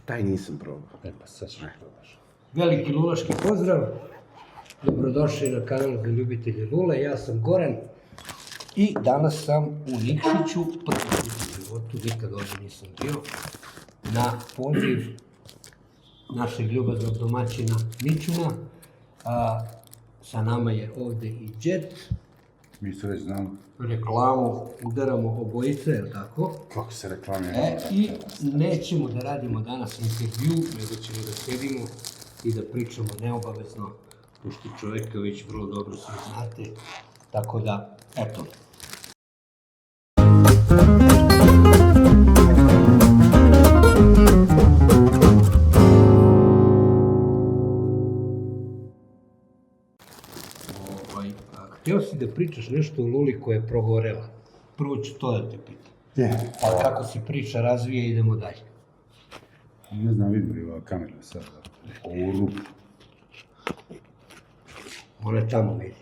Taj nisam probao. Pa sad ćeš probaš. Veliki lulaški pozdrav. Dobrodošli na kanal za ljubitelje lule. Ja sam Goran i danas sam u Nikšiću, prvi put u životu, nikad ovdje nisam bio, na poziv našeg ljubaznog domaćina Mićuna. Sa nama je ovdje i Jet. Mi se već znamo. Reklamu udaramo obojice, je li tako? Kako se reklamira? I nećemo da radimo danas intervju, nego ćemo da sedimo i da pričamo neobavezno, pošto čoveka već vrlo dobro svi znate, tako da, eto. Htio si da pričaš nešto o luli koja je progorela. Prvo ću to da te pitam. Pa kako se priča razvije, idemo dalje. Ne znam, vidim li ova kamera sad. Ovu rupu. Ona je tamo vidi.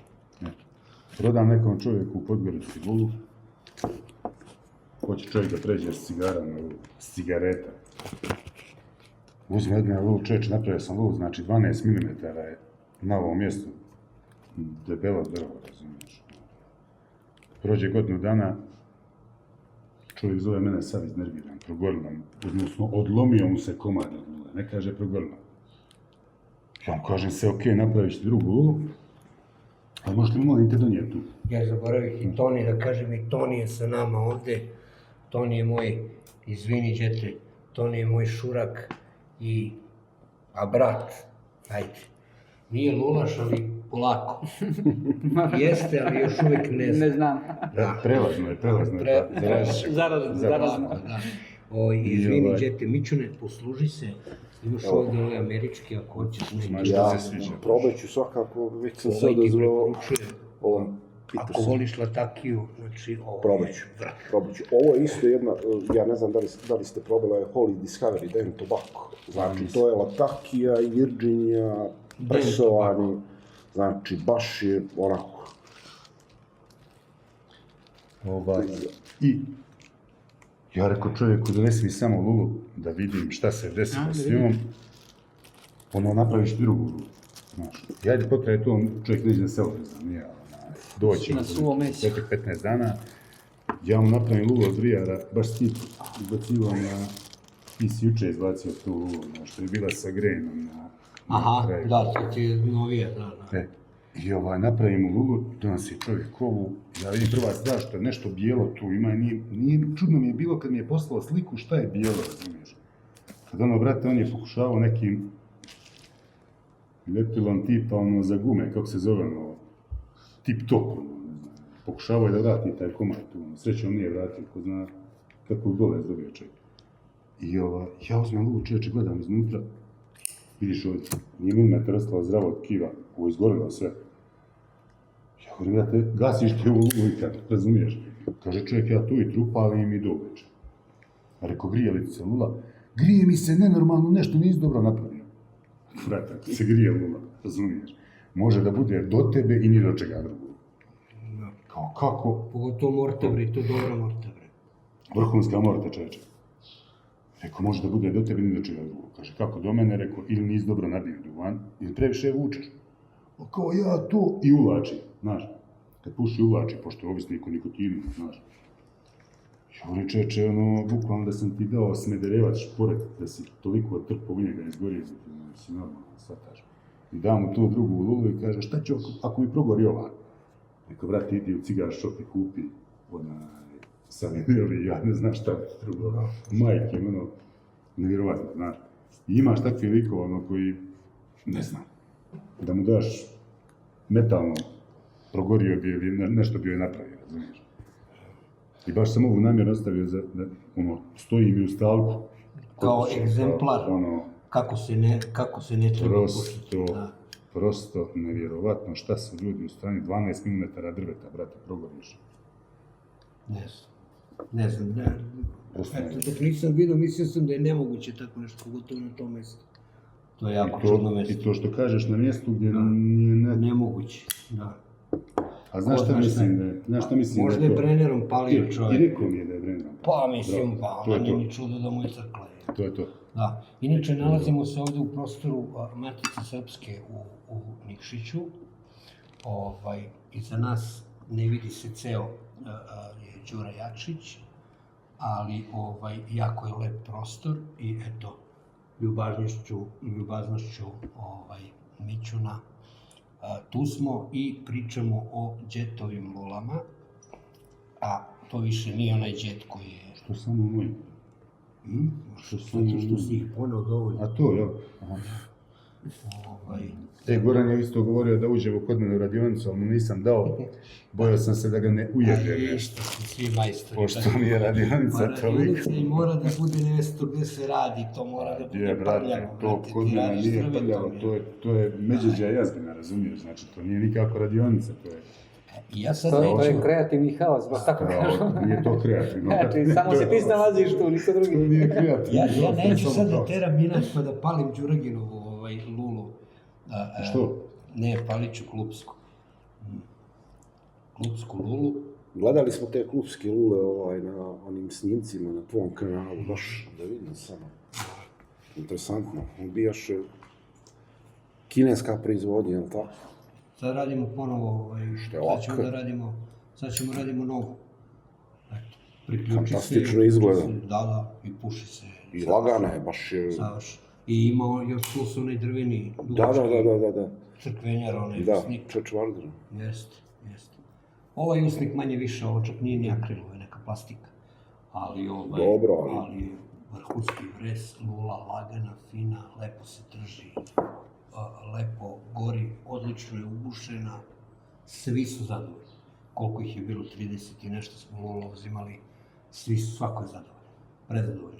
Prodam nekom čovjeku u Podgorici lulu. Hoće čovjek da pređe s cigara na lulu. S cigareta. Uzme od mene lulu, čovječ, napravio sam lulu, znači 12 mm je na ovom mjestu. Debela drva, razumiješ. Prođe godinu dana, čovjek zove mene sad iznerviran, progorilo mu, odnosno odlomio mu se komad od lule, ne kaže progorilo. Ja mu kažem se, ok, napravit ćete drugu lulu, ali možete mi molim te donijeti tu. Ja zaboravih i Toni da kažem, i Toni je sa nama ovde. Toni je moj, izvini Đete, Toni je moj šurak a brat, ajde. Nije lulaš, ali polako. Jeste, ali još uvijek ne znam. Ne znam. Prelazno je. Zarazno. Izvini, Đete, Mićune, posluži se. Imaš ovdje ovaj američki, ako hoćeš neki. Ja probat ću svakako, već sam se odazvao ovom pitašu. Ako voliš latakiju, znači ovo Probat ću. Ovo je isto jedna, ja ne znam da li ste probala, je Holy Discovery Den Tobacco. Znači, to je latakija i Virginia, presovani, znači, baš je onako. I ja rekao čovjeku, donesi mi samo lulu, da vidim šta se desilo s njom. Ono, napraviš drugu lulu. Znaš, i ajde potraje to, čovjek neće na selo, ne znam, nije, doći na suvo meso. 15 dana, ja mu napravim lulu od vrijara, baš tip izbacivo na, ti si juče izbacio tu lulu, što je bila sa grenom na kraju. Da, to ti je novija, da. I napravimo lulu, donosi čovjek ovu, ja vidim prva stvar što je nešto bijelo tu ima, čudno mi je bilo kad mi je poslao sliku šta je bijelo, razumiješ. Kad brate, on je pokušavao nekim lepilom tipa za gume, kako se zove tip top, ne znam, pokušavao je da vrati taj komad tu, sreće on nije vratio, ko zna kakvu bolest dobio čovjek. I ja uzmem lulu, čovječe, gledam iznutra, vidiš ovdje, nije milimetar ostalo zdravo od tkiva, ovo je izgorilo sve. Ja govorim, brate, gasiš te ovu lulu i kad, razumiješ? Kaže čovjek, ja tu i trupalim i doveče. Rekao, grije li ti se lula? Grije mi se nenormalno, nešto nisi dobro napravio. Brate, ti se grije lula, razumiješ? Može da bude do tebe i ni do čega drugog. Kao, kako? Pogotovo mortebri, to je dobra mortebri. Vrhunska morta, čovječe. Rekao, može da bude do tebe ni do čega drugog. Kaže, kako do mene, rekao, ili nisi dobro nabio duvan, ili previše vučeš. Kao ja to i uvlači, znaš. Kad puši uvlači, pošto je ovisnik o nikotinu, znaš. Ja volim čeče, bukvalno da sam ti dao smederevac šporet, da si toliko trpao u njega izgorio, da si normalno shvataš. I dam mu tu drugu lulu i kaže, šta će ako mi progori ova? Rekao, brate, idi u cigar shop i kupi savineli, ja ne znam šta ti drugo, majke, nevjerovatno, znaš. I imaš takve likova, koji, ne znam, da mu daš metalno, progorio bi ili nešto bi joj napravio, razumiješ. I baš sam ovu namjerno ostavio da, stoji mi u stalku. Kao egzemplar, kako se ne treba pušiti. Prosto nevjerovatno šta su ljudi u strani 12 mm drveta, brate, progoriš. Ne znam, eto, dok nisam vidio, mislio sam da je nemoguće tako nešto, pogotovo na tom mjestu. To je jako čudno mjesto. I to što kažeš na mjestu gdje nije nemoguće, da. A znaš šta mislim da je to? Možda je Brennerom palio čovjek. I rekao mi je da je Brennerom palio. Pa mislim, pa onda nije ni čudo da mu je crkla. To je to. Da. Inače, nalazimo se ovde u prostoru Matice Srpske u Nikšiću. Iza nas ne vidi se ceo je Đura Jakšić, ali jako je lep prostor i eto, ljubaznošću Mićuna. Tu smo i pričamo o đetovim lulama, a to više nije onaj đet koji je... Što samo moj? Zato što si ih poneo dovoljno. A to, jel? Goran je isto govorio da uđemo kod mene u radionicu, ali mu nisam dao. Bojao sam se da ga ne ujede nešto. Isto su svi majstori. Pošto mi je radionica toliko. Radionica i mora da bude nešto gde se radi, to mora da bude prljavo. To kod mene nije prljavo, to je međeđa jazbina, razumiješ? Znači, to nije nikako radionica, to je... To je kreativni haos, baš tako kažem. Nije to kreativno. Znači, samo se ti snalaziš tu, niko drugi. To nije kreativno. Ja neću sad da teram inat pa da palim Đuraginovu lulu. Što? Ne, palit ću klupsku. Klupsku lulu. Gledali smo te klupske lule na onim snimcima na tvom kanalu, baš da vidim samo. Interesantno. Bijaš kineska proizvodnja, jel tako? Sad radimo ponovo, sad ćemo radimo novu. Fantastično izgleda. Da, i puši se. I lagana je, baš je... I imao još plus onaj drveni Da. crkvenjar, onaj usnik. Da, čečvardar. Jeste. Ovaj usnik manje više, ovo čak nije ni akril, ovo je neka plastika. Ali vrhunski vres, lula, lagana, fina, lepo se trži, lepo gori, odlično je ubušena, svi su zadovoljni. Koliko ih je bilo, 30 i nešto smo lula uzimali, svako je zadovoljno.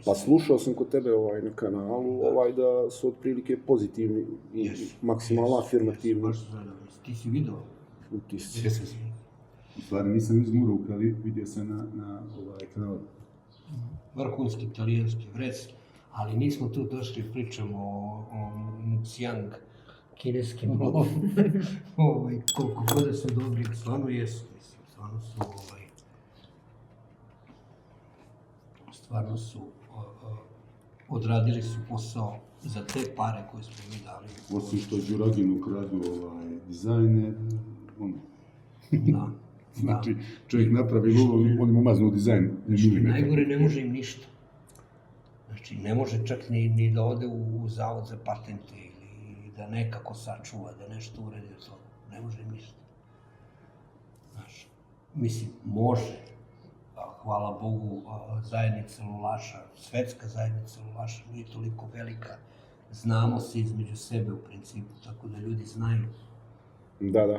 Pa slušao sam kod tebe na kanalu da su otprilike pozitivni i maksimalno afirmativni. Baš su zadovoljni. Ti si vidio? Utisci. U stvari nisam izmurao, ali vidio sam na kanalu. Vrhunski italijanski vres, ali nismo tu došli, pričamo o Muxiang, kineskim lulom. Koliko god su dobri, stvarno jesu, stvarno su odradili su posao za te pare koje smo mi dali. Osim što Đuragin ukradu dizajne, Da. Znači, čovjek napravi lulu, on mu maznu dizajn. Najgore ne može im ništa. Znači, ne može čak ni da ode u zavod za patente ili da nekako sačuva, da nešto uredi od toga. Ne može im ništa. Znaš, mislim, može. Hvala Bogu, zajednica lulaša, svetska zajednica lulaša nije toliko velika. Znamo se između sebe u principu, tako da ljudi znaju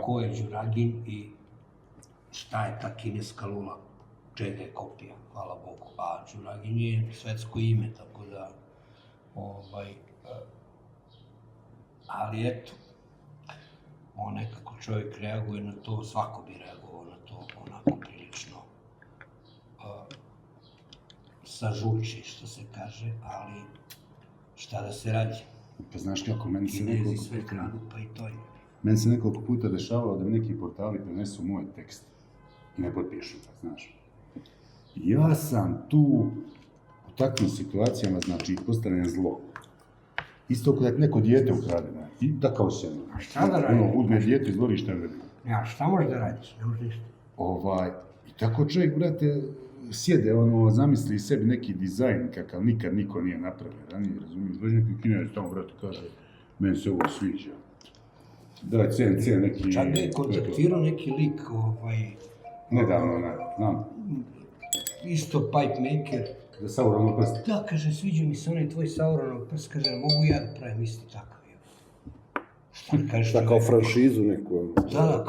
ko je Đuragin i šta je ta kineska lula, čega je kopija, hvala Bogu. A Đuragin je svetsko ime, tako da, ali eto, nekako čovjek reaguje na to, svako bi reagovao na to, onako prilično sažuči, što se kaže, ali šta da se radi. Pa znaš kako, meni se Kinezi sve kradu, pa i to je. Meni se nekoliko puta dešavalo da mi neki portali prenesu moj tekst i ne potpišu ga, znaš. Ja sam tu u takvim situacijama, znači, postanem zlo. Isto kada neko dijete ukrade, i da kao se A šta da radiš? Uzme dijete iz dvorišta, Ja, šta možeš da radiš? Ne možeš ništa. I tako čovjek, brate, sjede, zamisli sebi neki dizajn kakav nikad niko nije napravio, ranije, razumiješ, dođe neki Kinez tamo, brate, kaže, meni se ovo sviđa. Daj, CNC neki... Čak da je kontaktirao neki lik, nedavno, znam. Isto pipe maker. Za Sauronov prst. Da, kaže, sviđa mi se onaj tvoj Sauronov prst, kaže, mogu ja da pravim isti takav. Šta da kažeš čoveku? Kao franšizu neku. Da,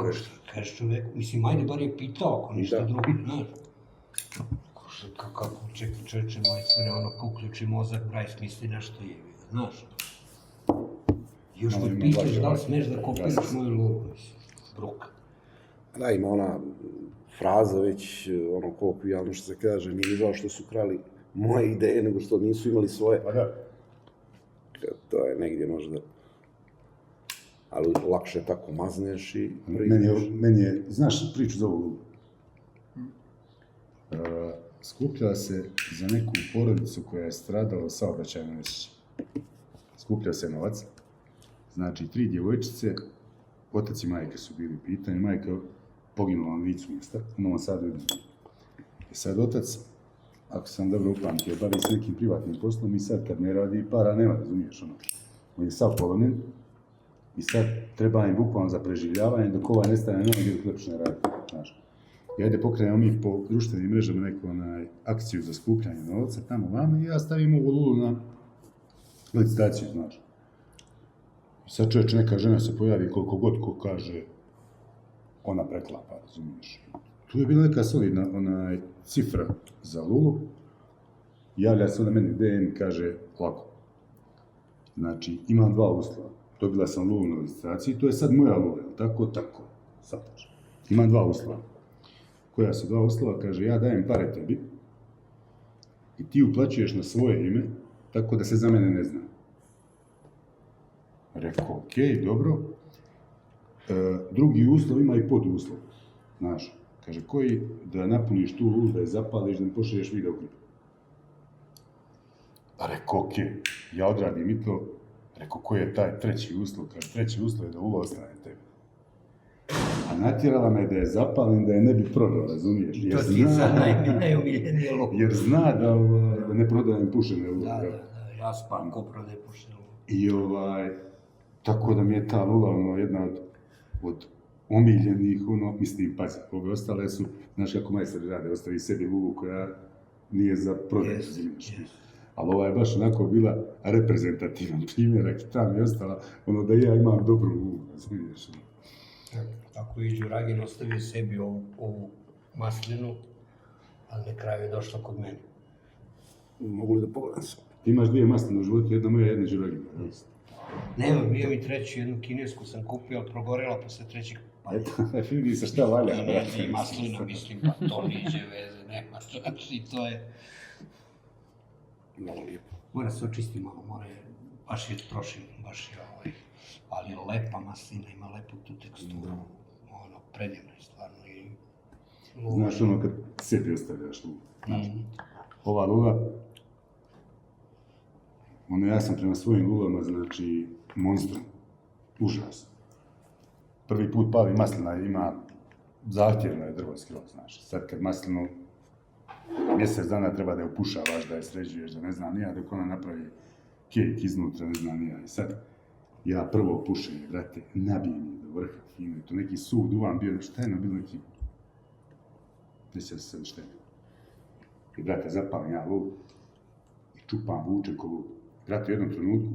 kažeš čoveku, mislim, ajde, bar je pitao, ako ništa drugo, znaš. Kako čeče moj stvari, ko uključi mozak, Bryce misli nešto je, znaš. Još me pitaš da li smeš da kopiraš moju lulu, mislim, bruka. Da, ima ona fraza već, kolokvijalno što se kaže, nije mi žao što su krali moje ideje, nego što nisu imali svoje. Pa da. To je negdje možda... Ali lakše tako mazneš i... Meni je, znaš priču za ovu lulu? skuplja se za neku porodicu koja je stradala u saobraćajnoj nesreći. Skuplja se novac, znači 3 djevojčice, otac i majka su bili u pitanju, majka poginula na licu mjesta, u Novom Sadu. I sad otac, ako sam dobro upamtio, bavi s nekim privatnim poslom i sad kad ne radi, para nema, razumiješ ono. On je sav polomljen i sad treba im bukvalno za preživljavanje dok ovaj nestane na noge dok lepše ne radi, znaš. I ajde pokrenemo mi po društvenim mrežama neku akciju za skupljanje novca tamo vamo i ja stavim ovu lulu na licitaciju, znaš. I sad čovječe, neka žena se pojavi koliko god ko kaže, ona preklapa, razumiješ. Tu je bila neka solidna cifra za lulu. Javlja se onda meni DM i kaže ovako. Znači, imam 2 uslova. Dobila sam lulu na licitaciji, to je sad moja lula, tako, sad. Imam 2 uslova. Koja su 2 uslova? Kaže, ja dajem pare tebi i ti uplaćuješ na svoje ime, tako da se za mene ne zna. Rekao, okej, dobro. Drugi uslov ima i poduslov, znaš. Kaže, koji da napuniš tu lulu, da je zapališ, da ne pošalješ videoklip. Rekao, okej, ja odradim i to. Rekao, koji je taj 3. uslov? Kaže, 3. uslov je da lula ostane tebi. A natjerala me da je zapalim, da je ne bi prodao, razumiješ? To ti je sad najomiljenije lula. Jer zna da ne prodajem pušene lule. Ja spam ko prodaje pušene lule. I tako da mi je ta lula jedna od omiljenih, mislim, pazi, ove ostale su, znaš kako majstori rade, ostavi sebi lulu koja nije za prodaj, razumiješ? Ali ova je baš onako bila reprezentativan primjerak i ta mi je ostala, da ja imam dobru lulu, razumiješ? Tako i Đuragin ostavio sebi ovu maslinu, ali na kraju je došla kod mene. Mogu li da pogledam se? Ti imaš 2 masline u životu, jedna moja, jedna Đuragina. Nema, bio mi 3, jednu kinesku sam kupio, ali progorela posle 3. Vidi se šta valja, brate. I maslina, mislim, pa to niđe veze, nema, znači to je... Malo lijepo. Mora se očisti malo, baš je trošen, baš je ali lepa maslina, ima lepu tu teksturu, predivno je stvarno i... Znaš kad sebi ostavljaš lulu, znaš, ova lula, ja sam prema svojim lulama, znači, monstrum, užas. Prvi put pali maslina, ima zahtjevno je drvo skroz, znaš, sad kad maslinu mjesec dana treba da je opušavaš, da je sređuješ, da ne znam nija, dok ona napravi kejk iznutra, ne znam nija, i sad ja prvo pušenje, brate, nabijem je do vrha, fino, to neki suv duvan bio, šta je bilo neki, ne sjeća se sad šta je. I, brate, zapalim ja lulu i čupam, vučem ko lulu. Brate, u jednom trenutku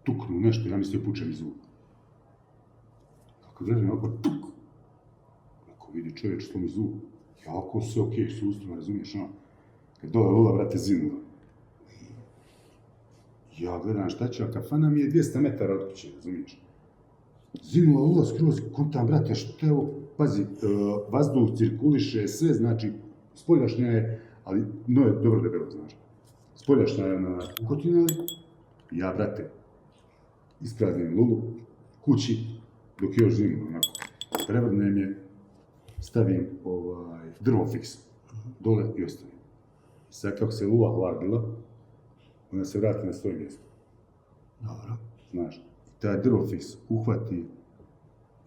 tuknu nešto, ja mislio pučem iz zvuka. Kako gledam, ovako tuk. Ako vidi čovječ što mi zvuk, jako sve okej, sustavno, razumiješ, kad dole lula, brate, zinula. Ja gledam šta će, a kafana mi je 200 metara od kuće, razumiješ. Zinula lula skroz, kontam, brate, što je ovo, pazi, vazduh cirkuliše, sve, znači, spoljašnja je, ali no je dobro debelo, znaš. Spoljašnja je na ukotinali, ja, brate, ispraznim lulu, kući, dok je još zimu, onako, prevrnem je, stavim drvo fiks, dole i ostavim. Sad kako se lula hladila, ona se vrati na svoje mjesto. Dobro. Znaš, taj drvo fiks uhvati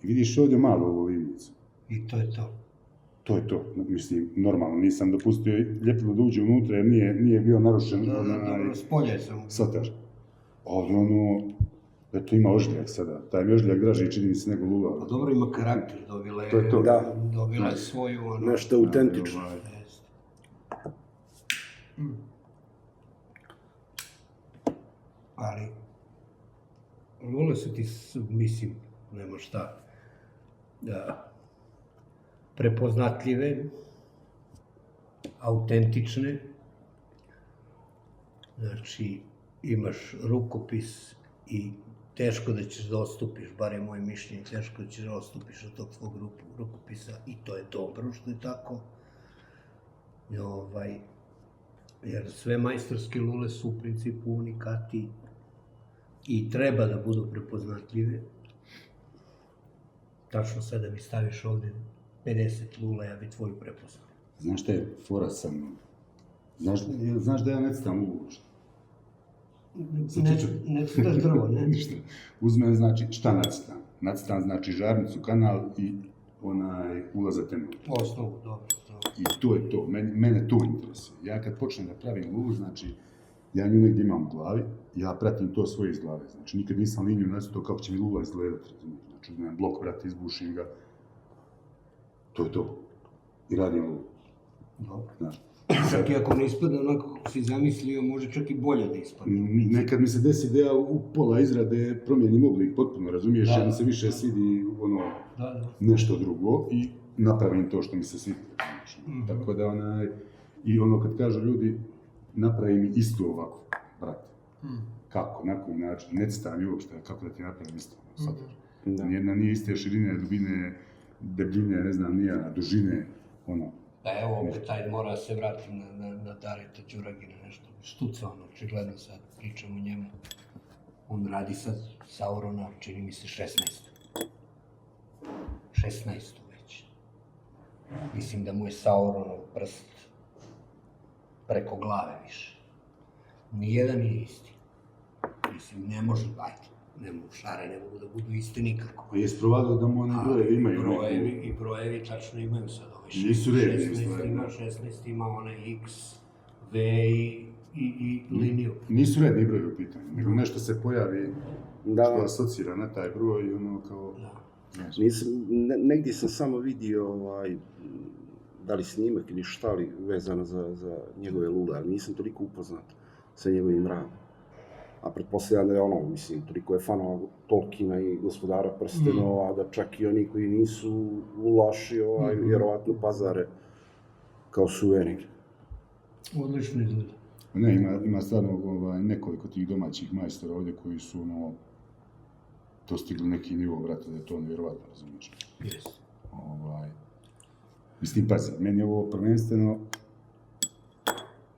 i vidiš ovdje malo ovu livnicu. I to je to. To je to, mislim, normalno, nisam dopustio ljepilo da uđe unutra jer nije bio narušen Dobro, spolje sam. sataž. Ali eto ima ožljak sada, taj mi ožljak draži čini mi se nego lula. Pa dobro ima karakter, dobila je, To je to. Da. dobila je svoju... Nešto autentično. Ali, lule su ti, mislim, nema šta, da, prepoznatljive, autentične, znači imaš rukopis i teško da ćeš da odstupiš, bar je moje mišljenje, teško da ćeš da odstupiš od tog svog rukopisa i to je dobro što je tako. Jer sve majstorske lule su u principu unikati i treba da budu prepoznatljive. Tačno sad da mi staviš ovde 50 lula, ja bi tvoju prepoznao. Znaš šta je fora sa mnom? Znaš da ja ne citam uopšte? Ne crtaš drvo, ne? Ništa. Uzmem, znači, šta nacitam? Nacitam, znači, žarnicu, kanal i onaj ulaz za temelj. Osnovu, dobro. I to je to. Mene to interesuje. Ja kad počnem da pravim lulu, znači, ja nju negdje imam u glavi, ja pratim to svoje iz glave. Znači, nikad nisam liniju nacrtao kako će mi lula izgledati. Znači, uzmem blok, brate, izbušim ga. To je to. I radim lulu. Dobro. Znaš. Čak i ako ne ispadne onako kako si zamislio, može čak i bolje da ispadne. Nekad mi se desi da ja u pola izrade promijenim oblik potpuno, razumiješ, Da. jer mi se više svidi ono Da. nešto drugo i napravim to što mi se svidi. Tako da i ono kad kažu ljudi, napravi mi isto ovako, brate. Kako, na koji način, ne citam mi uopšte kako da ti napravim isto. Nijedna nije iste širine, dubine, debljine, ne znam, nija, dužine, ono. Pa evo, opet taj mora se vratim na Dareta Đuragina, nešto štuca, očigledno sad pričam o njemu. On radi sad Saurona, čini mi se 16. 16. već. Mislim da mu je Sauronov prst preko glave više. Nijedan nije isti. Mislim, ne može, ne mogu, šare ne mogu da budu isti nikako. A jes provadao da mu one brojevi imaju? I brojevi tačno imaju sad ove 16. Nisu redni, 16 ima onaj X, V i liniju. Nisu redni brojevi u pitanju, nego nešto se pojavi što asocira na taj broj i ono kao... Negdje sam samo vidio da li snimak ili šta li vezano za njegove lule, ali nisam toliko upoznat sa njegovim radom. A pretpostavljam da je mislim, toliko je fanova Tolkiena i Gospodara prstenova, da čak i oni koji nisu ulaši, vjerovatno pazare kao suvenir. Odlično izgleda. Ne, ima stvarno nekoliko tih domaćih majstora ovdje koji su dostigli neki nivo, brate, da je to nevjerovatno, razumiješ. Jes. Mislim, pazi, meni je ovo prvenstveno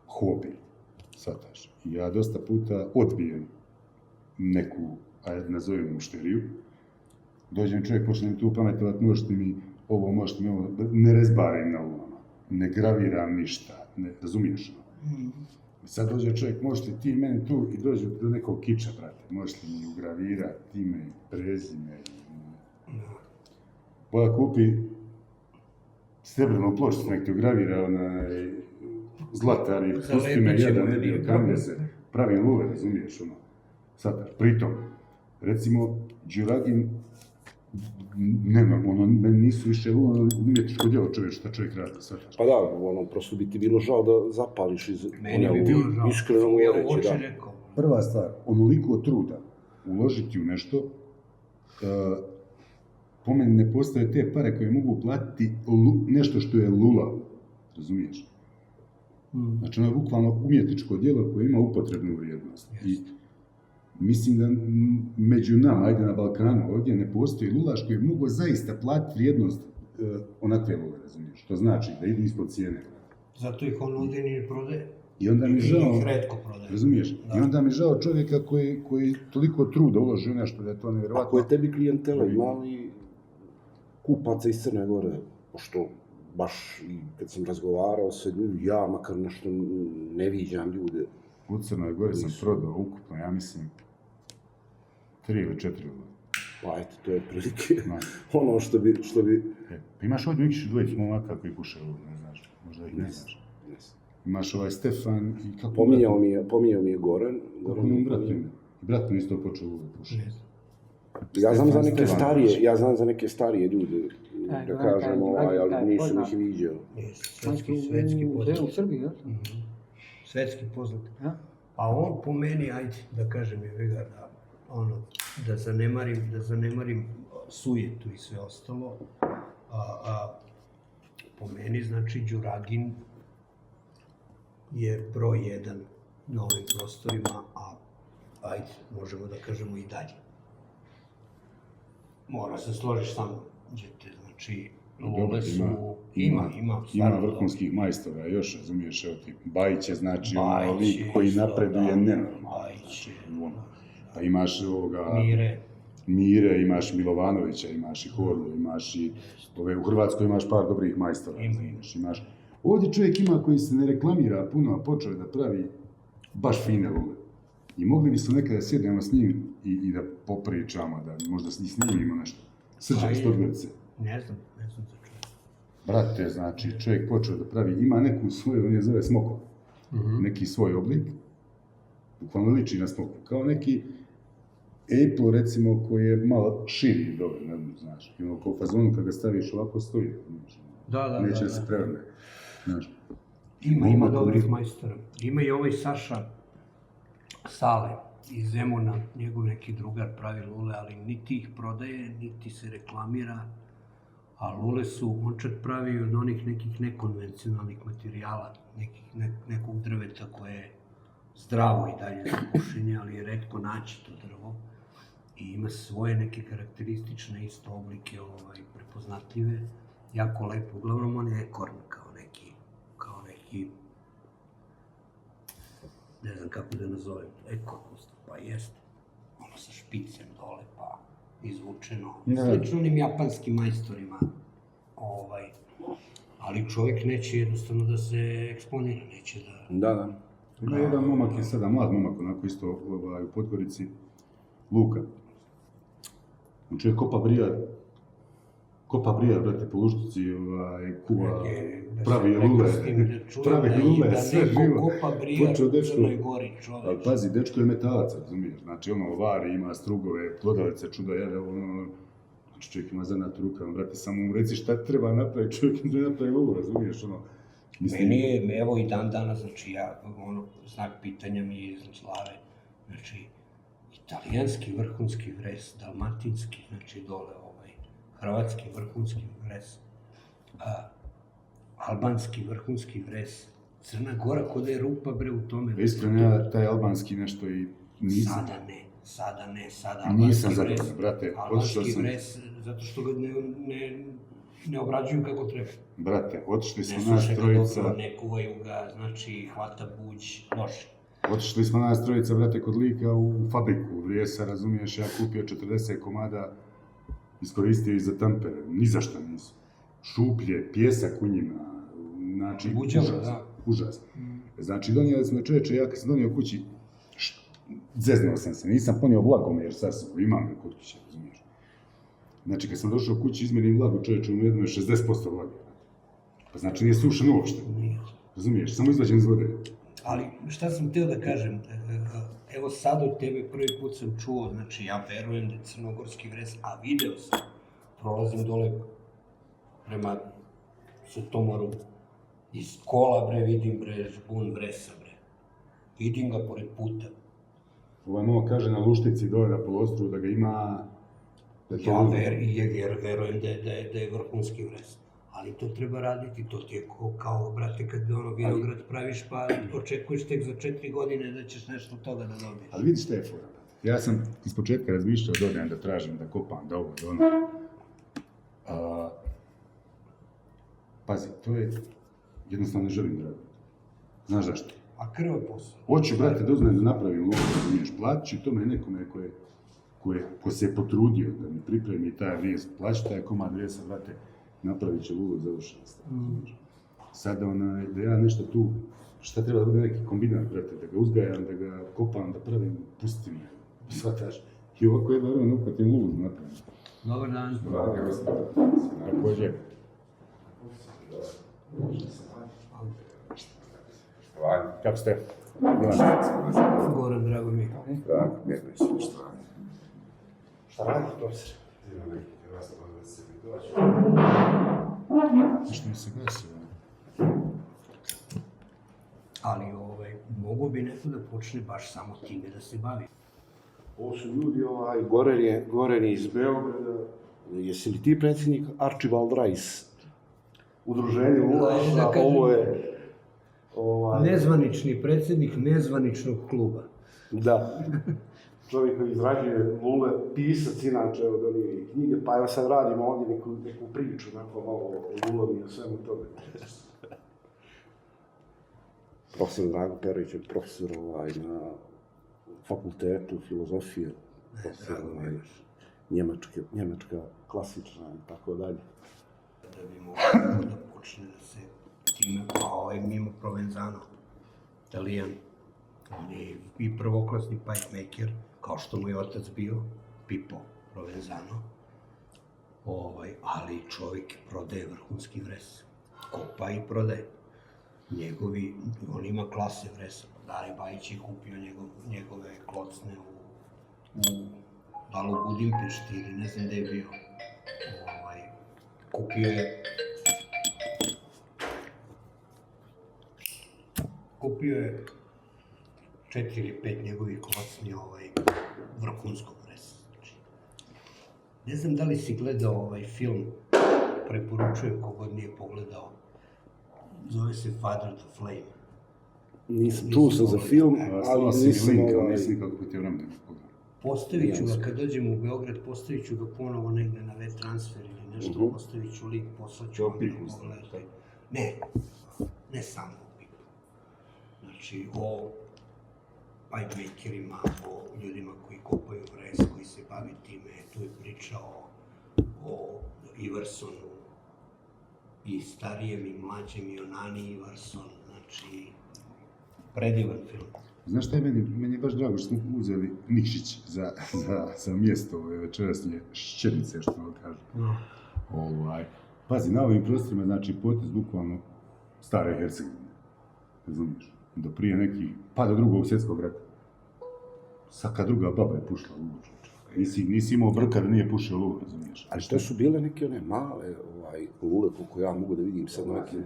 hobi, shvataš. Ja dosta puta odbijem neku, ajde nazovem mušteriju, dođem čovjek, počne mi tu pametovat, možete mi ovo, ne rezbarim na lulama, ne graviram ništa, ne razumiješ. Sad dođe čovjek, možete ti meni tu i dođe do nekog kiča, brate, možete mi ugravirati ime, prezime. Boja kupi srebrnu pločicu, nek ti ugravira zlatar i pusti me jedan, ne bio kameze, pravim lule, razumiješ, sad, pritom, recimo, Đuragin, meni nisu više umjetničko djelo šta čovjek radi, shvataš. Pa da, prosto bi ti bilo žao da zapališ iz Meni bi bilo žao, iskreno ja govoreći, uoče da. rekao. Prva stvar, onoliko truda uložiti u nešto, po meni ne postoje te pare koje mogu platiti nešto što je lula, razumiješ? Znači, ono je bukvalno umjetničko djelo koje ima upotrebnu vrijednost. I mislim da među nama, ajde na Balkanu, ovdje ne postoji lulaš koji mogu zaista platiti vrijednost onakve lule, razumiješ? To znači da idu ispod cijene. Zato ih on ovdje nije prodaje. I onda mi žao, ih retko prodaje. razumiješ? I onda mi žao čovjeka koji toliko truda uloži u nešto da je to nevjerovatno. Ako je tebi klijentela, ima li kupaca iz Crne Gore, pošto baš i kad sam razgovarao sa ljudima, ja makar nešto ne viđam ljude. U Crnoj Gori sam prodao ukupno, ja mislim, 3 ili 4 lule. Pa eto, to je prilike ono što bi... Pa imaš ovdje Mikišu dvojicu momaka koji puše lule, ne znaš, možda ih ne znaš. Imaš Stefan i kako... Pominjao mi je Goran. Brat mi isto počeo lule pušiti. Ja znam za neke starije ljude, da kažem, ali nisam ih viđao. Svetski poznat. U Srbiji, ja? Svetski poznat. A on po meni, ajde, da kažem je da zanemarim sujetu i sve ostalo, po meni, znači, Đuragin je broj 1 na ovim prostorima, a ajde, možemo da kažemo i dalje. Mora se složiš sa mnom, znači, lule su, ima vrhunskih majstora, još razumiješ, evo ti, Bajić je znači lik koji napreduje nenormalno. Pa imaš Mire, imaš Milovanovića, imaš i Horlu, imaš i, u Hrvatskoj imaš par dobrih majstora, imaš Ovdje čovjek ima koji se ne reklamira puno, a počeo je da pravi baš fine lule. I mogli bi se nekada sjednemo s njim i da popričamo, da možda s njim ima nešto. Srđan iz Podgorice. Ne znam za čovjek. Brate, znači, čovjek počeo da pravi, ima neku svoju, on je zove smokva, neki svoj oblik, bukvalno liči na smokvu, kao neki Apple, recimo, koji je malo širi dobro, ne znam, znaš, ima kao fazonu kad ga staviš ovako stoji, znaš, neće da se prevrne, znaš. Ima dobrih majstora. Ima i ovaj Saša Sale iz Zemuna, njegov neki drugar pravi lule, ali niti ih prodaje, niti se reklamira, a lule su, on čak pravi od onih nekih nekonvencionalnih materijala, nekog drveta koje je zdravo i dalje za pušenje, ali je retko naći to drvo. I ima svoje neke karakteristične isto oblike, prepoznatljive, jako lepo. Uglavnom on je ekorn kao neki, ne znam kako da nazovem, ekorn, pa jeste. Ono sa špicem dole, pa izvučeno. Slično onim japanskim majstorima. Ali čovjek neće jednostavno da se eksponira, neće da... Da. Ima jedan momak je sada, mlad momak, onako isto u Podgorici, Luka. On čovjek kopa brijad, brate, po luštici, kuva, pravi lule, sve živo. Kopa brijad u Crnoj Gori, čovječ. Ali pazi, dečko je metalac, razumiješ, znači ono vari, ima strugove, plodalice, čudo jede, znači čovjek ima zanat ruka, brate, samo mu reci šta treba napraviti, čovjek ne napravi lulu, razumiješ, Meni je, evo i dan danas, znači ja, znak pitanja mi je iz glave, znači, italijanski vrhunski vres, dalmatinski, znači dole hrvatski vrhunski vres, albanski vrhunski vres, Crna Gora, ko da je rupa bre u tome. Iskreno, ja taj albanski nešto i nisam. Sada ne, nisam zadovoljno, brate, albanski vres, zato što ga ne obrađuju kako treba. Brate, otišli smo nas trojica... Ne kuvaju ga, znači hvata buđ, loše. Otišli smo nas trojica, brate, kod lika u fabriku Vrijesa, razumiješ, ja kupio 40 komada, iskoristio ih za tampere, ni za šta nisu. Šuplje, pjesak u njima, znači, užas. Znači, donijeli smo čoveče, ja kad sam donio kući, zeznao sam se, nisam ponio vlagom jer sa sobom, imam ga kod kuće, razumiješ. Znači, kad sam došao kući, izmerim vlagu čoveče, u jednom je 60% vlage. Pa znači, nije sušen uopšte, razumiješ, samo izvađen iz vode. Ali šta sam htio da kažem, evo sad od tebe prvi put sam čuo, znači ja verujem da je crnogorski vres, a video sam, prolazim dole prema Sutomoru, iz kola bre vidim bre žbun vresa bre, vidim ga pored puta. Ovaj momak kaže na luštici dole na polostru da ga ima... Ja verujem da je vrhunski vres. Ali to treba raditi, to ti je kao, brate, kad vinograd praviš, pa očekuješ tek za 4 godine da ćeš nešto od toga da dobiješ. Ali vidiš šta je fora, brate. Ja sam iz početka razmišljao da odem, da tražim, da kopam, da ovo, da ono. Pazi, to je, jednostavno ne želim da radim. Znaš zašto? A krv posao. Hoću, brate, da uzmem da napravim logo, da umiješ plaći tome nekome ko se je potrudio da mi pripremi taj vrijez, plaći taj komad vrijesa, brate, napravit će lulu završeno. Sada da ja nešto tu, šta treba da bude neki kombinat, brate, da ga uzgajam, da ga kopam, da pravim, pusti me, shvataš. I ovako jedno vremena uhvatim lulu da napravim. Dobar dan. Također. Kako ste? Goran, drago mi. Drago, Mirnić, šta radi? Šta radi, profesor? Ima neki razlog da se mi dođe. Što mi se gasio? Ali, mogu bi neko da počne baš samo time da se bavi. Ovo su ljudi, Goren je iz Beograda. Jesi li ti predsjednik Archibald Rice? Udruženje Lulaša, ovo je... Nezvanični predsjednik nezvaničnog kluba. Da. Čovjek koji izrađuje lule, pisac inače od onih knjige, pa evo sad radimo ovdje neku priču, onako malo o lulama i o svemu tome. Profesor Drago Perović je profesor na fakultetu filozofije, profesor njemačka klasična i tako dalje. Da bi mogao da počne da se tim, a ovaj mimo Provenzano, Italijan. On je i prvoklasni pipe maker, kao što mu je otac bio, Pippo Provenzano. Ali čovjek prodaje vrhunski vres. Kopa i prodaje. On ima klase vresa. Dare Bajić je kupio njegove klocne da li u Budimpešti ili ne znam gde je bio. Kupio je 4 ili 5 njegovih klocni vrhunskog vresa. Ne znam da li si gledao ovaj film, preporučujem kogod nije pogledao. Zove se Father to Flame. Nisam, čuo sam za film, ali nisam kako ti vremena pogledao. Postavit ću ga, kad dođem u Beograd, postavit ću ga ponovo negde na WeTransfer ili nešto, postavit ću link, poslaću vam da pogledate. Ne samo o Pipu. Znači, o pipe makerima, o ljudima koji kopaju vres, koji se bavi time, tu je pričao o Iversonu, i starijem i mlađem, i Onani Iverson, znači, predivan film. Znaš šta je meni je baš drago što smo uzeli Nikšić za mjesto ove večerasnje šćernice, što vam kažem. Pazi, na ovim prostorima, znači, potez bukvalno stare Hercegovine, razumiješ? Do prije nekih, pa do drugog svjetskog rata. Svaka druga baba je pušila lulo. Nisi imao brka da nije pušio lulo, razumiješ? Ali što su bile neke one male lule, koliko ja mogu da vidim sad na nekim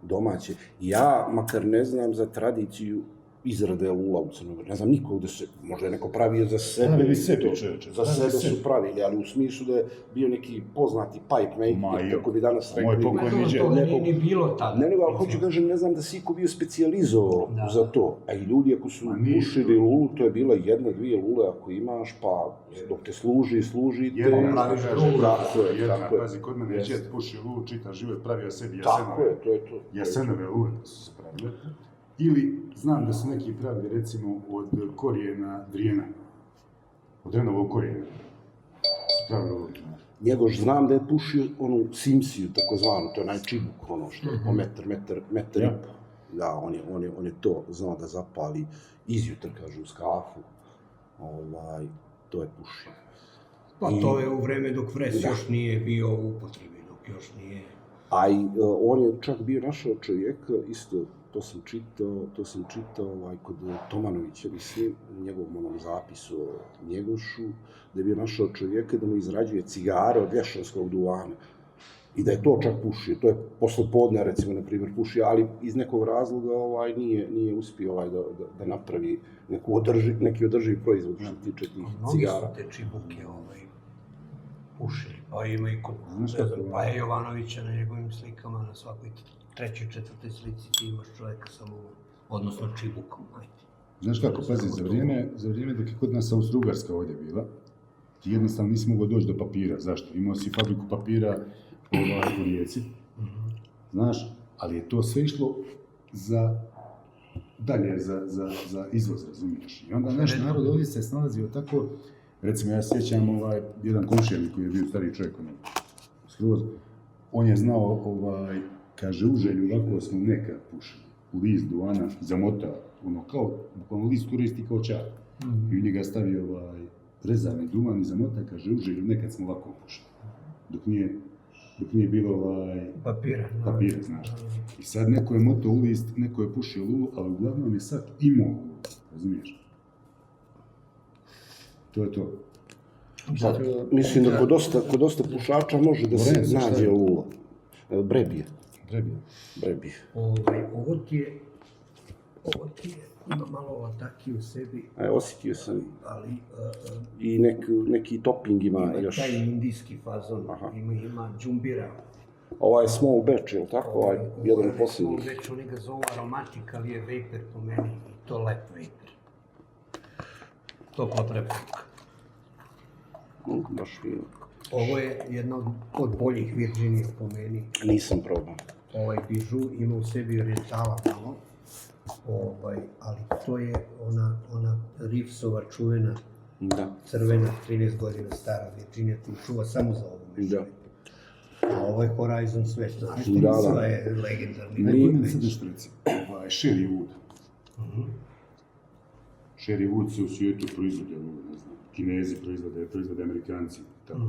domaće. Ja, makar ne znam za tradiciju izrade lula u Crnoj Gori. Ne znam nikog da se, možda je neko pravio za sebe. Pravili sebi, čoveče. Za sebe su pravili, ali u smislu da je bio neki poznati pipe maker, kako bi danas rekli. Moj pokojni džed. Toga nije ni bilo tada. Ne, nego, ali hoću kažem, ne znam da si iko bio specijalizovao za to. A i ljudi ako su pušili lulu, to je bila 1-2 lule ako imaš, pa dok te služi te... Jedna, tako je. Pazi, kod mene je džed pušio lulu, čitav život, pravio sebi jasenove. Tako je, to je to. Jasenove lule su se pravile. Ili, znam da su neki pravili, recimo, od korijena Drijena. Od Drenovog korijena. Su pravili lule. Njegoš znam da je pušio onu Simsiju, takozvanu, to je najčibuk, ono što je po metar i po. Da, on je to znao da zapali izjutra, kažu, uz kafu. To je pušio. Pa to je u vreme dok vres još nije bio u upotrebi, dok još nije... A i on je čak bio našao čovjeka, isto, to sam čitao kod Tomanovića, mislim, u njegovom onom zapisu o Njegošu, da je bio našao čovjeka da mu izrađuje cigare od lješanskog duvana. I da je to čak pušio, to je posle podne, recimo, na primjer, pušio, ali iz nekog razloga nije uspio da napravi neki održivi proizvod što se tiče tih cigara. Mnogi su te čibuke pušili, pa ima i kod Paja Jovanovića na njegovim slikama, na svakoj 3. 4. slici ti imaš čovjeka sa lulom, odnosno čibukom, ajde. Znaš kako, pazi, za vrijeme dok je kod nas Austro-Ugarska ovdje bila, ti jednostavno nisi mogao doći do papira. Zašto? Imao si fabriku papira u Rijeci, znaš, ali je to sve išlo dalje za izvoz, razumiješ. I onda naš narod ovdje se snalazio tako, recimo ja sjećam jedan komšijenik koji je bio stariji čovjek, skroz, on je znao, kaže, u želju ovako smo nekad pušili, u list duvana, zamota, kao, bukvalno list koristi kao čar. I u njega stavio rezani duvan i zamota, kaže, u želju nekad smo ovako pušili. Dok nije bilo papira, znaš. I sad neko je motao u list, neko je pušio lulu, ali uglavnom je sad imao lulu, razumiješ? To je to. Mislim da kod dosta pušača može da se nađe lula. Brebije. Ovo ti je, ima malo lataki u sebi. Osjetio sam. Ali... I neki topping ima još. Taj indijski fazon, ima džumbira. Ovo je small batch, je li tako? Jedan posljednji. Small batch, oni ga zovu aromatik, ali je vapor po meni. I to lep vapor. Topla preporuka. Baš fino. Ovo je jedna od boljih Virginija po meni. Nisam probao. Ovaj bižu ima u sebi orijentala malo, ali to je ona Rivsova čuvena, crvena, 13 godina stara Virginija, koju čuva samo za ovu mešavinu. A ovo je Horizon svet, znaš, Da. to je legendarni. Neko od mene sad nešto reci. Sherry Wood. Sherry Wood se u svijetu proizvode, ne znam, Kinezi proizvode Amerikanci. Tako.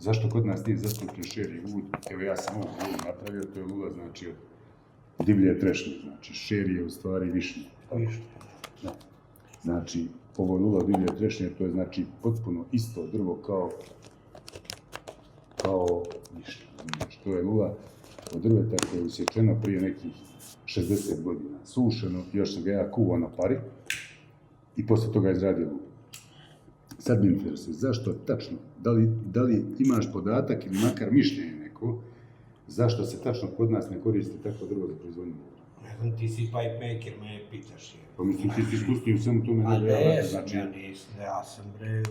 Zašto kod nas nije zastupljen Sherry Wood? Evo ja sam ovu lulu napravio, to je lula znači od divlje trešnje, znači Sherry je u stvari višnja. Da. Znači, ovo je lula od divlje trešnje, to je znači potpuno isto drvo kao višnja. To je lula od drveta koje je usječeno prije nekih 60 godina, sušeno, još sam ga ja kuvao na pari i poslije toga izradio lulu. Sad mi interesuje, zašto tačno, da li imaš podatak ili makar mišljenje neko, zašto se tačno kod nas ne koristi takvo drvo za proizvodnju lula? Ne znam, ti si pipe maker, me pitaš je. Pa mislim, ti si iskusniji u svemu tome nego ja, znači... Ja sam bre,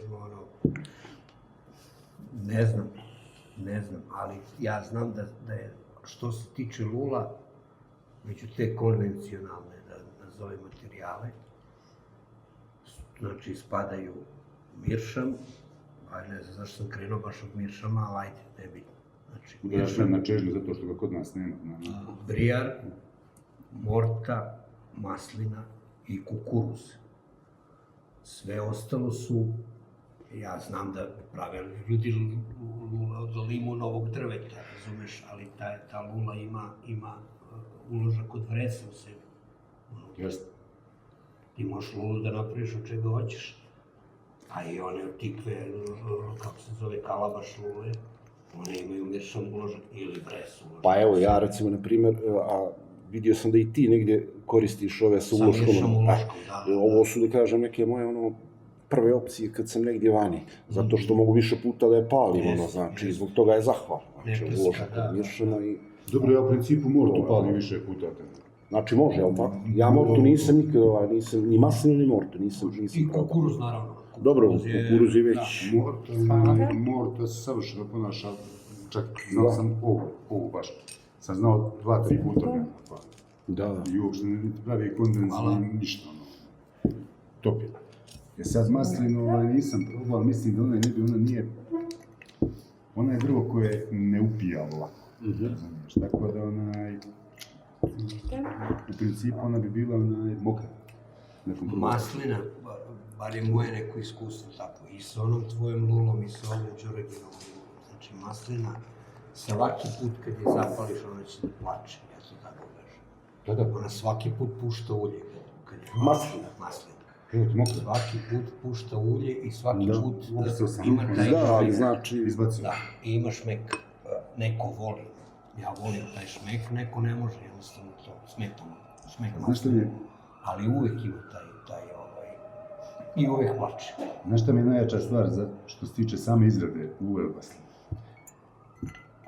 ne znam, ali ja znam da je, što se tiče lula, među te konvencionalne, da nazove materijale, znači spadaju miršam, ne znam zašto sam krenuo baš od miršama, ali ajde, nebitno. Znači, miršam na čežnju zato što ga kod nas nema. Brijar, morta, maslina i kukuruz. Sve ostalo su, ja znam da prave ljudi lula od limunovog drveta, razumeš, ali ta lula ima uložak od vreca u sebi. Jeste. Ti možeš lulu da napraviš od čega hoćeš. A i one od tikve, kako se zove, kalabaš lule, one imaju miršan uložak ili vres uložak. Pa evo, ja recimo, na primjer, vidio sam da i ti negdje koristiš ove sa uloškom. Sa miršan uloškom, da. Ovo su, da kažem, neke moje prve opcije kad sam negdje vani. Zato što mogu više puta da je palim, znači, zbog toga je zahvalno. Znači, uložak od miršana i... Dobro, ja u principu mortu palim više puta. Znači, može, jel tako? Ja mortu nisam nikad, ni maslinu, ni mortu, nisam I kukuruz, naravno. Dobro, kukuruz je već... Morta se savršeno ponaša, čak znao sam ovo baš, sam znao 2-3 puta. Da. I uopšte ne pravi kondens, ništa, top je. Jer sad maslinu nisam probao, ali mislim da ona nije, ona je drvo koje ne upija lako, znaš, tako da u principu ona bi bila mokra. Maslina, bar je moje neko iskustvo tako, i s onom tvojom lulom i s ovom Đureginom lulom. Znači, maslina, svaki put kad je zapališ, ona će da plače, ja to tako kažem. Da. Ona svaki put pušta ulje. Maslina? Maslina. Svaki put pušta ulje i svaki put ima taj šmek. Da, ali znači... Izbacio. Da, i ima šmek. Neko voli. Ja volim taj šmek, neko ne može, jednostavno to smeta mu. Znaš što mi je? Ali uvek ima taj i uvek plače. Znaš šta mi je najjača stvar što se tiče same izrade lule od maslina?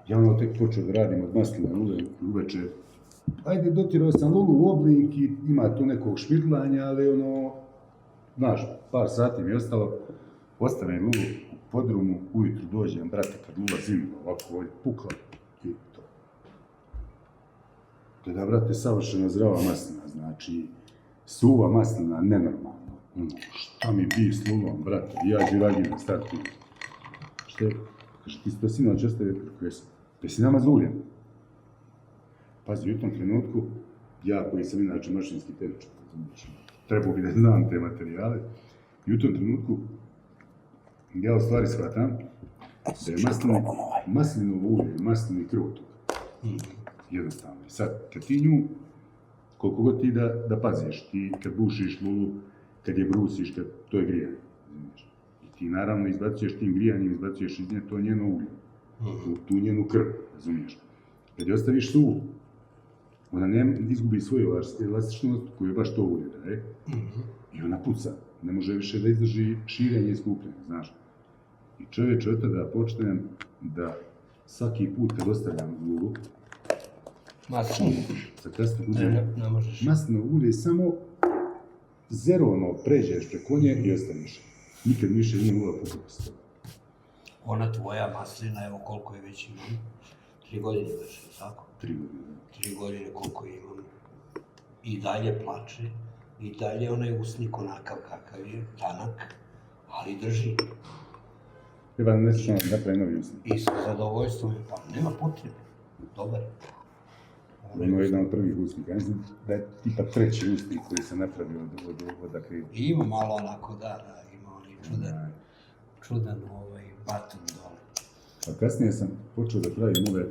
Ja tek počeo da radim od maslina uveče. Ajde, dotirao sam lulu u oblik i ima tu nekog šmirglanja, ali znaš, par sati mi je ostalo, ostavim lulu u podrumu, ujutru dođem, brate, kad lula zima, ovako ovdje pukla i to. Da, brate, savršeno zdrava maslina, znači, suva maslina, nenormalno. Šta mi bi s lulom, brate, ja Đuragina startu. Što je? Kaže, ti si to sinoć ostavio preko jesu. Pa si nama zuljen. Pazi, u tom trenutku, ja koji sam inače mašinski tehničar, trebao bi da znam te materijale, i u tom trenutku ja u stvari shvatam da je maslinovo ulje, maslini krvotok. Jednostavno. I sad, kad ti nju, koliko god ti da paziš, ti kad bušiš lulu, kad je brusiš, to je grijanje. I ti naravno izbacuješ tim grijanjem, izbacuješ iz nje to njeno ulje, tu njenu krv, razumiješ. Kad je ostaviš suvu, ona ne izgubi svoju elastičnost koju je baš to ulje daje i ona puca. Ne može više da izdrži širenje i skupljanje, znaš. I čovječe, od tada počnem da svaki put kad ostavljam lulu, maslinovo ulje samo zerovno pređeš preko nje i ostaviš. Nikad više nije lula pukla. Ona tvoja maslina, evo koliko je već imam, 3 godine već, tako? 3 godine. 3 godine koliko imam. I dalje plače, i dalje onaj usnik onakav kakav je, tanak, ali drži. Treba nešto napravi novi usnik. I sa zadovoljstvom, pa nema potrebe. Dobar. Ono je jedan od prvih usnika. Ja mislim da je tipa treći usnik koji se napravio od akrilu. Ima malo onako, ima oni čudan baton dole. A kasnije sam počeo da pravim ove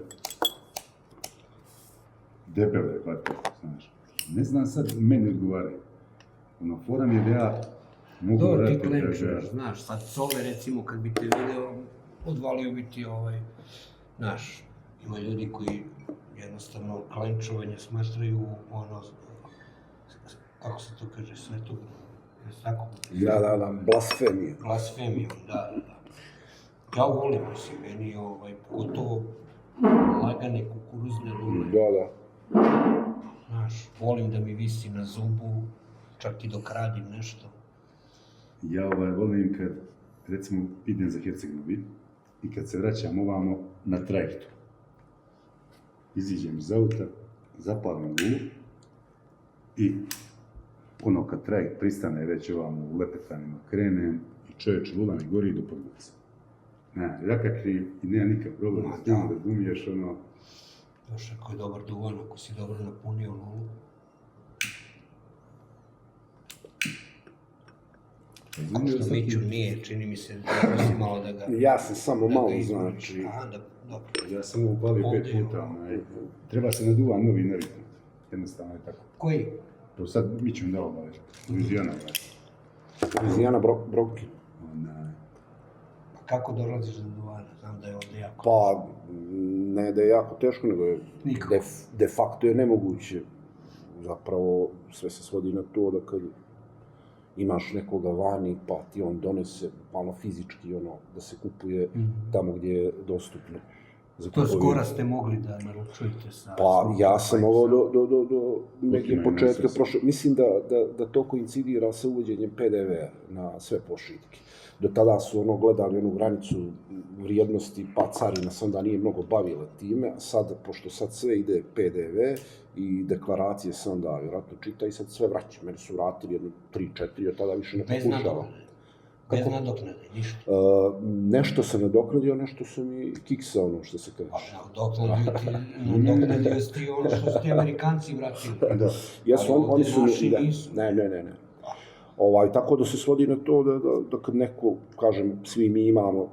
debele vatke, znaš. Ne znam sad, meni odgovaraju. Ono, fora mi je da ja mogu Dobro, ti raditi klenčuješ, znaš, sad sole recimo kad bi te video, odvalio bi ti znaš, ima ljudi koji jednostavno klenčovanje smatraju kako se to kaže, svetogrudno, tako? Da, blasfemiju. Blasfemijom, da. Ja volim, mislim, meni pogotovo lagane kukuruzne lule. Da. Znaš, volim da mi visi na zubu, čak i dok radim nešto. Ja volim kad, recimo, idem za Herceg-Novi i kad se vraćam ovamo na trajektu. Iziđem iz auta, zapalim lulu i ono kad trajekt pristane već ovamo u Lepetanima, krenem i čovječe, lula mi gori do podvuca. Jaka kriv i nema nikak problem, s tim razumiješ, ono... Još ako je dobar duvan, ako si dobro napunio lulu. Ako što Miću nije, čini mi se da si malo da ga... Ja sam samo malo, znači... Aha, dobro. Ja sam upalio 5 puta, treba se na duvan novi naviknuti, jednostavno je tako. Koji? To sad Miću dao malo, Louisiana, Louisiana Broken. Kako dolaziš do duvana? Znam da je ovdje jako... Pa, ne da je jako teško, nego je de facto je nemoguće. Zapravo, sve se svodi na to da kad imaš nekoga vani, pa ti on donese, malo fizički, da se kupuje tamo gdje je dostupno. To skoro ste mogli da naručujete sa... Pa, ja sam mogao do neke početka prošle... Mislim da to koincidira sa uvođenjem PDV-a na sve pošiljke. Do tada su gledali onu granicu vrijednosti, pa carina se onda nije mnogo bavila time, a sad, pošto sad sve ide PDV i deklaracije se onda vjerojatno čita i sad sve vraća. Meni su vratili jedno 3-4, od tada više ne pokušava. Bez nadoknade, ništa. Nešto sam nadoknadio, nešto sam i kiksao, ono što se kaže. Nadoknadio si ti ono što su ti Amerikanci vratili. Da, oni su... Ne. Tako da se svodi na to da kad neko, kažem, svi mi imamo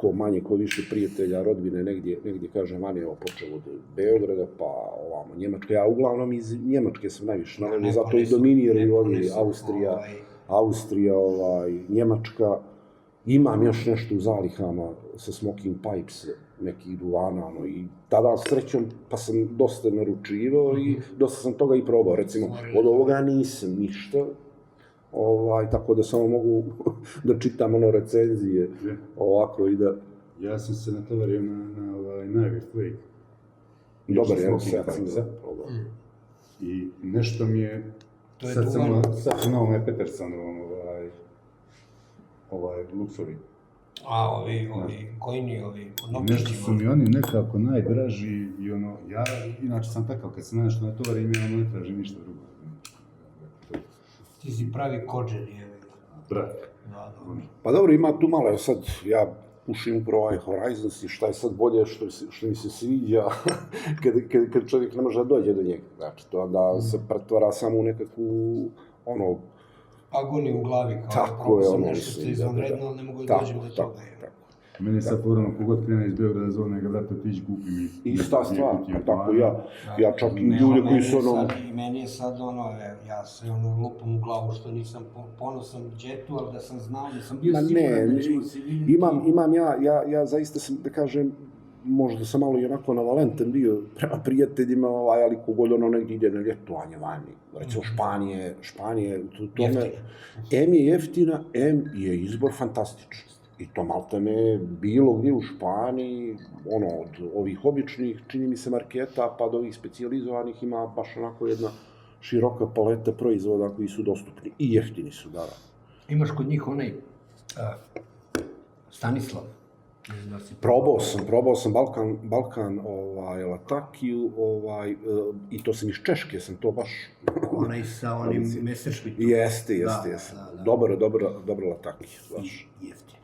ko manje, ko više prijatelja, rodbine, negdje kažem, vani je počeo od Beograda, pa ovamo Njemačka. Ja uglavnom iz Njemačke sam najviše nalazio, zato i dominiraju ovi Austrija, Njemačka. Imam još nešto u zalihama sa Smoking Pipes, nekih duvana, i tada srećom pa sam dosta naručivao i dosta sam toga i probao. Recimo, od ovoga nisam ništa, tako da samo mogu da čitam recenzije ovako i da... Ja sam se natovario na Niagara Flake. Dobar je, sad sam ga probao. I nešto mi je... Sad sam na ovome Petersanovom luksovi. A, ovi kojni, nešto su mi oni nekako najdraži i ja inače sam takav, kad se nešto natovarim, ja ne tražim ništa drugo. Ti si pravi kođer, je. Pravi. Pa dobro, ima tu malo, sad ja pušim upravo Horizons i šta je sad bolje, što mi se sviđa, kad čovjek ne može da dođe do njega. Znači, to da se pretvara samo u nekakvu, agoniju u glavi, kao tako je, nešto što je izvanredno, ali ne mogu da dođem do toga. Meni je sad porano, kogod krene iz Beograda zove neka vrata otići kupim i... Ista stvar, tako ja čak i ljude koji su I meni je sad ja se lupam u glavu što nisam ponosan djetu, ali da sam znao, da sam bio siguran da ćemo se vidjeti. Imam ja zaista sam, da kažem, možda sam malo i onako navalentan bio prema prijateljima, ali kogod negdje ide na ljetovanje vani. Recimo Španije, M je jeftina, M je izbor fantastičan. I to malte me bilo gdje u Španiji, od ovih običnih, čini mi se, marketa, pa do ovih specijalizovanih ima baš onako jedna široka paleta proizvoda koji su dostupni i jeftini su, da. Imaš kod njih onaj Stanislav? Probao sam Balkan Latakiju, i to sam iz Češke, sam to baš... Onaj sa onim Messerschmittom. Jeste. Dobro Latakiju, baš. Jeftin.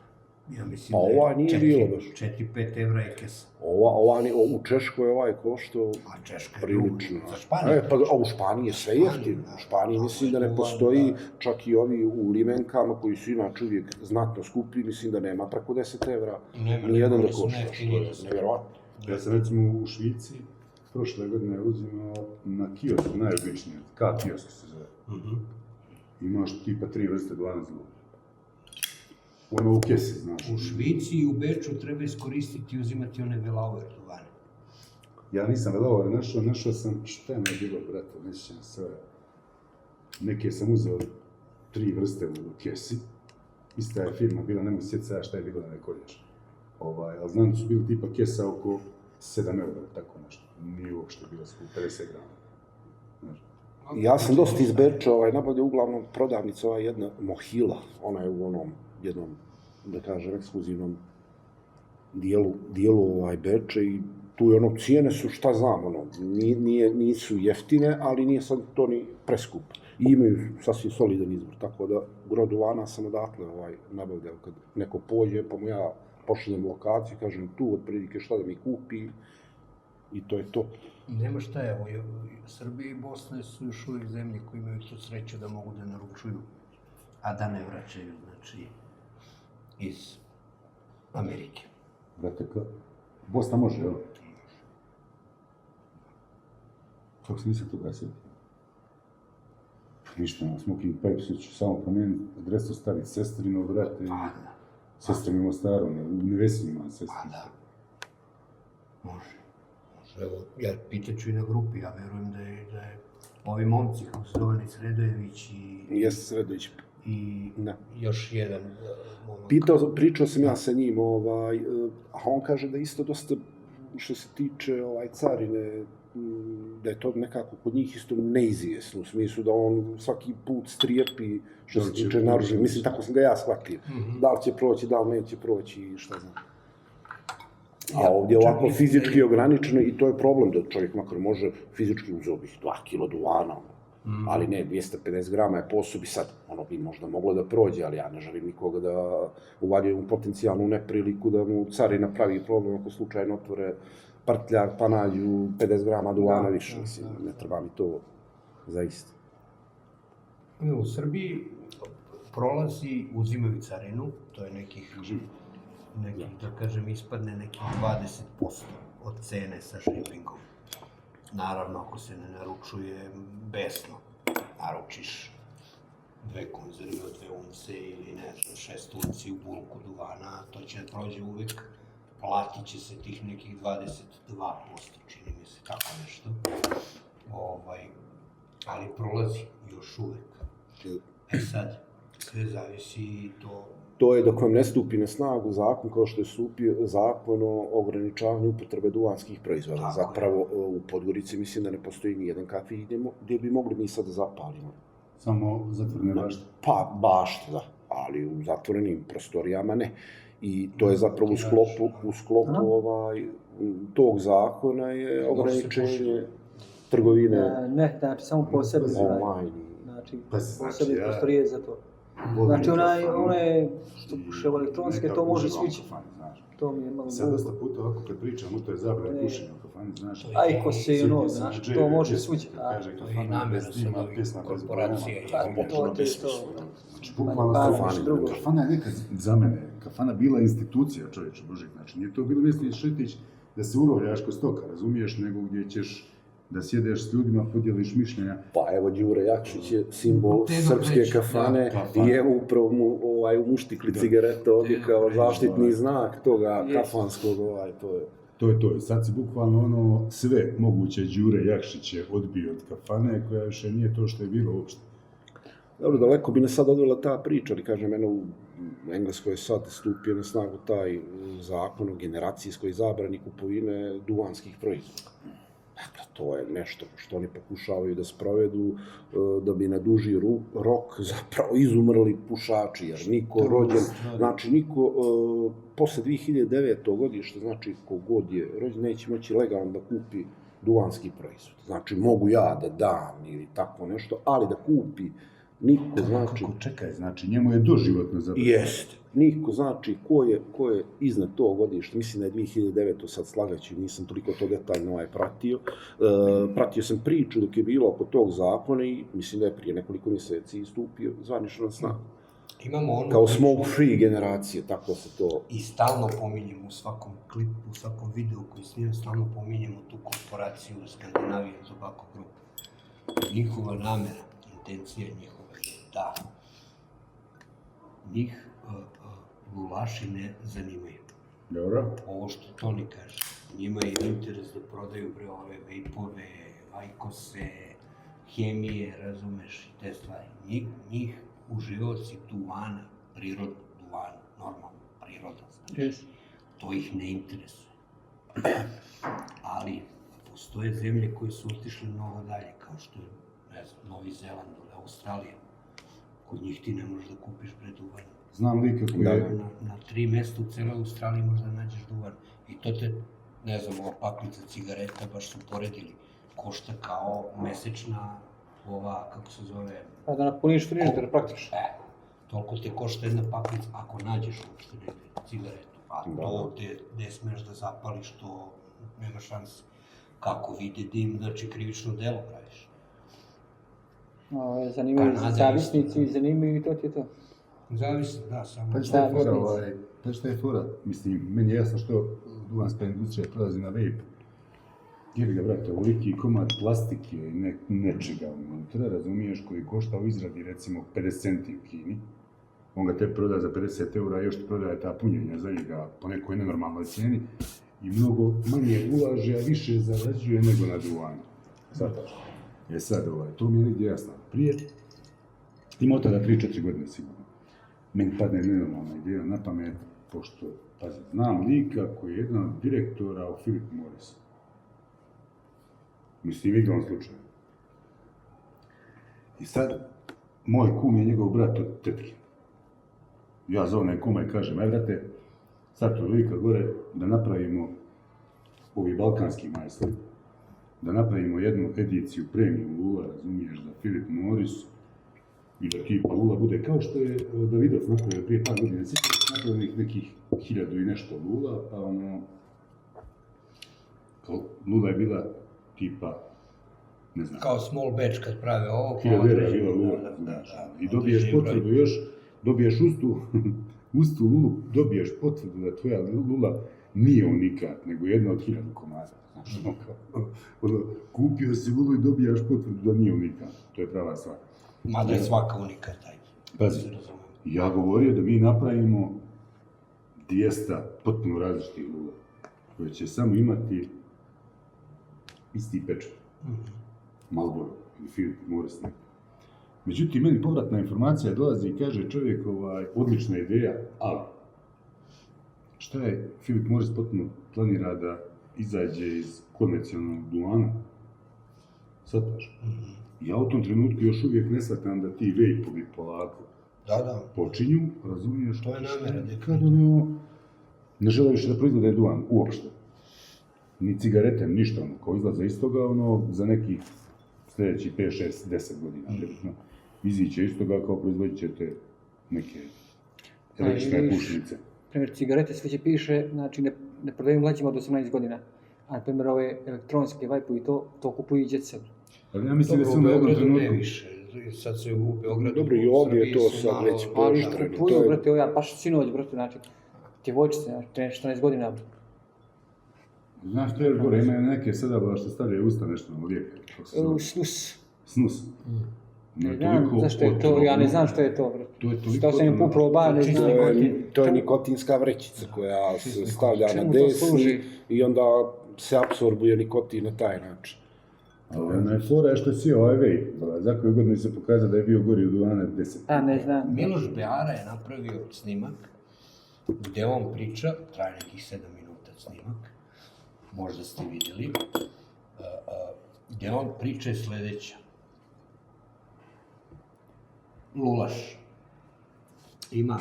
Ja mislim Pa ovaj nije bilo baš. 4-5 evra je kesa. U Češkoj ovaj koštao A Češka je prilično. za Španiju. A u Španiji je sve jeftino. U Španiji mislim da ne postoji, čak i ovi u limenkama koji su inače uvijek znatno skuplji, mislim da nema preko 10 evra. Nijedan da košta, što je nevjerovatno. Ja sam recimo u Švici prošle godine uzimao na kiosku, najobičnije, kiosk se zove. Imaš tipa 3 vrste duvana za luk. Ono u kesi, znaš. U Švici i u Beču treba iskoristiti i uzimati one Velauer duvane. Ja nisam Velauer našao sam, šta je me bilo, brate, ne sjećam sve. Neke sam uzeo 3 vrste u kesi. Ista je firma bila, ne mogu sjetiti sada šta je bilo da ne kolješ. Ali znam da su bili tipa kesa oko 7 eura, tako nešto. Nije uopšte bilo skup, 50 grama. Ja sam dosta iz Beča, nabavljao uglavnom prodavnica jedna Mohila, ona je u onom jednom, da kažem, ekskluzivnom dijelu Beča i tu je cijene su, šta znam, nisu jeftine, ali nije sad to ni preskup. I imaju sasvim solidan izbor, tako da gro duvana sam odatle nabavljao kad neko pođe, pa mu ja pošaljem lokaciju, kažem tu otprilike šta da mi kupi i to je to. Nema šta je, Srbija i Bosna su još uvijek zemlje koji imaju tu sreću da mogu da naručuju, a da ne vraćaju, znači, iz Amerike. Brate, Bosna može, jel? Kako se nisam toga sjetio? Ništa, na Smoking Pipes ću samo promijeniti, adresu staviti sestrino, brate, i sestri mi Mostaru, ne vesim ima sestri. Pa da, može. Evo, ja pitaću i na grupi, ja verujem da je ovi momci, kako se zove Sredojević Jeste Sredojević. I još jedan momak. Pričao sam ja sa njim, a on kaže da isto dosta, što se tiče carine, da je to nekako kod njih isto neizvjesno, u smislu da on svaki put strijepi što se tiče naručenja. Mislim, tako sam ga ja shvatio. Da li će proći, da li neće proći i šta znam. A ovdje je ovako fizički ograničeno i to je problem da čovjek makar može fizički uzeo bih 2 kilo duvana, ali ne, 250 grama je po osobi sad, ono bi možda moglo da prođe, ali ja ne želim nikoga da uvaljujem u potencijalnu nepriliku da mu carina pravi problem ako slučajno otvore prtljak pa nađu 50 grama duvana više, mislim, ne treba mi to zaista. U Srbiji prolazi, uzimaju carinu, to je nekih, da kažem, ispadne nekih 20% od cene sa shippingom. Naravno, ako se ne naručuje besno, naručiš 2 konzerve od 2 unce ili ne znam, 6 unci u bulku duvana, to će da prođe uvek, platit će se tih nekih 22%, čini mi se, tako nešto. Ali prolazi još uvek. Sad, sve zavisi i to... To je dok vam ne stupi na snagu zakon, kao što je stupio zakon o ograničavanju upotrebe duvanskih proizvoda. Zapravo, u Podgorici mislim da ne postoji nijedan kafe gdje bi mogli mi sad da zapalimo. Samo zatvorene bašte? Pa, bašte, da, ali u zatvorenim prostorijama ne. I to je zapravo u sklopu tog zakona je ograničenje trgovine. Ne, znači samo posebno. Znači, posebne prostorije za to. Znači, one što puše elektronske, to može svići. To mi je malo... Sad dosta puta ovako kad pričam o toj zabrani pušenja u kafani, znaš... Ajkos je ono, znaš, to može svići. To je i namjera sa novih korporacija. To je to. Znači, bukvalno kafana je nekad za mene, kafana bila institucija, čovječe Božik, znači nije to bilo mjesto šetić da se urovljaš kod stoka, razumiješ, nego gdje ćeš da sjedeš s ljudima, podijeliš mišljenja. Pa evo, Đure Jakšić je simbol srpske kafane i evo upravo mu u muštikli cigareta ovdje kao zaštitni znak toga kafanskog, to je to. Sad si bukvalno sve moguće Đure Jakšiće odbio od kafane, koja više nije to što je bilo uopšte. Dobro, daleko bi nas sad odvela ta priča, ali kažem, u Engleskoj je sad stupio na snagu taj zakon o generacijskoj zabrani kupovine duvanskih proizvoda. Dakle, to je nešto što oni pokušavaju da sprovedu da bi na duži rok zapravo izumrli pušači, jer niko rođen, znači niko posle 2009. godišta, znači kogod je rođen, neće moći legalno da kupi duvanski proizvod. Znači, mogu ja da dam ili tako nešto, ali da kupi Niko, znači... Kako, čekaj, znači njemu je doživotno zabranjeno. Jeste. Niko, znači, ko je iznad tog godišta, mislim da je 2009. sad slagajući, nisam toliko to detaljno pratio. Pratio sam priču dok je bilo oko tog zakona i mislim da je prije nekoliko mjeseci stupio zvanično na snagu. Imamo ono... Kao smoke-free generacije, tako se to... I stalno pominjemo u svakom klipu, u svakom videu koji snimam, stalno pominjemo tu korporaciju Scandinavian Tobacco Group. Njihova namera, intencija njihova je da njih lulaši ne zanimaju. Dobro. Ovo što Toni kaže, njima je interes da prodaju ove vejpove, ajkose, hemije, razumeš, i te stvari. Njih uživaoci duvana, prirodno duvana, normalno, priroda, znači, to ih ne interesuje. Ali postoje zemlje koje su otišle mnogo dalje, kao što je, ne znam, Novi Zeland ili Australija. Kod njih ti ne možeš da kupiš duvan. Znam lika koji je... Na 3 mesta u celoj Australiji možda nađeš duvan. I to te, ne znam, ova paklica cigareta, baš su poredili, košta kao mesečna ova, kako se zove... Pa da napuniš frižider praktično. Toliko te košta jedna paklica, ako nađeš uopšte negde cigaretu. A to gde smeš da zapališ, to nema šanse. Kako vide dim, znači krivično delo praviš. Zanimaju zavisnici, zanimaju i to ti je to. Zavisno, da, samo... Pa šta je fora? Mislim, meni je jasno što duvanska industrija prelazi na vape. Jer ga, brate, ovoliki komad plastike i nečega unutra, razumiješ, koji košta u izradi, recimo, 50 centi u Kini. On ga te proda za 50 eura, još ti prodaje ta punjenja za njega po nekoj nenormalnoj cijeni i mnogo manje ulaže, a više zarađuje nego na duvanu. Svataš? Sad, to mi je negdje jasno. Prije, ima od tada 3-4 godine sigurno. Meni padne nenormalna ideja na pamet, pošto, pazi, znam lika koji je jedan od direktora u Philip Morrisu. Mislim, igran slučaj. I sad, moj kum je njegov brat od tetke. Ja zovem kuma i kažem, aj brate, sad to lika gore da napravimo ovi balkanski majstori, da napravimo jednu ediciju premium lula, razumiješ, za Philip Morris i da tipa lula bude kao što je Davidov napravio prije par godina, napravio nekih 1000 i nešto lula, pa ono, lula je bila tipa, ne znam. Kao small batch kad prave ovo. 1000 € je bila lula, i dobiješ potvrdu još, dobiješ uz tu lulu, dobiješ potvrdu da tvoja lula nije unikat, nego jedna od 1000 komada. Znaš, kupio si lulu i dobijaš potvrdu da nije unikat. To je prava stvar. Mada je svaka unikat, ajde. Pazi, ja govorio da mi napravimo 200 potpuno različitih lula, koje će samo imati isti pečat. Malboro ili Philip Morris neko. Međutim, meni povratna informacija dolazi i kaže čovjek, odlična ideja, ali šta je Philip Morris potpuno planira da izađe iz konvencionalnog duvana? Shvataš? Ja u tom trenutku još uvijek ne shvatam da ti vejpovi polako počinju, razumiješ? To je namera. Kad ne žele više da proizvode duvan, uopšte. Ni cigarete, ništa, kao izlaze iz toga, za nekih sljedeći 5, 6, 10 godina. Iziće iz toga kao proizvodit ćete neke električne pušnice. Primjer, cigarete sve će piše, znači ne prodaju mlađima od 18 godina. A na primjer ove elektronske vajpu i to kupuju i djece. Ali ja mislim da se na jednom trenutku... ne više, sad se u Beogradu... Dobro, i ovdje je to sad već pooštreno. Ali kupuju, brate, ja baš sinoć, brate, znači, djevojčice, 13-14 godina. Znaš što je gore, imaju neke sada što stavljaju usta nešto na lijeke. Snus. Snus. Ne znam zašto je to, ja ne znam što je to, brate. To je toliko... Što sam im puprao bar, ne znam. To je nikotinska vrećica koja se stavlja na desi i onda se apsorbuje nikotin na taj način. Ali najfora je što si ovaj vape, za koju godinu se pokazao da je bio gori od duvana 10. A, ne znam. Miloš Beara je napravio snimak gdje on priča, traje nekih 7 minuta snimak, možda ste vidjeli, gdje on priča je sljedeća. Lulaš ima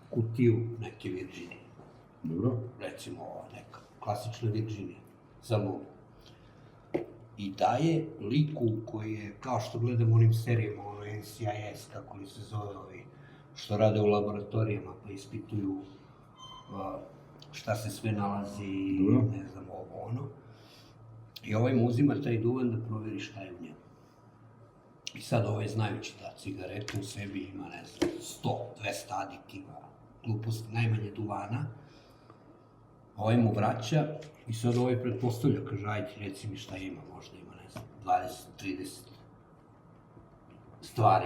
kutiju neke Virginije. Dobro. Recimo neka klasična Virginija za lulu. i daje liku koji je, kao što gledamo u onim serijama, ono NCIS, kako li se zove ovi, što rade u laboratorijama, pa ispituju šta se sve nalazi, ne znam, ovo, ono. I ovaj mu uzima taj duvan da proveri šta je u njemu. I sad ovaj, znajući da cigareta u sebi ima, ne znam, 100, 200 aditiva, gluposti, najmanje duvana, ovaj mu vraća i sad ovaj pretpostavlja, kaže, ajde, reci mi šta ima, možda ima, ne znam, 20, 30 stvari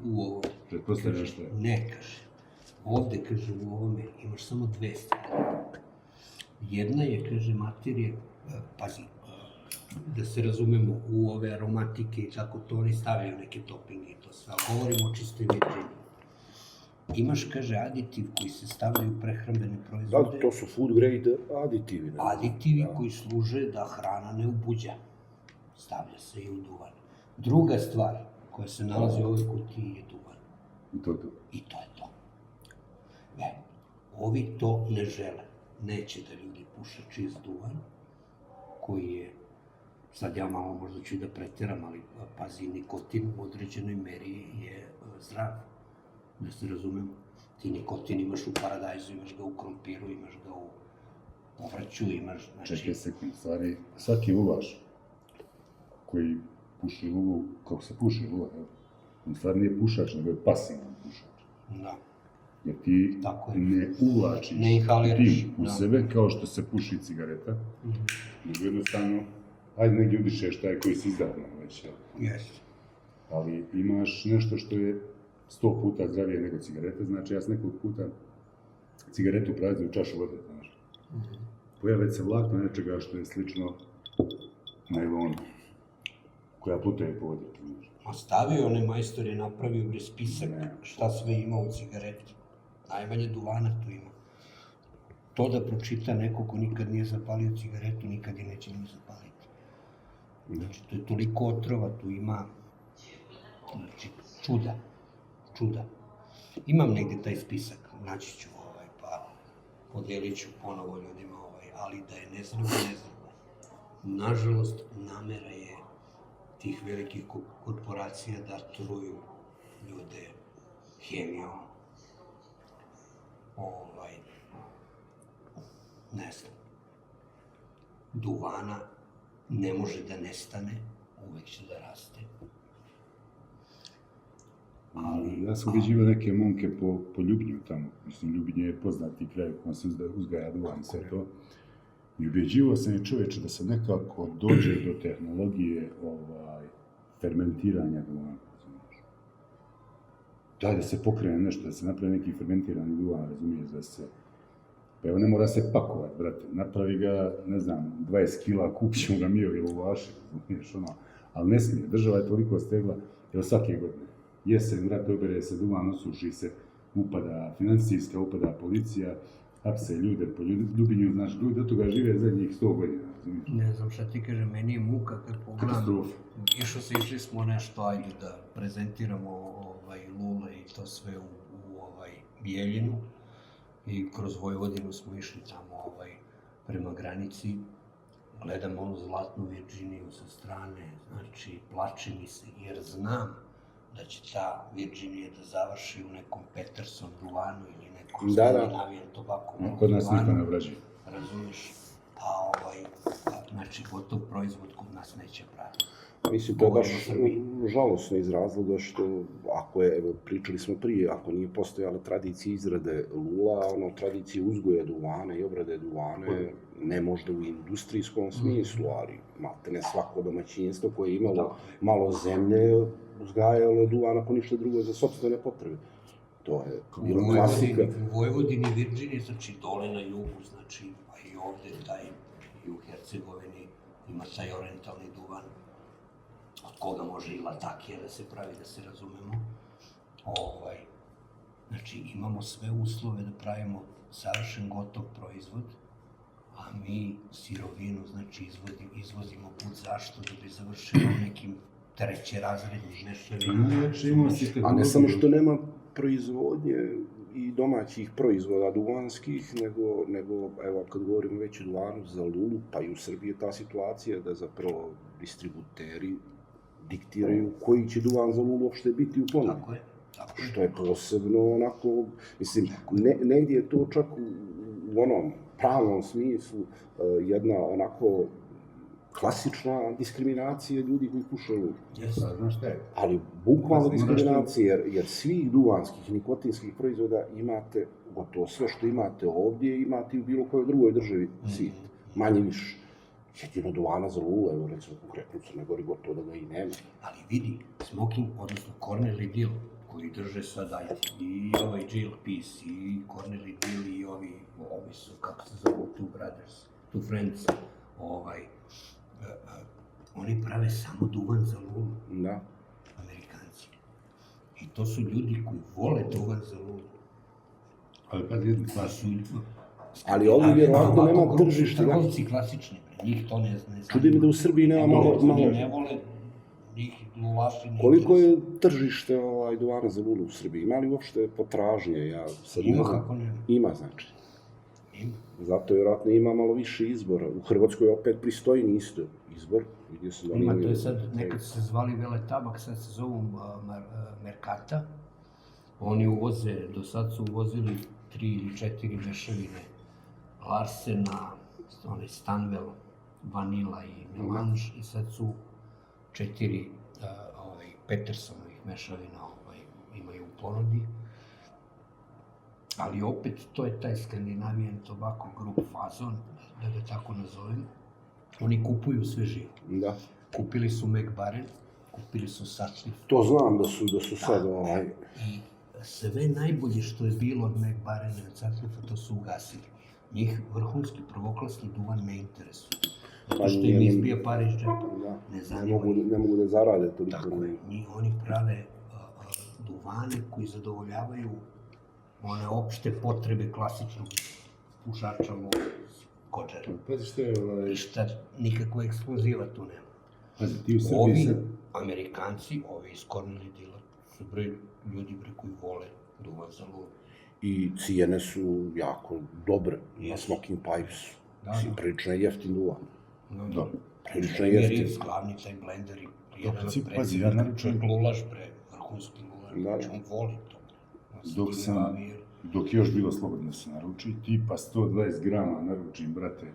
u ovom. Pretpostavlja što je? Ne, kaže, ovde, kaže, u ovome imaš samo 2 stvari. Jedna je, kaže, materija, pazi, da se razumemo, u ove aromatike i tako to, oni stavljaju neke topinge i to sve, ali govorimo o čistoj virđini. Imaš, kaže, aditiv koji se stavljaju u prehrambene proizvode. Da, to su food grade aditivi. Aditivi koji služe da hrana ne ubuđa. Stavlja se i u duvan. Druga stvar koja se nalazi u ovoj kutiji je duvan. I to je to. I to je to. Ovi to ne žele. Neće da ljudi puše čist duvan, koji je, sad ja malo možda ću da pretjeram, ali pazi, nikotin u određenoj meri je zdrav. Da se razumemo, ti nikotin imaš u paradajzu, imaš ga u krompiru, imaš ga u povrću, imaš, znači... Čekaj sekund, stvari, svaki luvaš koji puši luvu, kako se puši luva, on stvari nije pušač, nego je pasivan pušač. Da. Jer ti ne uvlačiš dim u sebe kao što se puši cigareta, nego jednostavno, ajde negdje udišeš taj koji si izdavno već, jel? Jeste. Ali imaš nešto što je 100 puta zdravije nego cigarete, znači ja sam nekoliko puta cigaretu praznio u čašu vode, znaš. Pojave se vlakno nečega što je slično najlonu, koja plutaje po vodi, znaš. Ostavio onaj majstor je napravio bre spisak šta sve ima u cigareti. Najmanje duvana tu ima. To da pročita neko ko nikad nije zapalio cigaretu, nikad je neće ni zapaliti. Znači, to je toliko otrova, tu ima, znači, čuda. Imam negde taj spisak, naći ću pa podelit ću ponovo ljudima ali da je nezdravo. Nažalost, namera je tih velikih korporacija da truju ljude hemijom, ne znam, duvana ne može da nestane, uvek će da raste. Ja sam ubeđivao neke momke po Ljubinju tamo, mislim, Ljubinje je poznati kraj u kojem se uzgaja duvan i sve to. I ubeđivao sam je čoveče da se nekako dođe do tehnologije fermentiranja duvana. Daj da se pokrene nešto, da se napravi neki fermentirani duvan, razumiješ, da se... Pa evo ne mora se pakovat, brate, napravi ga, ne znam, 20 kila, kupit ćemo ga mi ili u vaši, razumiješ, ali ne smije, država je toliko stegla, evo svake godine. Jesen, brate, obere se duvan, osuši se, upada financijska, upada policija, hapse ljude po Ljubinju, znaš, ljudi od toga žive zadnjih 100 godina, razumiješ? Ne znam šta ti kažem, meni je muka kad pogledam. Katastrofa. Išli smo nešto, ajde da prezentiramo lule i to sve u Bijeljinu i kroz Vojvodinu smo išli tamo prema granici. Gledam onu zlatnu Virginiju sa strane, znači plače mi se jer znam da će ta Virginija da završi u nekom Peterson duvanu ili nekom Skandinavijan tobaku. Kod nas niko ne obrađuje. Razumiješ? Znači, gotov proizvod kod nas neće praviti. Mislim, to je baš žalosno iz razloga što, ako je, evo, pričali smo prije, ako nije postojala tradicija izrade lula, tradicija uzgoja duvane i obrade duvane, ne možda u industrijskom smislu, ali maltene svako domaćinstvo koje je imalo malo zemlje, uzgajalo duvan ako ništa drugo za sopstvene potrebe. To je bila klasika. U Vojvodini, Virginiji, znači dole na jugu, znači, pa i ovde, i u Hercegovini ima taj orientalni duvan, od koga može i latakija da se pravi, da se razumemo. Znači, imamo sve uslove da pravimo savršen gotov proizvod, a mi sirovinu, znači, izvozimo put zašto da bi završili nekim trećerazrednim mešavima. A ne samo što nema proizvodnje, i domaćih proizvoda duvanskih, nego evo, kad govorimo već o duvanu za Lulu, pa i u Srbiji je ta situacija da zapravo distributeri diktiraju koji će duvan za Lulu uopšte biti u ponudi. Tako je. Što je posebno onako, mislim, negdje je to čak u onom pravnom smislu jedna onako klasična diskriminacija ljudi koji puše Lulu. Znaš šta je? Ali bukvalno diskriminacija, jer svih duvanskih nikotinskih proizvoda imate, gotovo sve što imate ovdje, imate i u bilo kojoj drugoj državi svijeta, manje više. Jedino duvana za Lulu, evo recimo konkretno u Crnoj Gori, gotovo da ga i nema. Ali vidi, Smoking, odnosno Cornell i Dill, koji drže sad i ovaj Jill Peace, i Cornell i Dill, i ovi su, kako se zovu, Two Brothers, Two Friends, oni prave samo duvan za Lulu, Da. Amerikanci. I to su ljudi koji vole duvan za Lulu. Ali kad jednu stvar, Ali ovdje vjerovatno nema tržište. Trgovci klasični, njih to ne zna. Čudi mi da u Srbiji nema malo... Ne vole njih lulaši. Koliko je tržište duvana za Lulu u Srbiji? Ima li uopšte potražnje? Ima kako nema. Ima, znači. Ima. Zato vjerojatno ima malo više izbora. U Hrvatskoj opet pristoji isto izbor. Ima, to je sad, nekad se zvali Vele Tabak, sad se zovu Merkata. Oni uvoze, do sad su uvozili 3 ili 4 mešavine Larsena, Stanwell, Vanila i Melange, i sad su 4 Petersonovih mešavina imaju u ponudi. Ali opet, to je taj Scandinavian Tobacco Group fazon, da ga tako nazovem. Oni kupuju sve živo. Da. Kupili su Mac Baren, kupili su Sutcliffe. To znam da su sad I sve najbolje što je bilo od Mac Barena i od Sutcliffe, to su ugasili. Njih vrhunski prvoklasni duvan ne interesuje. Zato što im izbija pare iz džepa. Ne zanima ih. Ne mogu da zarade toliko. Tako je. Oni prave duvane koji zadovoljavaju one opšte potrebe klasičnog pušača u kođera. pazi što je Ništa, nikakva ekskluziva tu nema. Pazi, ti u Srbiji Ovi sad... Amerikanci, ovi iz Cornell i Dilla, su ljudi koji vole duvan za Lulu. I cijene su jako dobre na Smoking Pipesu. Mislim, prilično je jeftin duvan. Da. Prilično je jeftin. Jer glavni taj blender i jedan od pazi, ja naručujem... lulaš, vrhunski lulaš, znači on voli to. Dok je još bilo slobodno da se naruči, tipa 120 grama naručim, brate,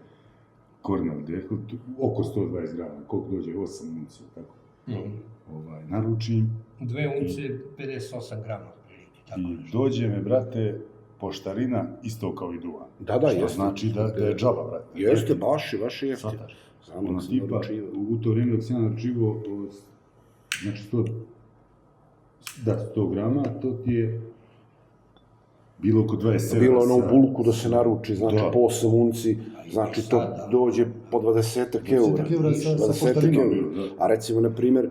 Cornell Dehl, oko 120 grama, koliko dođe, 8 uncija, tako. Naručim... 2 uncije, 58 grama. I dođe me, brate, poštarina isto kao i duvan. Da, što jeste. znači da je džaba, brate. Jeste, baš je jeftin. Ono tipa, u to vrijeme dok sam ja naručivo, znači 100 grama, to ti je bilo oko 27. Bilo ono u bulku da se naruči, znači po 8 unci, znači to dođe po 20 eura. 20 eura. A recimo, na primjer,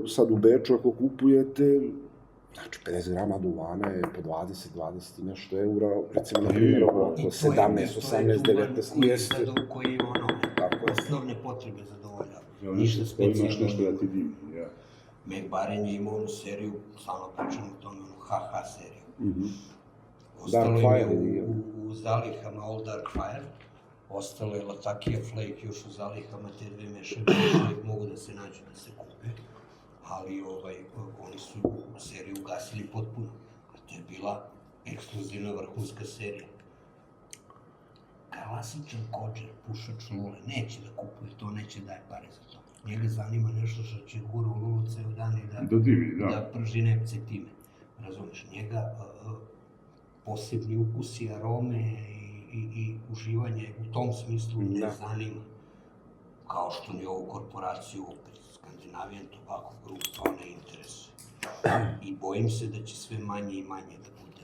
sad u Beču ako kupujete, znači 50 grama duvana je po 20 i nešto eura, recimo na primjer oko 17, 18, 19, jeste. Koji osnovne potrebe zadovoljava. Ništa specijalno. Imaš nešto da ti divi, ja. Mac Baren je imao onu seriju, stalno pričamo o tome, onu HH seriju. Ostalo je u zalihama Old Dark Fire, ostalo je Latakia Flake još u zalihama, te dve mešavine mogu da se nađu da se kupe, ali oni su seriju ugasili potpuno, a to je bila ekskluzivna vrhunska serija. Klasičan kođer, pušač Lule, neće da kupuje to, neće daje pare za to. Njega zanima nešto što će gura u Lulu ceo dan i da prži nepce time. Razumeš, njega posebni ukusi, arome i uživanje u tom smislu ne zanima. Kao što ni ovu korporaciju, opet Scandinavian Tobacco Group, to ne interesuje. I bojim se da će sve manje i manje da bude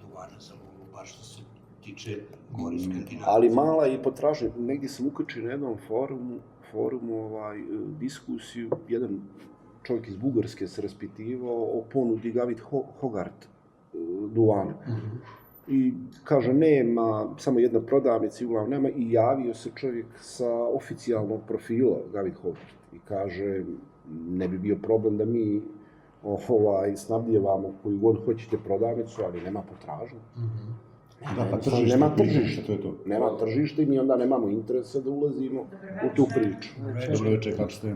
duvana za Lulu, baš što se tiče gori Skandinavije. Ali mala je potražnja. Negdje sam ukačio na jednom forumu diskusiju, jedan čovjek iz Bugarske se raspitivao o ponudi David Hogart duvana. I kaže, nema, samo jedna prodavnica i uglavnom nema, i javio se čovjek sa oficijalnog profila David Hogart. I kaže, ne bi bio problem da mi snabdijevamo koju god hoćete prodavnicu, ali nema potražnje. Da, pa tržište, Nema tržišta. to je to. Nema tržišta i mi onda nemamo interesa da ulazimo u tu priču. Dobro večer, kako ste?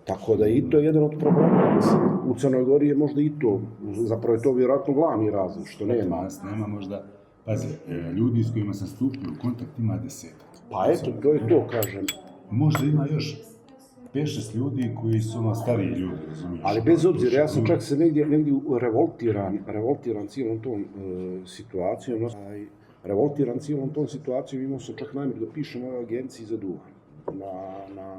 Tako da i to je jedan od problema. Mislim, u Crnoj Gori je možda i to, zapravo je to vjerojatno glavni razlog, što nema. Nas nema možda, pazi, ljudi s kojima sam stupio u kontakt ima 10. Pa eto, to je to, kažem. Možda ima još 5-6 ljudi koji su stariji ljudi, razumiješ? Ali bez obzira, ja sam čak se negdje revoltiran cijelom tom situacijom. Revoltiran cijelom tom situacijom, imao sam čak namjer da pišem ovoj agenciji za duhan.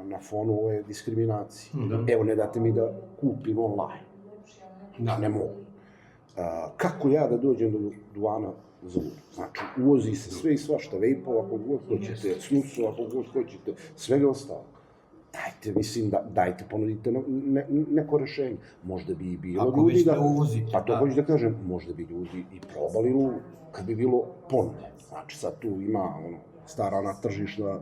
Na fonu ove diskriminacije. Evo, ne date mi da kupim online. Ne mogu. Kako ja da dođem do duvana za lulu? Znači, uvozi se sve i svašta, vejpova, ako god hoćete, snusova, ako god hoćete, svega ostalo. Dajte, ponudite neko rešenje. Možda bi i bilo ako ljudi da uvozite. Pa to hoću da kažem, možda bi ljudi i probali lulu kad bi bilo ponude. Znači, sad tu ima stara ona tržišna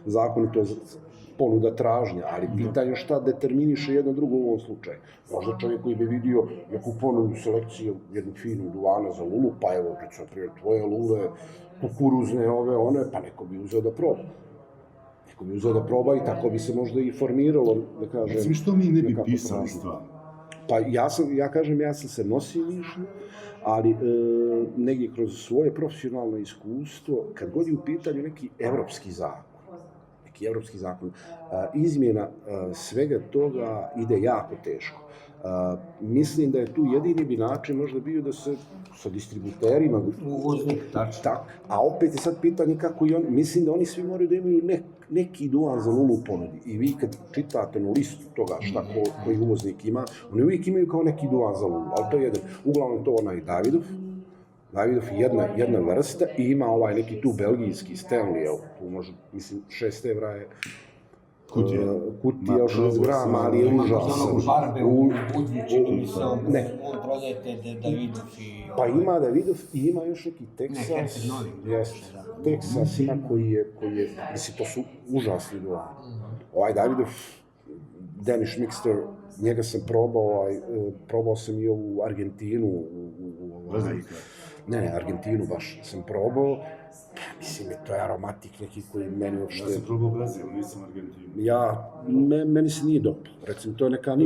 zakonitost ponuda tražnja, ali pitanje šta determiniše jedno drugo u ovom slučaju. Možda čovjek koji bi vidio neku ponudu selekciju jednog finu duvana za lulu, pa evo, recimo, primjer, tvoje lule, kukuruzne one, pa neko bi uzeo da proba. Neko bi uzeo da proba i tako bi se možda i formiralo, da kažem... Recimo, što mi ne bi pisali stvarno? Pa ja sam se nosio mišlju, ali negdje kroz svoje profesionalno iskustvo, kad god je u pitanju neki evropski zakon, izmjena svega toga ide jako teško. Mislim da je tu jedini bi način možda bio da se sa distributerima... Uvoznik, tačno. A opet je sad pitanje kako i oni... Mislim da oni svi moraju da imaju neki duvan za lulu u ponudi. I vi kad čitate na listu toga šta koji uvoznik ima, oni uvijek imaju kao neki duvan za lulu. Ali to je jedan, uglavnom to onaj Davidov. Davidov je jedna vrsta i ima ovaj neki tu belgijski Stanley, evo, tu može, mislim, 6 evra je kutija od 60 grama, ali je užasan. Barbe u Budvi, čini mi se, on prodajete Davidov i... Pa ima Davidov i ima još neki Texas. Texas ima koji je, mislim, to su užasni duvani. Ovaj Davidov, Danish Mixter, njega sam probao sam i ovu Argentinu, Argentinu baš sam probao. Mislim, to je aromatik neki koji meni uopšte... Ja sam probao Brazil, nisam Argentinu. Meni se nije dobro. Recimo, to je neka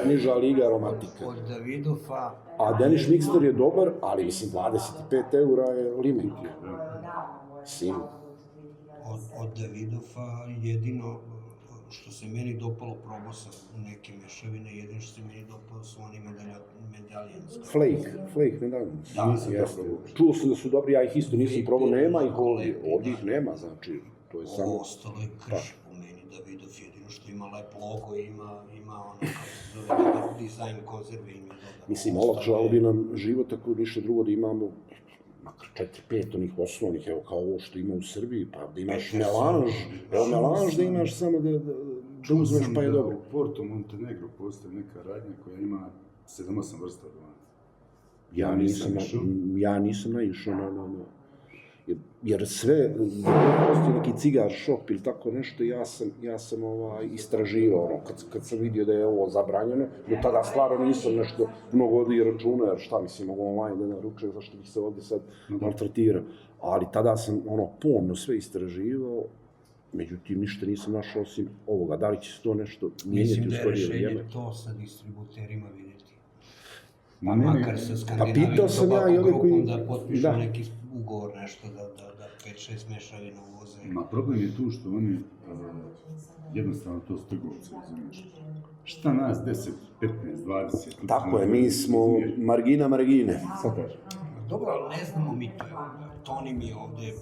niža liga aromatika. Od Davidofa... A Danish Mixter je dobar, ali mislim, 25 eura je limit. Mislim... Od Davidofa jedino što se meni dopalo, probao sam neke mešavine, jedino što se meni dopalo su oni medaljanski. Flake medaljanski. Čuo sam da su dobri, ja ih isto nisam probao, nema ih ovdje ih nema, znači, to je samo... Ovo ostalo je krš po meni, Davidov jedino što ima lep logo, ima ono, kako se zove, dizajn konzerve ima dobar. Mislim, olakšalo bi nam život ako ništa drugo da imamo makar 4-5 onih osnovnih, evo kao ovo što ima u Srbiji, pa da imaš melanž da imaš samo da uzmeš pa je dobro. U Porto Montenegro postoji neka radnja koja ima 7-8 vrsta duvana. Ja nisam naišao na jer sve, postoji neki cigar shop ili tako nešto, ja sam istraživao, kad sam vidio da je ovo zabranjeno, do tada stvarno nisam nešto mnogo ovdje računa, jer šta mislim, mogu online da naručujem, zašto bih se ovdje sad maltretirao. Ali tada sam pomno sve istraživao, međutim ništa nisam našao osim ovoga, da li će se to nešto mijenjati u skorije vrijeme. Mislim da je rešenje to sa distributerima vidjeti. Pa makar sa Skandinavijom tobakom grupom da potpišu neki ugovor, nešto da 5-6 mešavina uvoze. Ma problem je tu što oni jednostavno to su trgovci, razumiješ. Šta nas 10, 15, 20... Tako je, mi smo margine. Dobro, ali ne znamo mi to. Toni mi ovde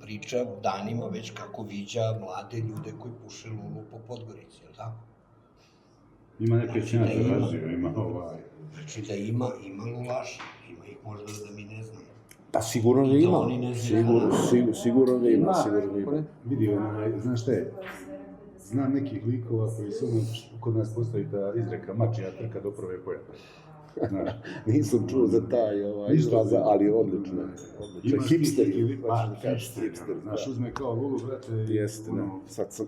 priča danima već kako viđa mlade ljude koji puše lulu po Podgorici, jel' tako? Ima neke cena za razviju, ima ovaj... Znači da ima lulaša, ima ih možda da mi ne znamo. Pa sigurno da ima, sigurno da ima. Vidi, znaš šta je, znam nekih likova koji su kod nas postoji ta izreka mačija trka do prve pojave. Nisam čuo za taj izraza, ali odlično. Hipster. Znaš, uzme kao lulu, brate. Jeste, da. Sad sam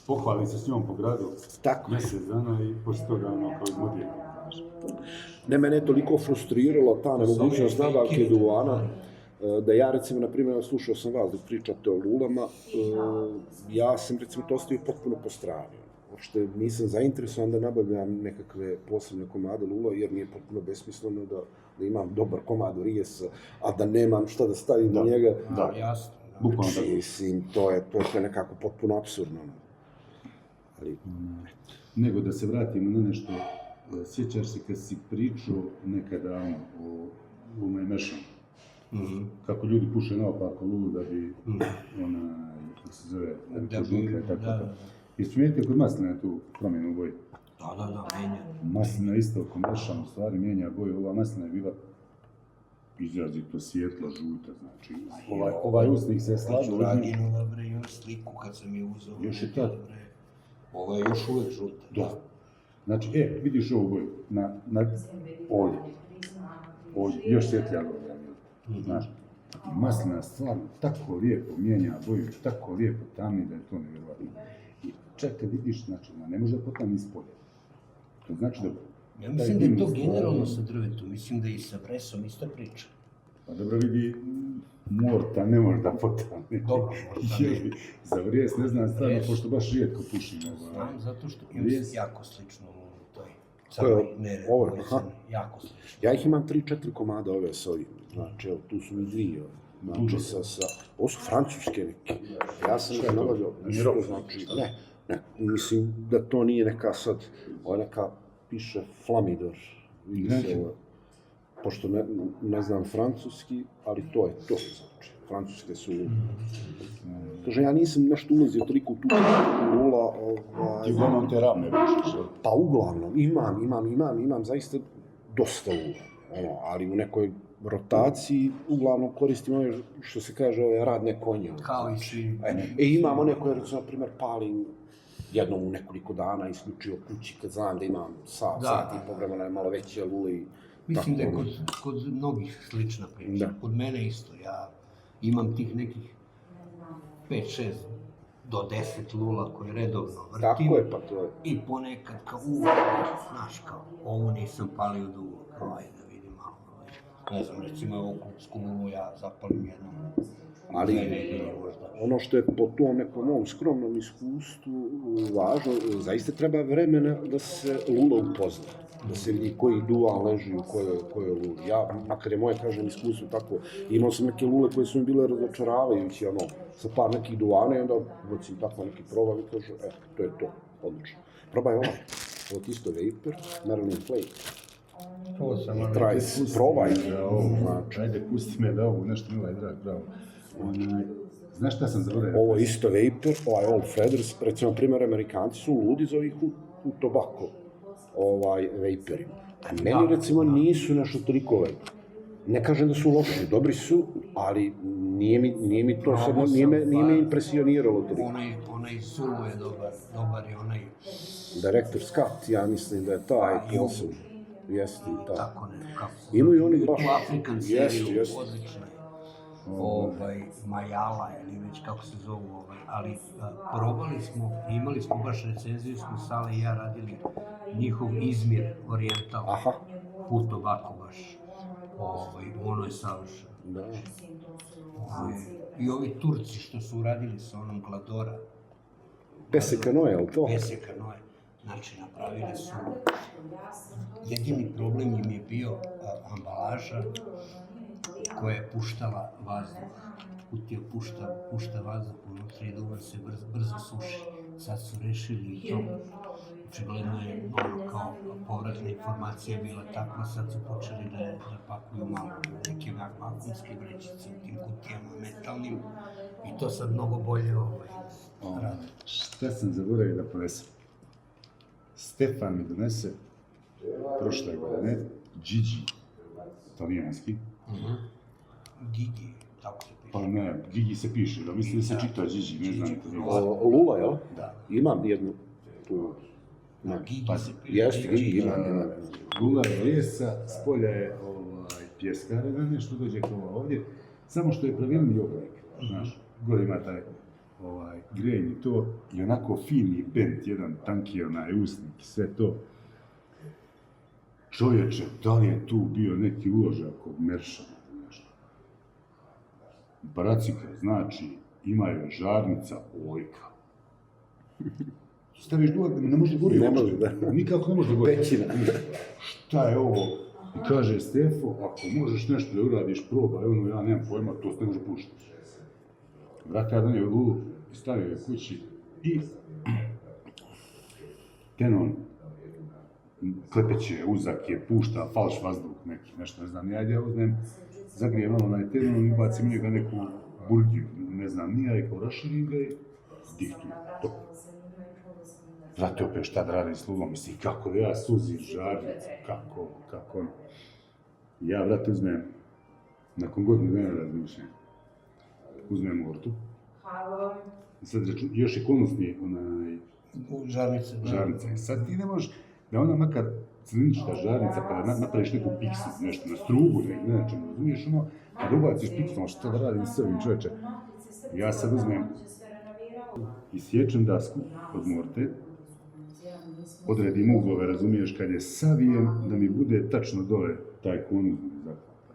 pohvali se s njom po gradu Tako je. mjesec dana i poslije toga ono kao izmotivno, znaš. Ne, mene je toliko frustrirala ta nemogućnost nabavke duvana, da ja, recimo, na primjer, slušao sam vas dok pričate o lulama, ja sam, recimo, to ostavio potpuno po strani. Uopšte nisam zainteresovan da nabavljam nekakve posebne komade lula, jer mi je potpuno besmisleno da imam dobar komad rijesa, a da nemam šta da stavim do njega. Da, Jasno. bukvalno Znači, tako. mislim, to je nekako potpuno apsurdno. Ali, Nego da se vratimo na nešto, sjećaš se kad si pričao nekada o Luma i Mešanu, kako ljudi puše naopako lulu da bi kako se zove, da bi požunkla i tako tako. Jesi primijetio kod maslina tu promjenu u boji? Da, menja. Maslina isto ko Mešan u stvari mijenja boju, ova maslina je bila izrazito svijetla, žuta, znači ovaj usnik se je slabo Radinula, bre, još sliku kad sam je uzeo. Još je tad. Ovo je još uvijek žuta. Da. Znači, vidiš ovu boju, ovdje, još svjetlija boja, znaš. Maslina stvarno tako lijepo mijenja boju, tako lijepo tamni da je to nevjerovatno. I čak kad vidiš, znači, ne može da potami iz polja. To znači da... Ja mislim da je to generalno sa drvetom, mislim da i sa vresom ista priča. Pa dobro vidi, morta ne može da potami. Dobro, morta ne. Za vrijest ne znam stvarno, pošto baš rijetko pušim. Znam, zato što imam jako slično u toj Ovo crnoj nere, ovo, koje aha. sam jako slično. ja ih imam 3-4 komada ove s ovim, znači, evo, tu su mi dvije, znači, ovo su francuske neke. Ja sam ih nabavljao, znači, ne, mislim da to nije neka sad, ovo je neka, piše Flamidor, vidi se ovo, pošto ne znam francuski, ali to je to, znači, francuske su Kaže, ja nisam nešto ulazio toliko u tu lula, Ti uglavnom te ravne vučeš, pa uglavnom, imam zaista dosta lula, ali u nekoj rotaciji uglavnom koristim ove, što se kaže, ove radne konje. Kao i svi. Imam one koje, recimo, na primjer, palim jednom u nekoliko dana, isključio kući, kad znam da imam sat i po vremena malo veće lule i mislim da je kod mnogih slična priča. Kod mene isto, ja imam tih nekih 5-6 do 10 lula koje redovno vrtim. Tako je, pa to je. I ponekad kao znaš kao, ovo nisam palio dugo, kao ajde da vidim malo. Ne znam, recimo ovu kupsku lulu ja zapalim jednom. Ali ono što je po tom nekom mom skromnom iskustvu važno, zaista treba vremena da se lula upozna. Da se vidi koji duvan leži u kojoj luli. Ja, makar je moje, kažem, iskustvo tako, imao sam neke lule koje su mi bile razočaravajući, sa par nekih duvana i onda recim tako neki probam i kažu, to je to, odlično. Probaj ovaj, ovo ti isto Vapor, Marilyn Flake. To sam Probaj. Ajde, pusti me da ovo, nešto mi ovaj drag, bravo. Znaš šta sam zaboravio? Ovo isto Vapor, ovaj Old Feathers, recimo, primjer, Amerikanci su ludi za ovih u tobako. Vaporima. A meni, recimo, nisu nešto toliko lepo. Ne kažem da su loši, dobri su, ali nije mi to sad, nije me impresioniralo toliko. Onaj Zulu je dobar i onaj... Director Scott, ja mislim da je taj posebno. Jeste i taj. Tako nekako. Imaju oni baš... Tu Afrikan seriju, odlično je. Majala ili već kako se zovu, ali probali smo, imali smo baš recenziju, smo Sale i ja radili njihov Izmir Oriental, u tobaku baš, ono je savršeno. I ovi Turci što su uradili sa onom Gladora. Peseka Noe, ali to? Peseka Noe, znači napravili su, jedini problem im je bio ambalaža, koja je puštala vazduh. Kutija pušta vazduh unutra i duvan se brzo suši. Sad su rešili i to. Očigledno je kao povratna informacija bila takva, sad su počeli da pakuju malo neke vakumske vrećice u tim kutijama metalnim i to sad mnogo bolje radi. Šta sam zaboravio da ponesem? Stefan mi donese prošle godine Gigi, italijanski. Gigi, tako se piše. Pa ne, Gigi se piše, da mislim da se čita Gigi, ne znam. Lula, jel? Da. Imam jednu tu. Gigi se piše. Jeste, Gigi imam. Lula je lijesa, s polja je pjeskare, da nešto dođe kao ovdje, samo što je pravilni oblik, znaš, gore ima taj grenji to i onako fini bent, jedan tanki usnik i sve to. Čovječe, da li je tu bio neki uložak od Meršana? Baracika, znači, imaju žarnica ojka. Staviš dole, ne može da gori. Ne može, da. Nikako ne može da gori. Pećina. Šta je ovo? I kaže Stefo, ako možeš nešto da uradiš, probaj, ono, ja nemam pojma, to se ne može puštiti. Vrata ja donio lulu i stavio je kući i Kenon klepeće, uzak je, pušta, falš vazduh neki, nešto, ne znam, ja uzmem, zagrijem malo onaj Kenon i bacim njega neku burgiju, ne znam, nije i kao raširim ga i dihtu, to. Vrate opet šta da radim s lulom, mislim, kako da ja suzim žarnicu, kako ono. Ja, vrate, uzmem, nakon godinu dana razmišljam, uzmem ortu, i sad još je konusni žarnica. I sad ti ne možeš da ona makar crničita žarnica pa da napraviš neku piksu, nešto na strugu, ne na čemu, razumiješ ono, kad ubaciš piksu, što da radim s ovim čovječe. Ja sad uzmem i sječem dasku od morte, odredim uglove, razumiješ, kad je savijem, da mi bude tačno dole taj konus,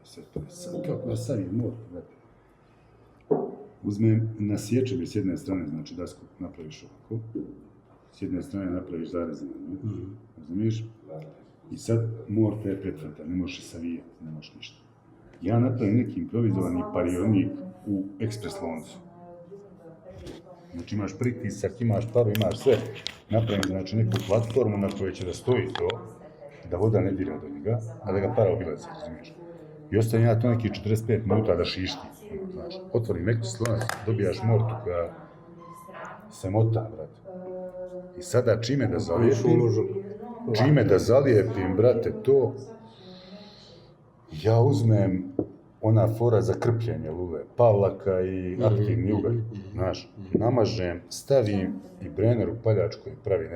sve to je sad, kako da savijem morte, znate. Uzmem, nasječem je s jedne strane, znači dasku napraviš ovako, s jedne strane napraviš zarez na nju, razumiješ? I sad morta je pretvata, ne možeš savijati, ne možeš ništa. Ja napravim neki improvizovani parionik u ekspres loncu. Znači imaš pritisak, imaš paru, imaš sve. Napravim znači neku platformu na kojoj će da stoji to, da voda ne dira do njega, a da ga para obilazi, razumiješ? I ostavim ja to neki 45 minuta da šišti. Znači, otvorim ekspres lonac, dobijaš mortu koja se mota, brate. I sada čime da zalijepim, brate, to, ja uzmem ona fora za krpljenje lule, pavlaka i aktivni ugalj, znaš, namažem, stavim i brener u paljačku i pravi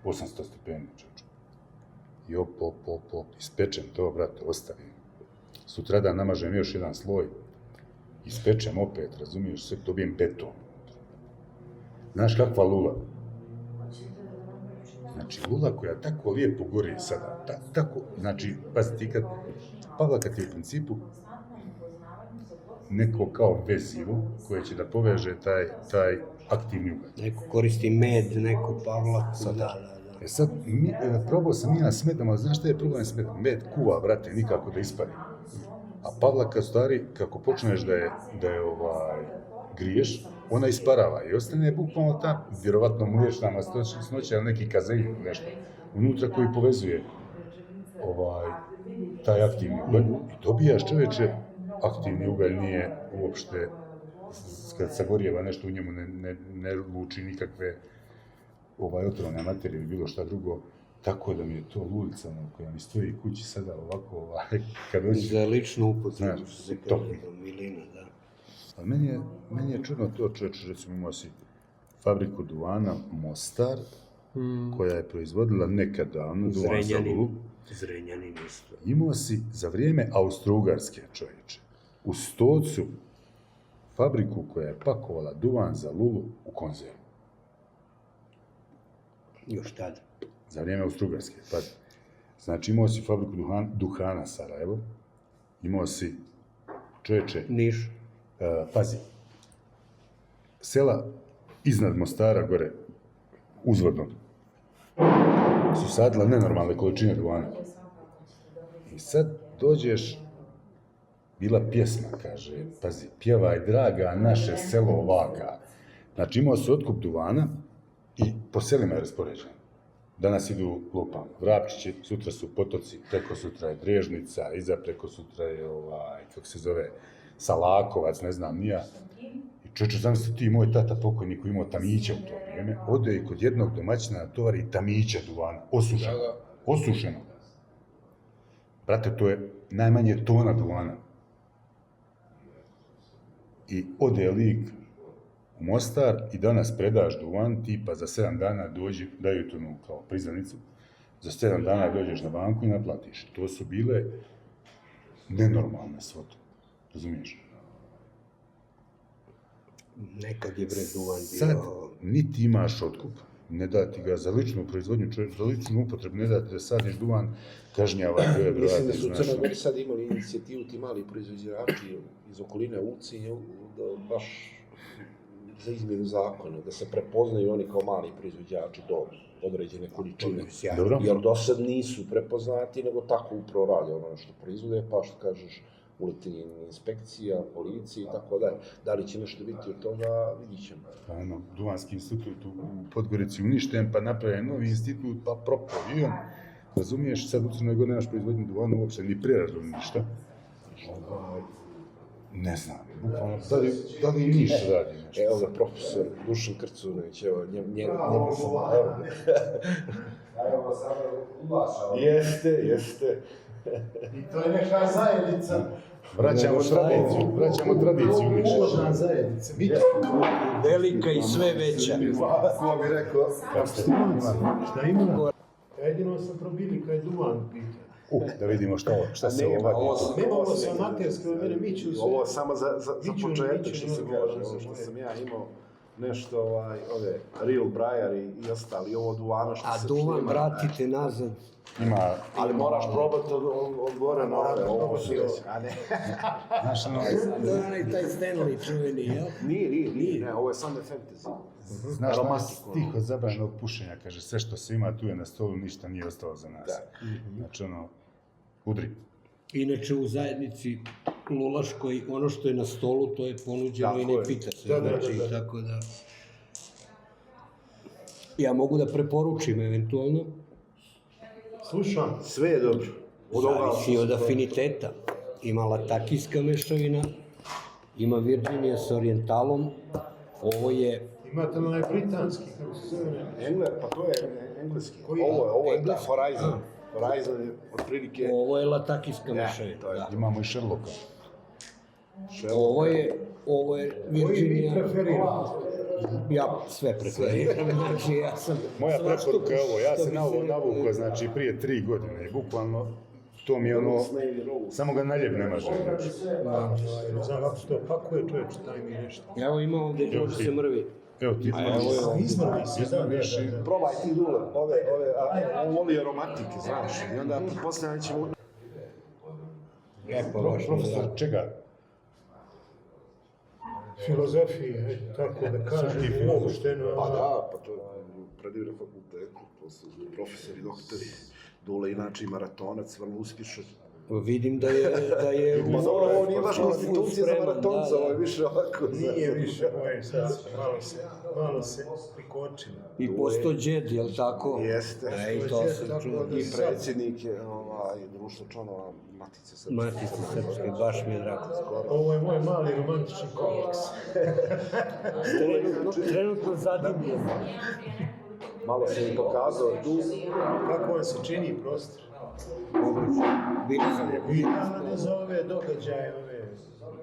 800 stepeni, čoče. I op, ispečem to, brate, ostavim. Sutradan namažem još jedan sloj, ispečem opet, razumiješ, sve dobijem beton. Znaš kakva lula? Znači, lula koja tako lijepo gori sada, tako, znači, pazi ti kad, pavlaka ti je u principu neko kao vezivo koje će da poveže taj aktivni ugalj. Neko koristi med, neko pavlaku, da. E sad, probao sam ja s medom, ali znaš šta je problem s medom? Med kuva, brate, nikako da ispari. A pavlaka, stvari, kako počneš da je griješ, ona isparava i ostane bukvalno ta, vjerovatno mliječna masnoća ili neki kazein, nešto, unutra koji povezuje taj aktivni ugalj. I dobijaš, čovječe, aktivni ugalj nije uopšte, kad sagorijeva nešto u njemu ne luči nikakve otrovne materije ili bilo šta drugo, tako da mi je to lulica koja mi stoji kući sada ovako, kad dođe... Za ličnu upotrebu, top. milina, da. Ali meni je čudno to, čovječe, recimo imao si fabriku duvana Mostar, koja je proizvodila nekad davno duvan za lulu. Zrenjanin isto. Imao si za vrijeme Austro-Ugarske, čovječe, u Stocu fabriku koja je pakovala duvan za lulu u konzervu. Još tada. Za vrijeme Austro-Ugarske, pazi. Znači imao si fabriku duhana Sarajevo, imao si, čovječe, Niš. Pazi, sela iznad Mostara, gore, uzvodno, su sadila nenormalne količine duvana. I sad dođeš, bila pjesma, kaže, pazi, pjevaj draga naše selo Vaga. Znači imao su otkup duvana i po selima je raspoređeno. Danas idu lupam Vrapčići, sutra su Potoci, preko sutra je Drežnica, iza preko sutra je kako se zove, Salakovac, ne znam, nija. I čoče, zamisli ti, moj tata pokojnik koji imao tamića u to vrijeme, ode i kod jednog domaćina tovari tamića duvana, osušeno. Brate, to je najmanje tona duvana. I ode lik u Mostar i danas predaš duvan, tipa za 7 dana dođi, daju tu kao priznanicu, za 7 dana dođeš na banku i naplatiš. To su bile nenormalne svote. Razumiješ? Nekad je bre duvan Sad, bio... niti imaš otkup, ne da ti ga za ličnu proizvodnju, za ličnu upotrebu, ne da ti da sadniš duvan, kažnjava tvoje brate. Mislim da su u Crnoj Gori sad imali inicijativu ti mali proizvođači iz okoline Ulcinja, da baš za izmjenu zakona, da se prepoznaju oni kao mali proizvođači do određene količine. Dobro. Jer do sad nisu prepoznati, nego tako upravo rade ono što proizvode, pa što kažeš, uletenje inspekcija, policije i tako dalje. Da li će nešto biti od toga, vidit ćemo. Pa ono, Duvanski institut u Podgorici uništen, pa napravljen novi institut, pa propao i on. Razumiješ, sad u Crnoj Gori nemaš proizvodnju duvana uopšte, ni preradu, ništa. Ne znam, bukvalno, da li i Niš radi nešto? Evo ga profesor Dušan Krcunović, evo, njega sam, evo. Evo, samo ulašao. Jeste. I to je neka zajednica. Vraćamo tradiciju Niša. Uložna zajednica. Velika i sve veća. Ko bi rekao? Šta ima? Jedino sam probili kad je duvan pita. Da vidimo šta se ovo vadi. Nema ovo sa amaterske, ovo mene miću sve. Ovo samo za početak što se kaže, ono što sam ja imao nešto, ove Real Briar i ostali, ovo duvana što se... A duvan vratite nazad. Ima... Ali moraš probati od gore na ove, ovo su već, a ne. Znaš, ono... To je onaj taj Stanley čuveni, jel? Nije, ne, ovo je Sun Fantasy. Znaš, ono stih od zabranjenog pušenja, kaže, sve što se ima tu je na stolu, ništa nije ostalo za nas. Znači, ono, udri. Inače, u zajednici Lulaškoj, ono što je na stolu, to je ponuđeno i ne pita se. Znači, tako da... Ja mogu da preporučim, eventualno. Slušam. Sve je dobro. Zavisi od afiniteta. Ima latakijska mešavina, ima Virginija sa orijentalom, ovo je... Imate li onaj britanski, kako se zove? Engler, pa to je engleski. Ovo je Horizon. Horizon je otprilike... Ovo je latakijska mešavina, da. Imamo i Sherlocka. Ovo je Virginija... Koji vi preferirate? Ja sve preferiram, znači ja sam... Moja preporuka je ovo, ja se na ovo navukao, znači, prije 3 godine i bukvalno to mi je ono, samo ga naljeb ne može. Ne znam kako se to pakuje, čovječ, daj mi nešto. Evo ima ovdje, može se mrvi. Evo ti Izmrvi se, da. Probaj ti dule, on voli aromatike, znaš, i onda poslije ćemo... Profesor, čega? Filozofije, tako da kažem, uopšteno. Pa da, pa to je predivne fakultetu, to su profesori, doktori. Dule inače i maratonac, vrlo uspješan. Vidim da je... Ma dobro, ovo nije baš konstitucija za maratonca, ovo je više ovako. Nije više, ovo je sad, malo se prikočilo. I posto džed, jel tako? Jeste. I to sam čuo. I predsjednik je društvo članova Matice Srpske. Matice Srpske, baš mi je drago. Ovo je moj mali romantični kompleks. Trenutno zadimljen. Malo se mi pokazao tu. Kako vam se čini prostor? Bili sam je. Ne za ove događaje, ove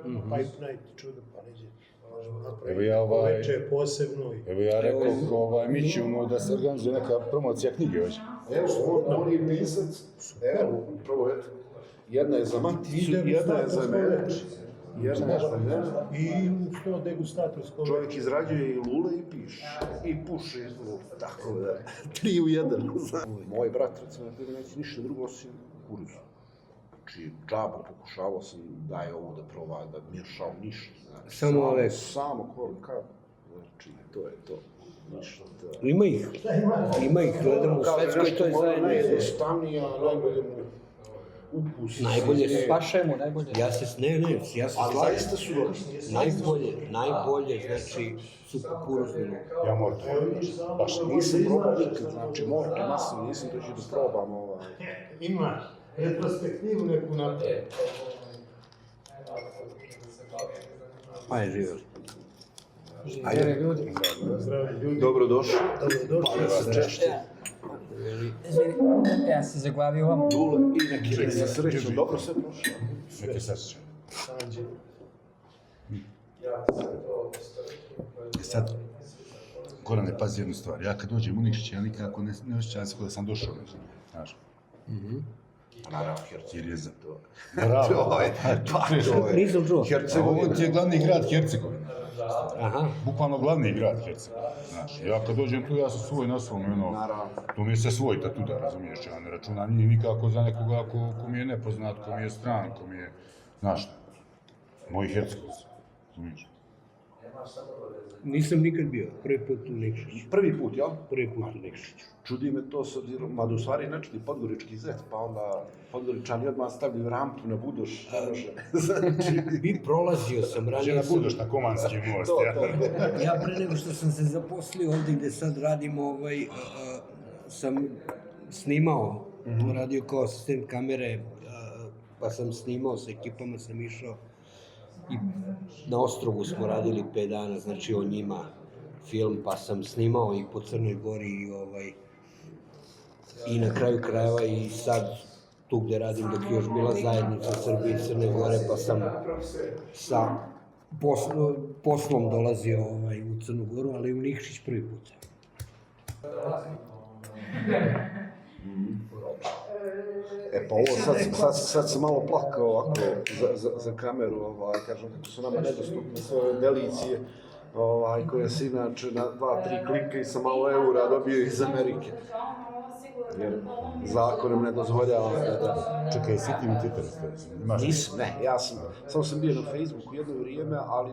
Pipe Night, čudo pa neđe. Možemo napraviti veče posebno. Evo ja rekao Miću da se organizuje neka promocija knjige hoće. Evo, on je pisac. Evo, upravo eto. Jedna je za Maticu, jedna je za mene. I što degustatorsko... Čovjek izrađuje i lule i piše. I puši iz lule. Tako da, 3 u 1. Moj brat, recimo, neće ništa drugo osim kukuruzu. Znači, džaba pokušavao sam da je ovo da proba, da miješao ništa. Samo ove... Samo korka. Znači, to je to. Ništa. Ima ih, gledamo u Švedskoj, to je zajedno. Najjednostavnija, najbolje mu ukus. Najbolje su... Spašajmo, najbolje. Ja se slažem. Ali zaista su dobri. Najbolje, znači, su kukuruzni. Ja moram to. Baš nisam probao nikad, znači morke masno nisam, to ću da probam Ima retrospektivu neku napravi. Ajde, živjeli. Ajde, ljudi. Zdravlje ljudi. Dobrodošli. Dobrodošli. Ja se zaglavio vam. Dule i neki sa srećom. Dobro se prošlo. Neke sasjeća. Sad, Gorane, pazi jednu stvar. Ja kad dođem u Nikšić, ja nikako ne osjećam se da sam došao nešto. Znaš? Naravno, Herceg. Jer je za to. Bravo. Nisam čuo. Ovo ti je glavni grad Hercegovine. Aha. Bukvalno glavni grad Hercega. Znači, ja kad dođem tu, ja sam svoj na svom, tu mi je se svoj tatuda, razumiješ, ja ne računam njih nikako za nekoga ko mi je nepoznat, ko mi je stran, ko mi je, znaš šta, moji Hercegovci, razumiješ. Nisam nikad bio, prvi put u Nikšiću. Prvi put, jel? Prvi put u Nikšiću. Čudi me to s obzirom, mada u stvari nečiti podgorički zet, pa onda podgoričani odmah stavljaju rampu na Budoš, Bi prolazio sam, ranije Na sam... Budoš, na Komanski most, Ja pre nego što sam se zaposlio ovdje gde sad radim, sam snimao, radio kao asistent kamere, pa sam snimao, sa ekipama sam išao i na Ostrogu smo radili 5 dana, znači o njima film, pa sam snimao i po Crnoj Gori i na kraju krajeva i sad tu gde radim dok je još bila zajednica Srbije i Crne Gore, pa sam sa poslom dolazio u Crnu Goru, ali u Nikšić prvi put. Pa ovo sad sam malo plakao ovako za kameru, kažem kako su nama nedostupne sve ove delicije, koje se inače na 2-3 klika i sa malo eura dobio iz Amerike. Jer zakonom ne dozvoljava da... Čekaj, si ti mi Twitter stavio? Nisam, ne, samo sam bio na Facebooku jedno vrijeme, ali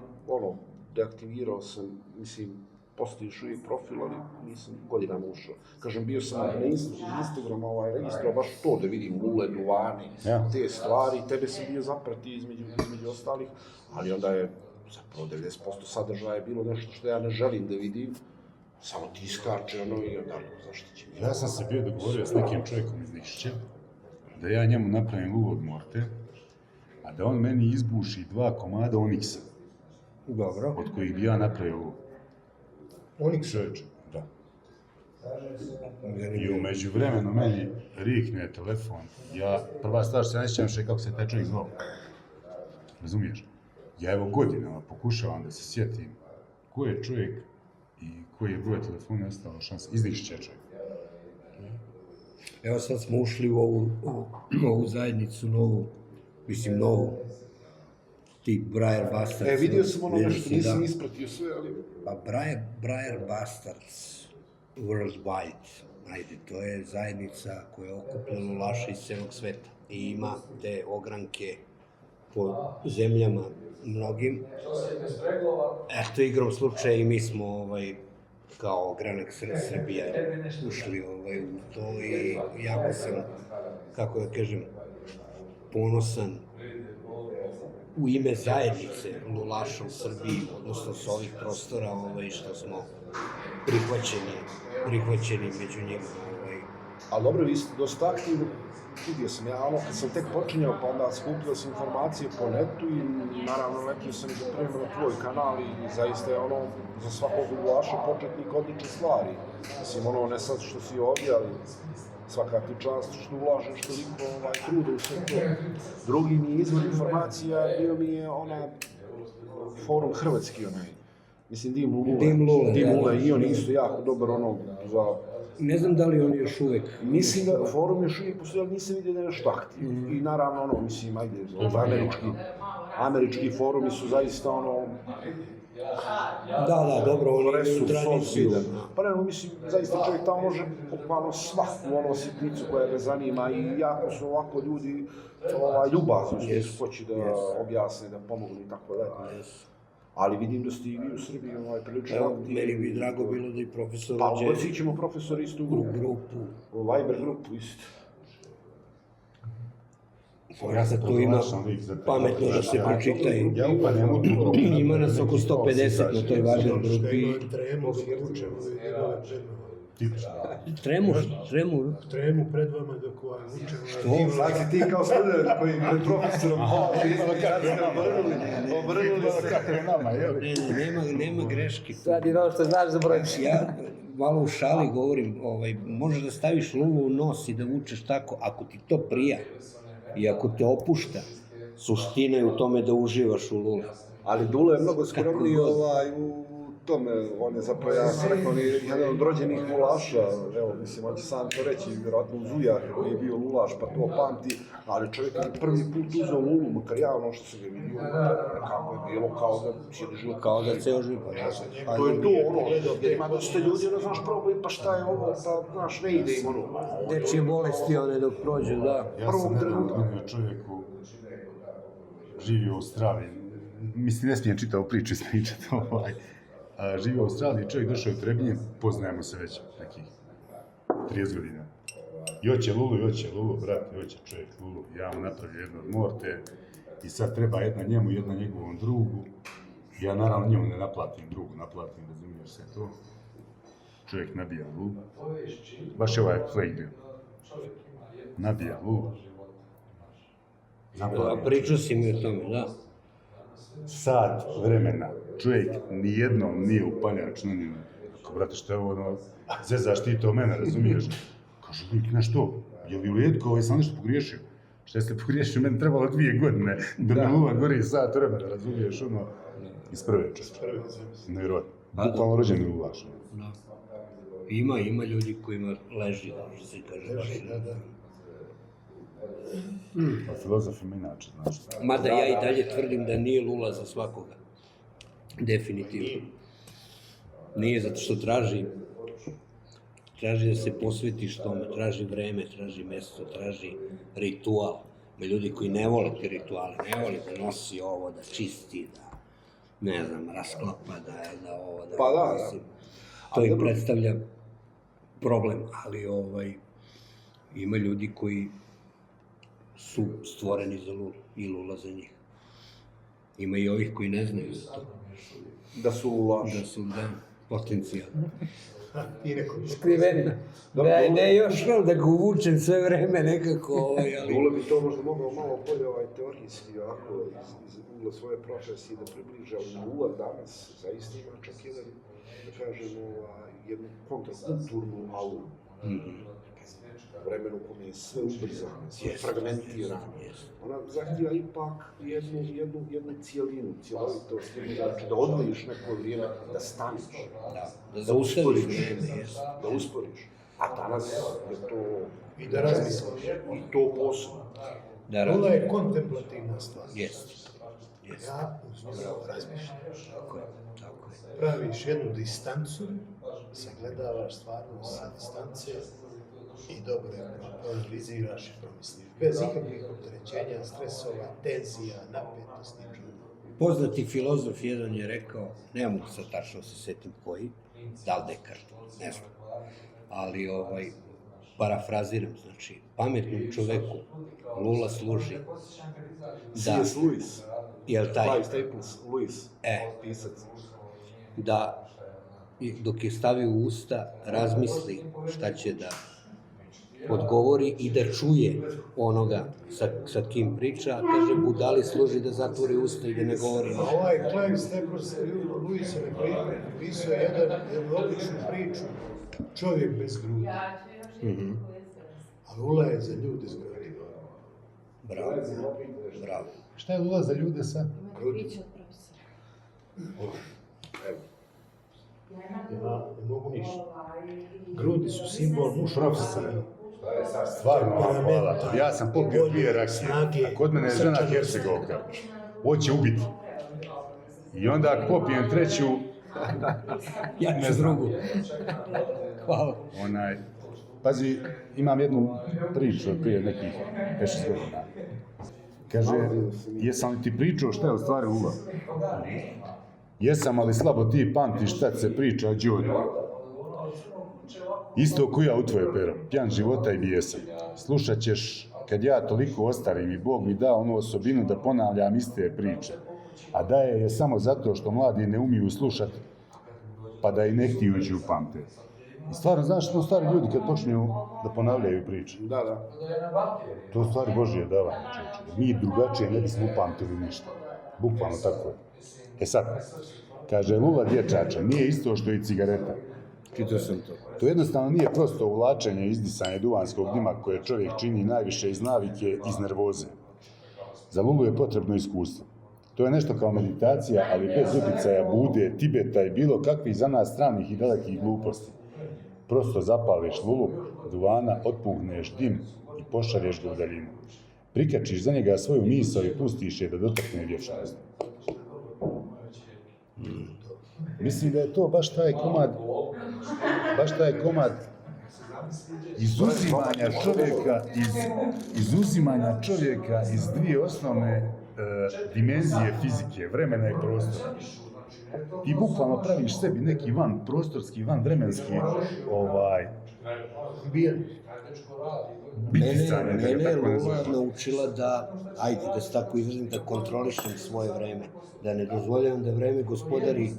deaktivirao sam, mislim, postojiš uvijek profil, ali nisam godinama ušao. Kažem, bio sam na Instagram registrao baš to da vidim Lule, Duvani, te stvari, tebe sam bio zaprati između ostalih, ali onda je zapravo 90% sadržaja je bilo nešto što ja ne želim da vidim, samo ti iskače i onda zaštićem. Ja sam se bio dogovorio s nekim čovjekom iz Nikšića, da ja njemu napravim uvod morte, a da on meni izbuši 2 komada Onyxa. Dobro. Od kojih bi ja napravio ovo. Onyx? Čovječe, da. I umeđu vremenu meni rikne telefon. Prva stvar što ja ne sjećam što je kako se taj čovjek zvao. Razumiješ? Ja evo godinama pokušavam da se sjetim ko je čovjek i koji je broj telefona ostalo šansa. Iz Nikšića čovjek. Evo sad smo ušli u ovu zajednicu novu, tip Briar Bastards. Vidio sam ono nešto, nisam ispratio sve, ali... Pa Briar Bastards Worldwide, ajde, to je zajednica koja je okuplja lulaše iz celog sveta i ima te ogranke po zemljama mnogim. Eto, igrom slučaja i mi smo kao ogranak Srbija ušli u to i jako sam, kako da kažem, ponosan u ime zajednice lulaša u Srbiji, odnosno s ovih prostora, što smo prihvaćeni među njima. Ali dobro, vi ste dosta aktivni, vidio sam ja, kad sam tek počinjao, pa onda skupio sam informacije po netu i naravno letio sam i da prema na tvoj kanal i zaista je za svakog lulaša početnik odlične stvari. Mislim, ne sad što si ovdje, ali svaka ti čast što ulažeš toliko truda u sve to. Drugi mi je izvor informacija, bio mi je forum hrvatski mislim Dim Lule i on isto jako dobar za... Ne znam da li on još uvek... Mislim da forum još uvijek postoji, ali nisam vidio da je nešto aktivno. I naravno, mislim, američki forumi su zaista Da, dobro, oni imaju tradiciju. Pa ne, mislim, zaista čovjek tamo može bukvalno svaku sitnicu koja ga zanima i jako su ovako ljudi ljubazni što hoće da objasne, da pomognu i tako dalje. Ali vidim da ste i vi u Srbiji prilično aktivni. Meni bi drago bilo da i profesor Pa ući ćemo profesor isto u grupu. U Viber grupu isto. Tu ima pametno da se pročitaju. Ja upadnem u tu grupu. Ima nas oko 150 na toj Viber grupi. Tremu pred vama dok učemo. Što? Sad si ti kao student koji pred profesorom obrnuli se. Nema greške. Sad je ono što znaš za broj. Ja malo u šali govorim, možeš da staviš lulu u nos i da vučeš tako, ako ti to prija i ako te opušta, suština je u tome da uživaš u luli. Ali Dule je mnogo skromniji u tome, on je zapravo, ja sam rekao, on je jedan od rođenih lulaša, evo, mislim, on će sam to reći, vjerojatno uz ujak koji je bio lulaš, pa to pamti, ali čovjek je prvi put uzeo lulu, makar ja ono što se ga vidio, kako je bilo, kao da cijeli život. Kao da ceo život. To je to, ono, jer ima dosta ljudi, ono, znaš, probaju, pa šta je ovo, pa, znaš, ne ide im, ono. Dečije bolesti, one dok prođu, da. Ja sam nedavno čovjeku živio u Australiji, mislim, ne smijem čitao priču ispričati, živio u Australiji, čovjek došao u Trebinje, poznajemo se već nekih 30 godina. I hoće Lulu, brate, hoće čovjek Lulu, ja mu napravio jedno od morte i sad treba jedna njemu, jedna njegovom drugu. Ja naravno njemu ne naplatim, drugu naplatim, razumiješ se to. Čovjek nabija Lulu, baš je ovaj flake bio. Nabija Lulu. Pričao si mi o tome, da. Sat vremena, čovjek nijednom nije upaljač, kao, brate, što je ovo, ono, zezaš ti to mene, razumiješ? Kaže, lik, znaš to, je li u redu, kao, sam nešto pogriješio? Šta jeste pogriješio, meni trebalo 2 godine, da me Lula gori sat vremena, razumiješ, ono, iz prve časte. Nevjerojatno, bukvalno rođeni Lulaš. Ima ljudi kojima leži, što se kaže, baš. Pa filozofima inače, znaš. Mada ja i dalje tvrdim da nije Lula za svakoga. Definitivno. Nije zato što traži da se posvetiš tome, traži vreme, traži mesto, traži ritual. Ima ljudi koji ne vole te rituale, ne vole da nosi ovo, da čisti, da, ne znam, rasklapa, da ovo, da... Pa da. To im predstavlja problem, ali ima ljudi koji su stvoreni za Lulu i Lula za njih. Ima i ovih koji ne znaju za to. Da su lulaši. Da su, da, potencijalni. I rekao, Skriveni. Ne još da ga uvučem sve vreme nekako, ali... Lula bi to možda mogao malo bolje teorijski, ovako, iz ugla svoje profesije da približa, ali Lula danas zaista ima čak jedan, da kažemo, jednu kontrakulturnu auru. Vremenu u kome je sve ubrzano, sve fragmentirano. Ona zahtjeva ipak jednu cijelinu, cjelovitost, znači da odvojiš neko vrijeme, da staneš. Da zaustaviš vrijeme, da usporiš. A danas je to... i da razmisliš. I to posebno. Lula je kontemplativna stvar. Jeste. Ja uz nju razmišljam. Tako je. Praviš jednu distancu, sagledavaš stvarnost sa distance i dobro analiziraš i promisliš. Bez ikakvih opterećenja, stresova, tenzija, napetosti. Poznati filozof jedan je rekao, ne mogu sad tačno se setim koji, da li Descartes, ne znam, ali parafraziram, znači, pametnom čoveku Lula služi da... C.S. Lewis. Jel taj? Clive Staples Lewis. Pisac. Da, dok je stavi u usta, razmisli šta će da odgovori i da čuje onoga sa kim priča, a kaže, budali služi da zatvori usta i da ne govori. A ovaj Clive Staples Lewis je napisao jednu odličnu priču, Čovjek bez grudi. A Lula je za ljude s grudi. Bravo. Šta je Lula za ljude sad? Piće od profesora. Ja ne mogu ništa. Grudi su simbol muškosti. Stvarno, hvala. Ja sam popio 2 rakije, a kod mene je žena Hercegovka. Hoće ubiti. I onda ako popijem 3, Ja ću drugu. Hvala. Pazi, imam jednu priču od prije nekih 5-6 godina. Kaže, jesam li ti pričao šta je u stvari Lula? Jesam, ali slabo ti pamtiš šta se priča o Đorđu. Isto ko ja u tvoje pero, pjan života i bijesan. Slušat ćeš kad ja toliko ostarim i Bog mi da onu osobinu da ponavljam iste priče. A daje je samo zato što mladi ne umiju slušati, pa da i ne htiju pamte. I stvarno, znaš, to stari ljudi kad počnu da ponavljaju priče. Da. To je stvari Božije davanje, čovječe. Mi drugačije ne bismo upamtili ništa. Bukvalno tako je. E sad, kaže, Lula dječača nije isto što i cigareta. Čitao sam to. To jednostavno nije prosto uvlačenje i izdisanje duvanskog dima koje čovjek čini najviše iz navike, iz nervoze. Za Lulu je potrebno iskustvo. To je nešto kao meditacija, ali bez utjecaja Bude, Tibeta i bilo kakvih za nas stranih i dalekih gluposti. Prosto zapališ lulu, duvana, otpuhneš dim i pošalješ ga u daljinu. Prikačiš za njega svoju misao i pustiš je da dotakne vječnost. Mislim da je to baš taj komad izuzimanja čovjeka iz dvije osnovne dimenzije fizike, vremena i prostora. Ti bukvalno praviš sebi neki van prostorski, van vremenski bitisanje. Mene je Lula naučila da, ajde da se tako izrazim, da kontrolišem svoje vreme, da ne dozvoljavam da vreme gospodari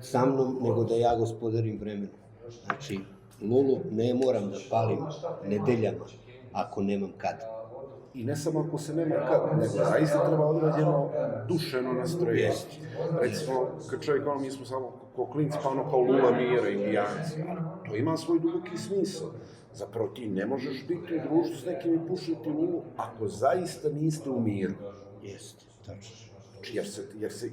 sa mnom, nego da ja gospodarim vremenom. Znači, Lulu ne moram da palim nedeljama ako nemam kad. I ne samo ako se nema kad, nego zaista treba određeno dušeno nastrojenje. Recimo, kad čovjek, mi smo samo kao klinci, pa ono kao Lula Mira, indijanci, ali to ima svoj duboki smisao. Zapravo ti ne možeš biti u društvu s nekim i pušiti Lulu ako zaista niste u miru. Jeste, tačno.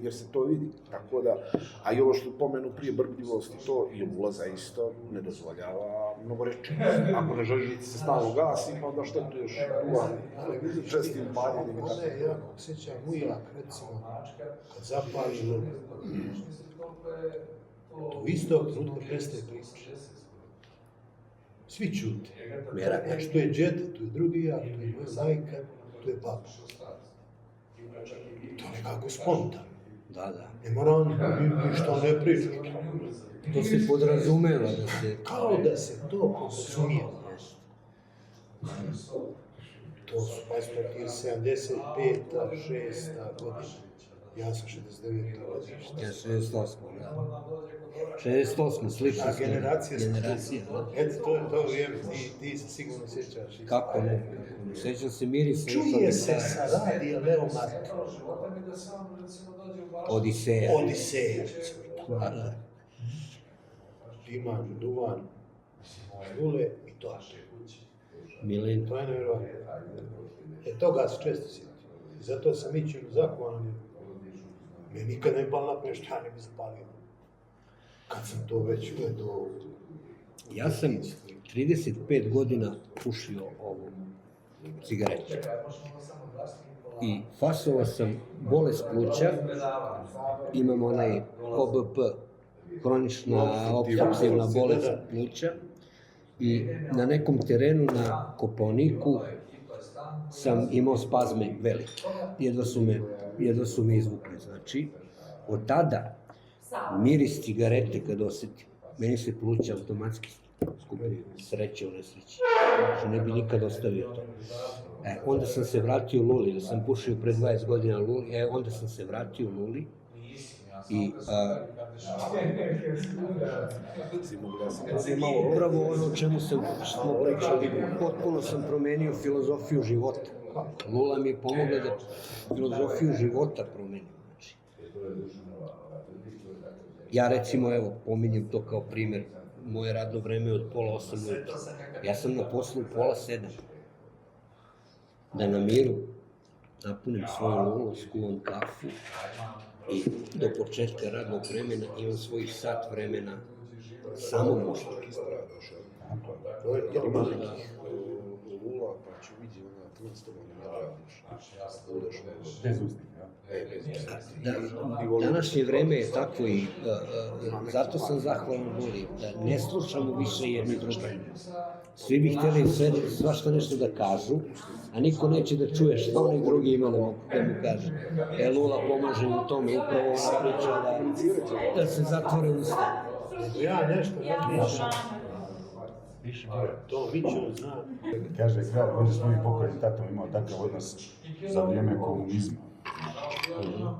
Jer se to vidi. Tako da, a i ovo što pomenu prije brbljivosti, to i Lula zaista ne dozvoljava mnogo reči. Ako ne želiš da se stalno gasi, pa onda štetuješ duvan, čestim paljenjem i tako. Ne, ja osjećam ujak, recimo, kad zapali Lulu. To istog trenutka prestaje priča. Svi čute. Znači, tu je džet, tu je drugi ja, tu je moja majka, tu je baba. To je nekako spontano. Da. Ne mora on ništa ne priča. To se podrazumeva da se... Kao da se to konzumije. To su, pazite, ti 75-a, 6-a godina. Ja sam 69-a godišnja. Ja 68, da. 68, slično. A generacija, da. Eto, to je to vrijeme, ti se sigurno sjećaš. Kako ne? Sjećam se mirisa. Čuje se sa radija Leo Martin. Odiseja. Da. Diman, duvan, Lule i to. Milen. To je nevjerovatno. Toga se često sjetim. I zato sam ićinu zahvalan. Me nikad ne palo napamet što ja ne bi zapalio. Kad sam to već gledao... Ja sam 35 godina pušio ovu cigaretu. I fasovao sam bolest pluća, imam onaj OBP, kronična opstruktivna bolest pluća, i na nekom terenu na Kopaoniku sam imao spazme velike. Jedva su me izvukli. Znači, od tada miris cigarete kad osjetim, meni se pluća automatski skupljaju, sreće u nesreći. Znači, ne bi nikad ostavio to. Onda sam se vratio u Luli, jer sam pušio pre 20 godina Luli, onda sam se vratio u Luli i upravo ono o čemu smo pričali, potpuno sam promenio filozofiju života. Lula mi je pomogla da filozofiju života promenim. Znači, ja recimo, evo, pominjem to kao primjer, moje radno vreme je od 7:30 ujutro. Ja sam na poslu u 6:30. Da na miru napunim svoju Lulu, skuvam kafu i do početka radnog vremena imam svojih sat vremena samo možda. Jer ima nekih Lula, pa ću vidjeti ti s tobom ne radiš. Bez uznika. Današnje vreme je tako i zato sam zahvalan Luli, da ne slušamo više jedni drugi. Svi bi htjeli svašta nešto da kažu, a niko neće da čuje što onaj drugi ima da mu kaže. Lula pomaže u tome, upravo ona priča da se zatvore usta. Ja nešto razmišljam. To Mićo zna. Kaže, ovdje smo mi pokojni tatom imao takav odnos za vrijeme komunizma.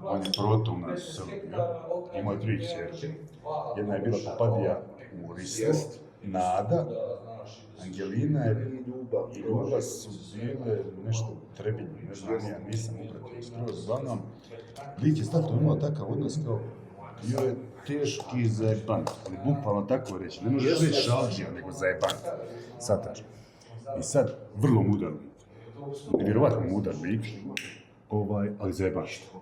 On je proto u nas u selu. Imao je 3 kćerke. Jedna je bila Popadija u Rislu, Nada, Angelina i Ljuba su bile nešto Trebinje, ne znam, ja nisam upratio skroz. Uglavnom, lik je tato imao takav odnos kao bio je teški zajebant, ali bukvalno tako reći, ne možeš reći šalđija, nego zajebant, satač. I sad, vrlo mudar lik, nevjerovatno mudar lik, ali zajebaš to.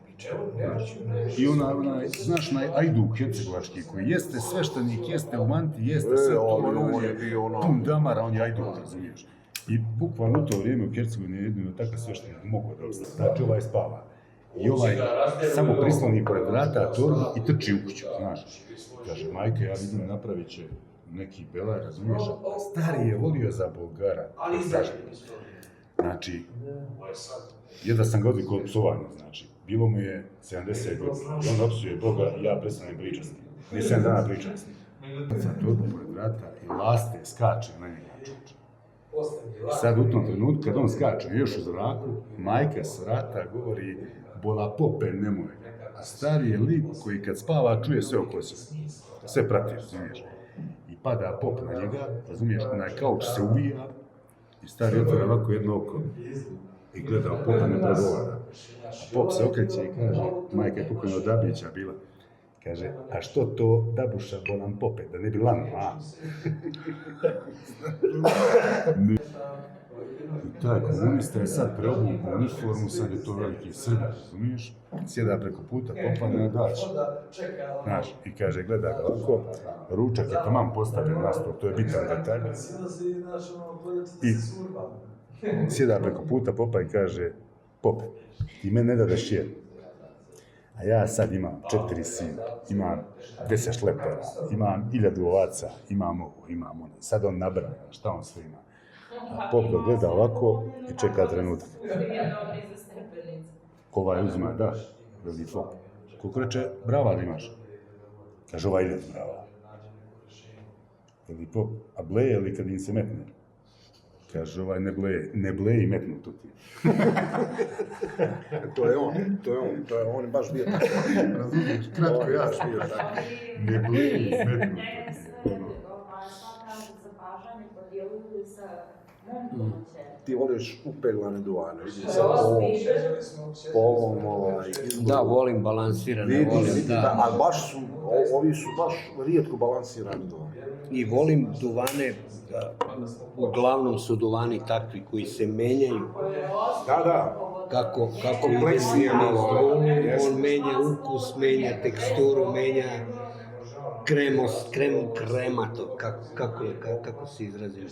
I onaj, znaš, onaj ajduk hercegovački koji jeste sveštenik, jeste u manti, jeste sve to, on je pun damara, on je ajduk, razumiješ. I bukvalno u to vrijeme u Hercegovini je jedino takav sveštenik mogao da ostane. Znači ovaj spava. I ovaj samo prisloni pored vrata torbu i trči u kuću, znaš. Kaže, majke, ja vidim, napravit će neki belaj, razumiješ? A stari je volio za Bulgara. Znači, jedva sam ga odvikao od psovanja, znači. Bilo mu je 70 godina. I on opsuje Boga i ja prestanem pričati s njim. Nije 7 dana pričati s njim. Za torbu pored vrata i laste skače na njega čuče. I sad u tom trenutku, kad on skače još u zraku, majka s vrata govori bola pope, nemoj. A stari je lik koji kad spava čuje sve oko sebe. Sve prati, razumiješ. I pada pop na njega, razumiješ, onaj kauč se uvija i stari otvara ovako jedno oko i gleda, a popa ne progovara. A pop se okreće i kaže, majka je pokojna od Dabića bila, kaže, a što to Dabuša bolan pope, da ne bi lano, a? I taj komunista je sad preobukao uniformu, sad je to veliki Srb, razumiješ? Sjeda preko puta, popane na dač. Znaš, i kaže, gleda ga ovako, ručak je taman postavljen na stol, to je bitan detalj. I sjeda preko puta popa i kaže, pope, ti mene ne dadaš jedi. A ja sad imam 4 sina, imam 10 šlepera, imam 1000 ovaca, imam ovo, imam ono. Sad on nabraja šta on sve ima. A pop ga gleda ovako i čeka trenutak. Ovaj uzima, da, veli pop. Koliko reče, brava da imaš? Kaže, ovaj 1000 brava. Veli pop, a bleje li kad im se metne? Kaže, ovaj ne bleje i metnuto ti. To je on je baš bio tako. Razumiješ, kratko ja bio tako. Ne bleje i metnuto ti. Ti voliš upeglane duvane, vidim sad po ovom izboru. Da, volim balansirane, volim, da. Ali baš su, ovi su baš rijetko balansirani duvani. I volim duvane, uglavnom su duvani takvi koji se menjaju. Da. Kako ide on menja ukus, menja teksturu, menja kremato, kako se izrazim,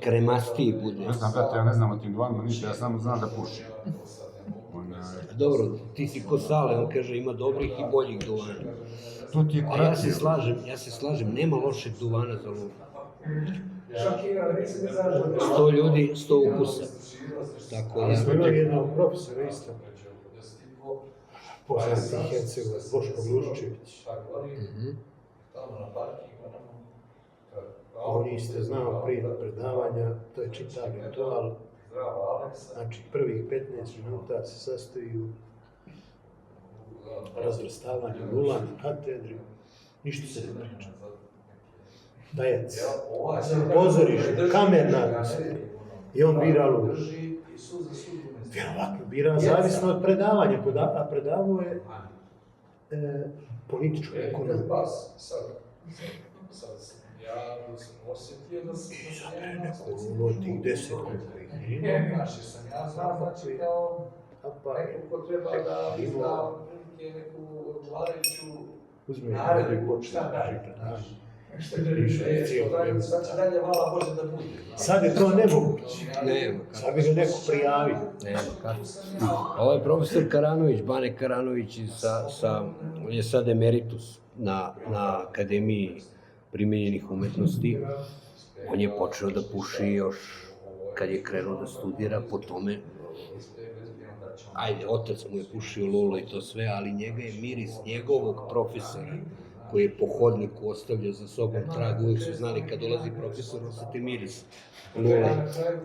kremastiji bude. Ne znam, brate, ja ne znam o tim duvanima ništa, ja samo znam da pušim. Dobro, ti si ko Sale, on kaže ima dobrih i boljih duvana. To ti je A ja se slažem, nema lošeg duvana za lulu. 100 ljudi, 100 ukusa. Tako da... Smo imali jednog profesora isto, poznati Hercegovac, Boško Gluščević. On isto znao prije predavanja, to je čitav ritual. Znači, prvih 15 minuta se sastoji u razvrstavanju lula na katedri, ništa se ne priča. Dajac, pozorište, kamerna atmosfera. I on bira lulu. Vjerovatno bira zavisno od predavanja, a predavao je političku ekonomiju. I sad je neko lulo tih 10 koji ih ima. Uzme i počne žita. Sad je to nemoguće. Sad bi ga neko prijavio. Ovaj profesor Karanović, Bane Karanović, on je sad emeritus na Akademiji primijenjenih umetnosti. On je počeo da puši još kad je krenuo da studira, po tome, otac mu je pušio lulu i to sve, ali njega je miris njegovog profesora, koji je po hodniku ostavljao za sobom trag, uvijek su znali kad dolazi profesor, osjeti miris lule.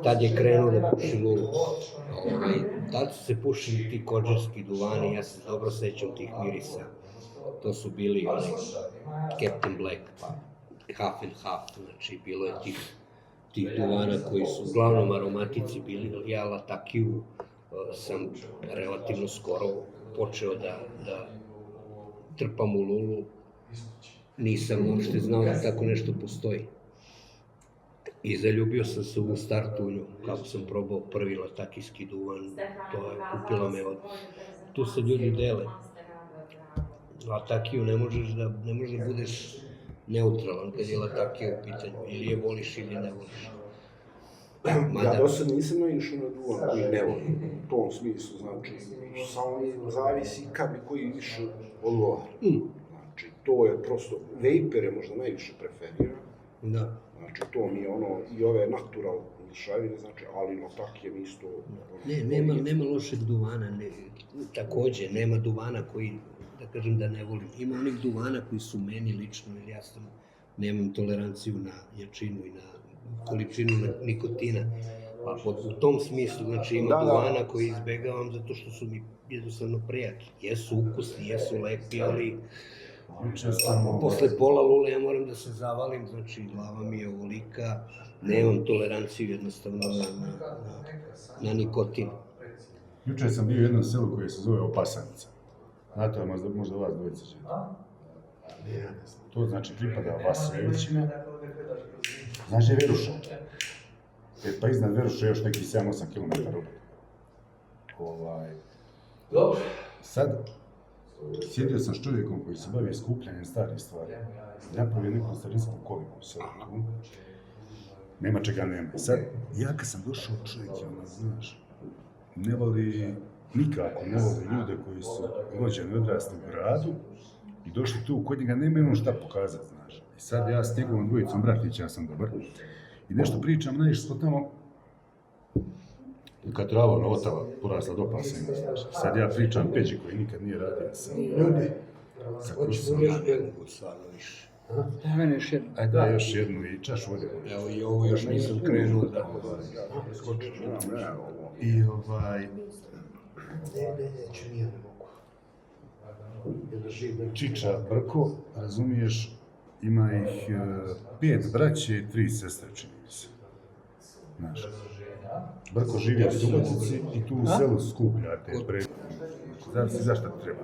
Tad je krenuo da puši lulu. Tad su se pušili ti kodžarski duvani, ja se dobro sećam tih mirisa. To su bili Captain Black, pa Half and Half, znači bilo je tih duvana koji su uglavnom aromatici bili. Ja Latakiju sam relativno skoro počeo da trpam u lulu. Nisam uopšte znao da tako nešto postoji. I zaljubio sam se u startu u nju, kako sam probao prvi latakijski duvan, to je kupila me od... Tu se ljudi dele. Latakiju ne možeš da budeš neutralan kad je latakija u pitanju, ili je voliš ili ne voliš. Ja do sad nisam naišao na duvan koji ne volim, u tom smislu, znači, samo zavisi kad mi koji više odgovara. Znači, to je prosto, vejpere možda najviše preferiram. Da. Znači, to mi je ono, i ove natural mješavine, znači, ali latakije mi isto... Nema lošeg duvana, takođe, nema duvana koji, da kažem da ne volim. Ima onih duvana koji su meni lično, jer ja nemam toleranciju na jačinu i na količinu nikotina. Pa u tom smislu, znači, ima duvana koji izbegavam zato što su mi jednostavno prijatni. Jesu ukusni, jesu lepi, ali posle pola lule ja moram da se zavalim, znači glava mi je ovolika, nemam toleranciju jednostavno na nikotin. Juče sam bio u jednom selu koje se zove Opasanica. Znate, možda vas dvojica ćete. To znači pripada Vasiljevićima. Znaš gdje je Veruša? Pa iznad Veruša još neki 7-8 km Dobro. Sad, sjedio sam s čovjekom koji se bavi skupljanjem starih stvari. Napravio neku starinsku koliku u selu tu. Nema čega nema. Sad, ja kad sam došao, čovjek je ono, znaš, nikako ne voli ljude koji su rođeni i odrasli u gradu i došli tu, kod njega nema ono šta pokazati, znaš. I sad ja s njegovom dvojicom bratića sam dobar i nešto pričam, najviše smo tamo kad trava novotava porasla do pasa, znaš. Sad ja pričam Peđi koji nikad nije radio sa Hoćemo još jednu stvarno više. Mene još jednu. Ajde, da, još jednu i čaš vode. Evo i ovo još nisam krenuo da skočim. I Neću, nije ne mogu. Čiča Brko, razumiješ, ima ih 5 braće i 3 sestre, čini mi se. Znaš, Brko živi u Subotici i tu u selu skuplja te predmete. Znači, zašto ti treba?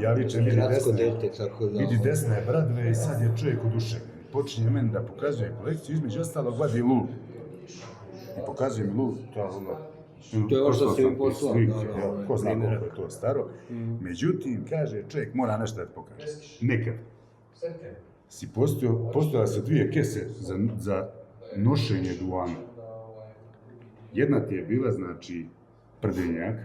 Ja vičem, vidi desne bradve i sad je čovjek oduševljen. Počinje meni da pokazuje kolekciju, između ostalog vadi lulu. I pokazuje mi lulu, to je ovo što si mi poslao. Ko zna koliko je to staro. Međutim, kaže, čovjek mora nešto da ti pokaže. Nekad. Si postojala su 2 kese za nošenje duvana. Jedna ti je bila, znači, prdenjak.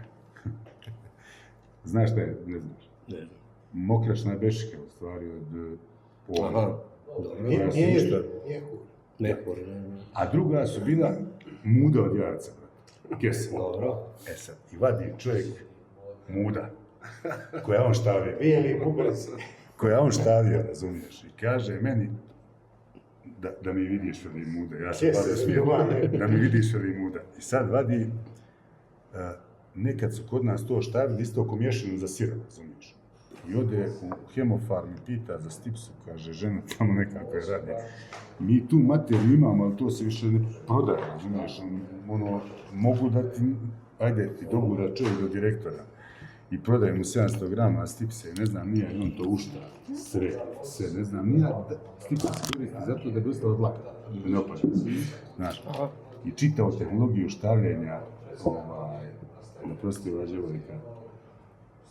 Znaš šta je? Ne znaš. Ne znam. Mokrašna bešika, u stvari, od Aha, dobro. Mehur, a druga su bila muda od jarca, kese. Dobro. Sad, i vadi čovjek muda, koja on štavio. Bijeli bubrac. Koja on štavio, razumiješ, i kaže meni da mi vidiš veli muda. Ja sam tada smio, da mi vidiš veli muda. I sad vadi, nekad su kod nas to štavili isto oko mješinu za sira, razumiješ. I ode u Hemofarm i pita za stipsu, kaže, žena tamo nekako je radi. Mi tu materiju imamo, ali to se više ne prodaje, razumiješ, ono, mogu da ti, ajde, ti dogura čovjek do direktora i prodaje mu 700 grama stipse, ne znam nija, i on to ušta, sve, ne znam nija, stipse se koristi zato da bi ostalo dlaka, da ne opada, znaš. I čitao tehnologiju štavljenja, naprosti ova djevojka,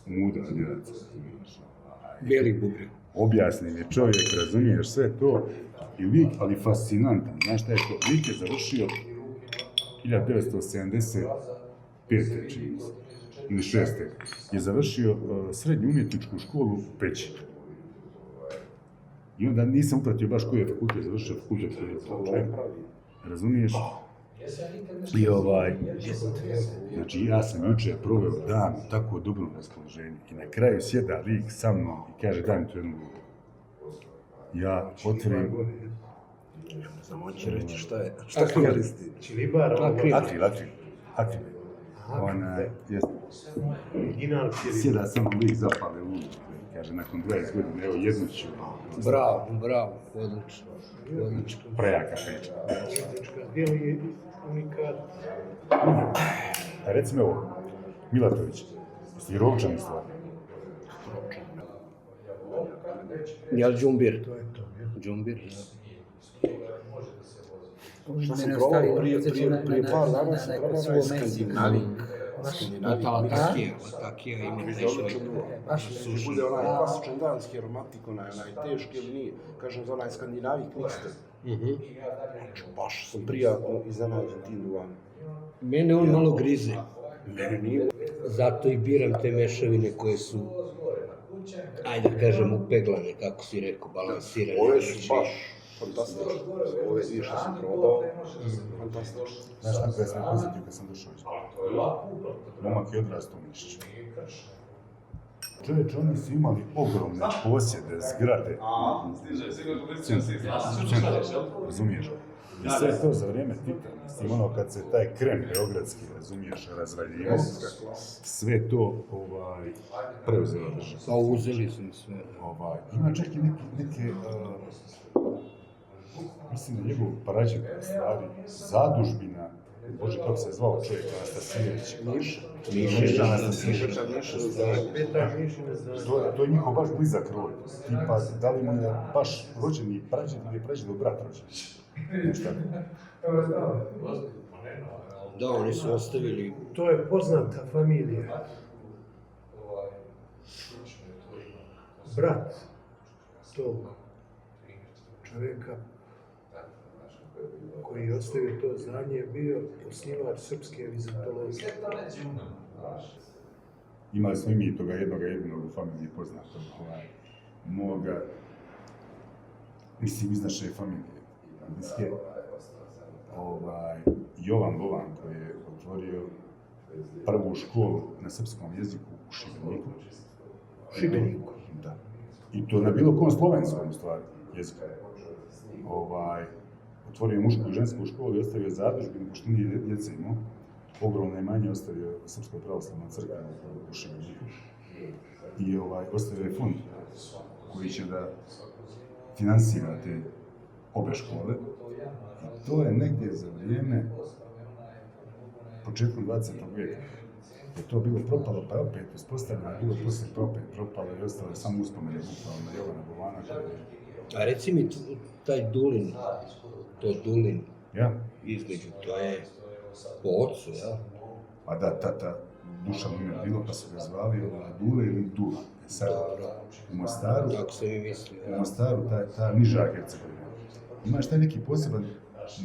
muda djedaca, razumiješ. Bijeli bubreg. Objasni mi čovjek, razumiješ sve to, i lik, ali fascinantan, znaš šta je to, lik je završio 1975. čini mi se, ili 6. je završio srednju umjetničku školu u Peći. I onda nisam upratio baš koji je fakultet, završio fakultet koji je to, razumiješ? I znači ja sam jučer proveo dan u tako dobrom raspoloženju i na kraju sjeda lik sa mnom i kaže daj mi tu jednu luku. Ja otvorim... Samo hoće reći šta koristi. Čilibar, Akril. Sjeda sa mnom lik zapale luku. Kaže nakon 20 godina, evo jednu ću. Bravo, odlično. Prejaka priča. Bijeli je unikat. Recimo ovo, Milatović, jesi li Rovčan stvar? Jel' džumbir? To je to, ja. Džumbir, Šta sam Mene probao ostali prije par dana sam neko probao suvo onaj meso. skandinavik. Ta latakija ima nešto neko. Suši. Bude onaj klasičan danski aromatik, onaj teški ili nije. Kažem za onaj skandinavik niste. Znači, baš sam prijatno iznenađen tim duvanom. Mene on malo grize. Mene nije. Zato i biram te mešavine koje su, ajde da kažem, upeglane, kako si rekao, balansirane. Ove su baš fantastične. Ove dvije što sam probao, fantastične. Znaš na koje sam posjetio kad sam došao iz momak je odrastao u Nišiću. Čovječ, oni su imali ogromne posjede, zgrade. Centar, razumiješ? I sve to za vrijeme Tita, mislim, ono kad se taj krem beogradski, razumiješ, razvaljivo, sve to preuzela država. Pa uzeli su mi sve. Ima čak i neke mislim da njegov parađak u stvari, zadužbina, Bože, kako se je zvao čovjek, Anastasijević. Miša Anastasijević. To je njihov baš blizak rod. Tipa, da li mu je baš rođeni prađak ili je prađak brat rođen. Nešto tako. Da, oni su ostavili... To je poznata familija. Brat tog čovjeka koji je ostavio to znanje je bio osnivač srpske vizantologije. Imali smo i mi toga jedinog u familiji poznatog, moga, mislim iz naše familije, bliske, Jovan Bovan koji je otvorio prvu školu na srpskom jeziku u Šibeniku. Šibeniku? Da. I to na bilo kom slovenskom, u stvari, jeziku. Otvorio mušku i žensku školu i ostavio zadužbinu, pošto nije djece imao. Ogromne imanje ostavio Srpskoj pravoslavnoj crkvi u Šibeniku. I ostavio je fond koji će da finansira te obe škole. I to je negdje za vrijeme početkom 20. vijeka. Je to bilo propalo, pa je opet uspostavljeno, bilo poslije propalo i ostalo samo uspomene bukvalno na Jovana Bovana koji je... A reci mi, taj Dulin, Ja? između, to je po ocu, ja? Pa da, tata Dušan ime bilo, pa su ga zvali Dule ili Dula. Sad, u Mostaru, Tako sam i mislio. u Mostaru, ta niža Hercegovina. Imaš taj neki poseban,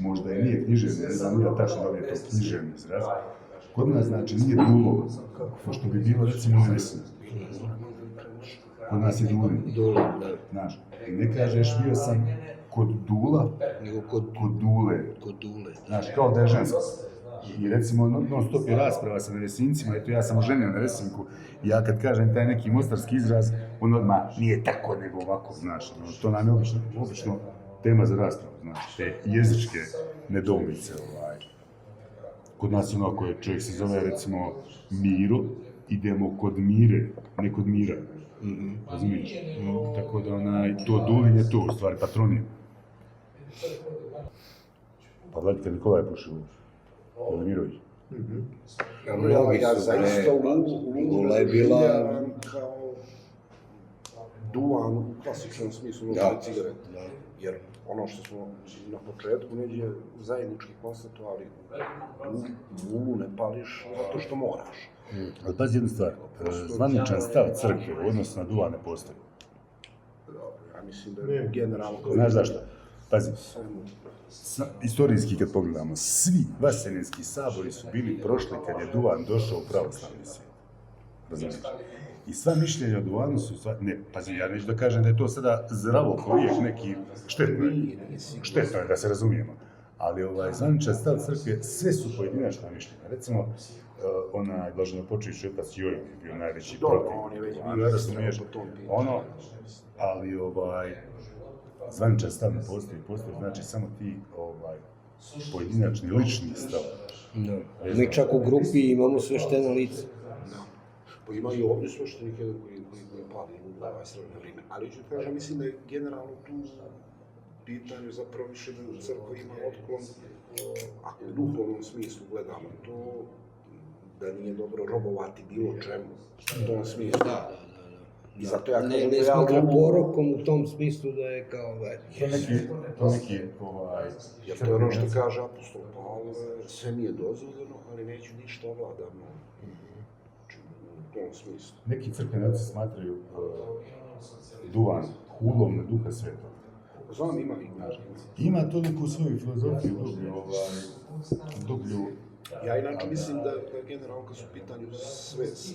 možda i nije književni, ne znam nije tačno da li je to književni izraz. Kod nas znači nije Dulo, pošto bi bilo recimo Nesna. Kod nas je Dulin. Dulin, da. Znaš, ne kažeš bio sam kod Dula, Nego kod Dule. Dule. Znaš, kao da je žensko. I recimo, non stop je rasprava sa Nevesincima, eto ja sam oženio na Nevesinku, i ja kad kažem taj neki mostarski izraz, on odmah nije tako nego ovako, znaš, to nam je obično tema za raspravu, znaš, te jezičke nedoumice. Kod nas je ono koje čovjek se zove, recimo, Miro, idemo kod Mire, ne kod Mira. Razumiješ? Tako da to Dulin je to, u stvari, patronim. Pa Vladika Nikolaj je pušio Velimirović. Ja zaista Lula je bila kao duvan u klasičnom smislu lučne cigarete. Jer ono što smo na početku negdje zajednički konstatovali, Lulu ne pališ zato što moraš. Ali pazi jednu stvar, zvaničan stav crkve u odnosu na duvan ne postoji. Ja mislim da je generalno... Znaš zašto? Pazi, istorijski kad pogledamo, svi vaseljenski sabori su bili prošli kad je duvan došao u pravoslavni svijet. Razumiješ? I sva mišljenja o duvanu su, ne, pazi, ja neću da kažem da je to sada zdravo korijek neki štetno je da se razumijemo. Ali zvaničan stav crkve, sve su pojedinačna mišljenja. Recimo, onaj blaženopočivši otac Jojan je bio najveći protiv. On je već razumiješ, ali zvaničan stav ne postoji, znači samo ti pojedinačni, lični stav. Mi čak u grupi imamo svešteno lice. Pa ima i ovdje sveštenik jedan koji pali u srednje vrijeme. Ali ću kažem, mislim da je generalno tu pitanju zapravo više da crkva ima otklon, ako u duhovnom smislu gledamo to, da nije dobro robovati bilo čemu u tom smislu. I zato ja Ne, kažem da ne ja smatra mogu... porokom u tom smislu da je kao... To neki, Jer to je ono što kaže apostol Pavle, sve mi je dozvoljeno, ali neću ništa ovladano. Znači, u tom smislu. neki crkveni oci smatraju duvan hulom na Duha Svetog. Znam, ima i Ima to neku svoju filozofiju dublju. Ja inače mislim da generalno kad su u pitanju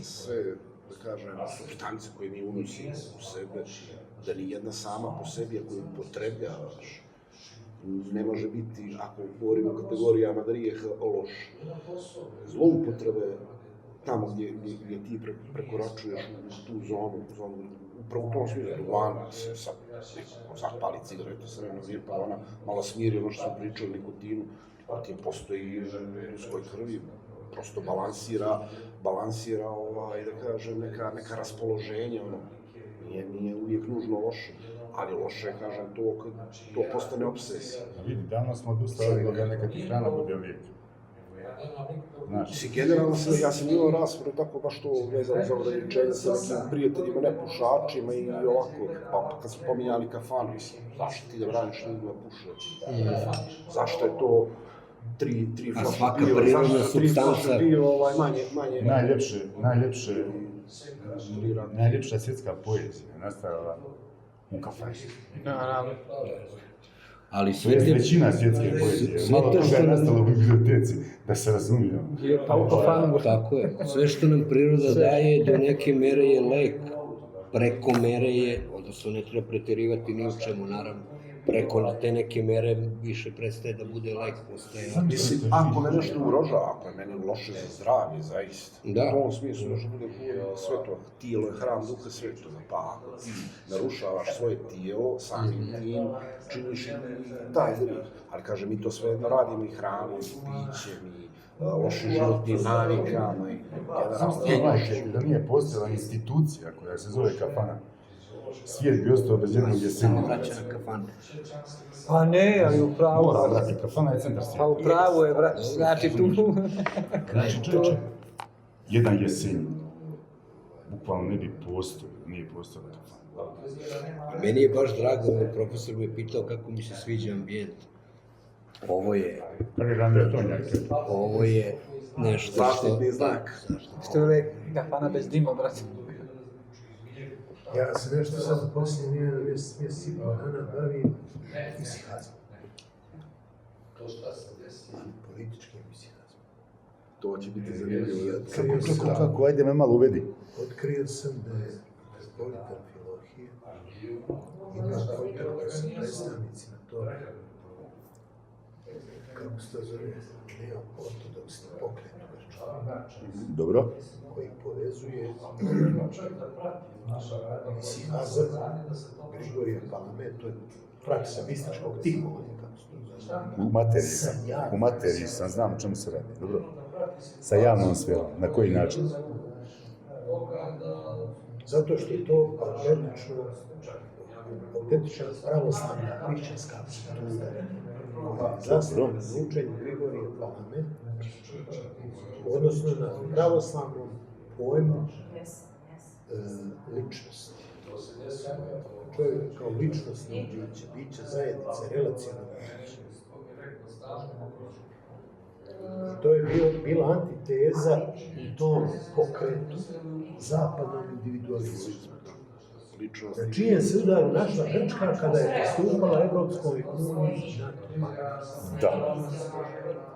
sve, da kažem, supstance koje mi unosimo u sebe, da ni jedna sama po sebi, ako je upotrebljavaš, ne može biti, ako govorimo o kategorijama grijeha, loš. Zloupotrebe, tamo gdje ti prekoračuješ u tu zonu, upravo u tom smislu, duvana se sad zapali cigaretu sa vremena nije, pa ona malo smiri ono što smo pričali o nikotinu, nikotin postoji u ljudskoj krvi, prosto balansira da kažem, neka raspoloženja, ono, nije uvijek nužno loše, ali loše je, kažem, to postane obsesija. Vidi, davno smo odustali da neka ti hrana bude lijek. Mislim, generalno ja sam imao raspravu tako baš to vezano za ograničenje sa nekim prijateljima, nepušačima i ovako, pa kad smo pominjali kafanu, mislim, zašto ti da braniš ljudima puše? Zašto je to tri flaše piva, zašto 3 flaše piva, manje... Najljepša svjetska poezija je nastala u kafani. Ali Većina svjetske poezije, malo toga je nastalo u biblioteci, da se razumijemo. Tako je. Sve što nam priroda daje do neke mere je lek. Preko mere je, odnosno ne treba preterivati ni u čemu, naravno. Preko te neke mere više prestaje da bude lek, postaje... Mislim, ako me nešto ugrožava, ako je meni loše za zdravlje, zaista. U tom smislu može bude sveto, tijelo je hram Duha Svetoga, pa ako ti narušavaš svoje tijelo, samim tim činiš i taj grijeh. Ali kaže, mi to sve radimo i hranom, i pićem, i lošim životnim navikama, i generalno... Da nije postojala institucija koja se zove kafana, svijet bi ostao bez jednog jesenja. Pa ne, ali u pravu. Mora, brate, kafana je centar svijeta. Pa u pravu je, brate, znači tu... Znači, čovječe, jedan jesenj bukvalno ne bi postojao, nije postojala kafana. Meni je baš drago, profesor me pitao kako mi se sviđa ambijent. Ovo je nešto što... Zaštitni znak. Što je kafana bez dima, brate. Ja se nešto sad posljednje mjesec i pol dana bavim isihazmom. Političkim isihazmom. To će biti zanimljivo. Kako, ajde me malo uvedi. Otkrio sam da je Metropolitan Filohije ima kontakt sa predstavnicima toga, kako se to zove, neoortodoksni pokret Dobro. koji povezuje isihazam, Grigorija Palame, to je praksa mističkog tihovanja, kako se to zove. U materiji sam, znam o čemu se radi, dobro. Sa javnom sferom, na koji način? Zato što je to autentična pravoslavna hrišćanska struktura koja je zasnovana na učenju Grigorija Palame, odnosno na pravoslavnom pojmu ličnosti. Čovjek kao ličnostno biće zajednice, relacionalno biće. To je bila antiteza u tom pokretu zapadnom individualizmu. Na čijem se udaru našla Grčka kada je pristupala Evropskoj uniji i NATO paktu. Da.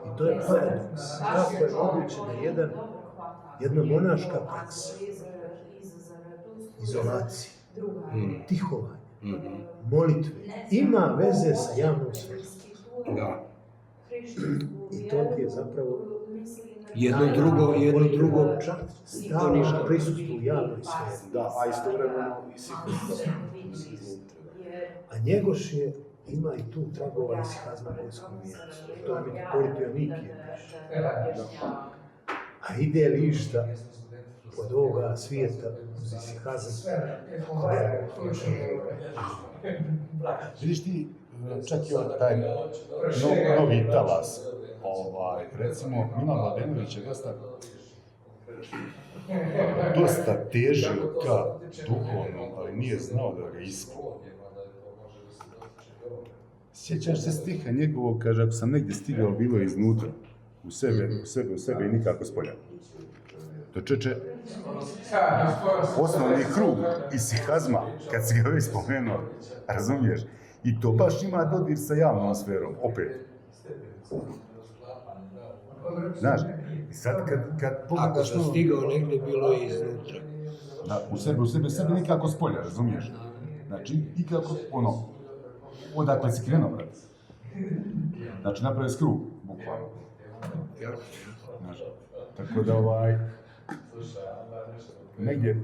I to je paradoks. Kako je moguće da jedna monaška praksa, izolacije, tihovanje, molitve, ima veze sa javnom sferom. Da. I to ti je zapravo Jedno drugo stalno prisustvo u javnoj sferi. Da, a istovremeno i sigurno. A Njegoš ima i tu tragova isihazma poljskom mjestu. To je Metropolit Joannikije. A ide li išta od ovoga svijeta uz isihazam? Vidiš ti, čak i taj novi talas, recimo, Milan Mladenović je dosta dosta težio ka duhovnom, ali nije znao da ga ispuni. Sjećaš se stiha njegovog, kaže, ako sam negdje stigao, bilo je iznutra, u sebe i nikako spolja. To čeče, osnovni krug isihazma, kad si ga već spomenuo, razumiješ? I to baš ima dodir sa javnom sferom, opet. Znaš, i sad kad pogledaš... Ako sam stigao negdje, bilo je iznutra. Da, u sebe nikako spolja, razumiješ? Znači, nikako, odakle si krenuo, brate. Znači, napravi si krug, bukvalno. Znaš, tako da, negdje...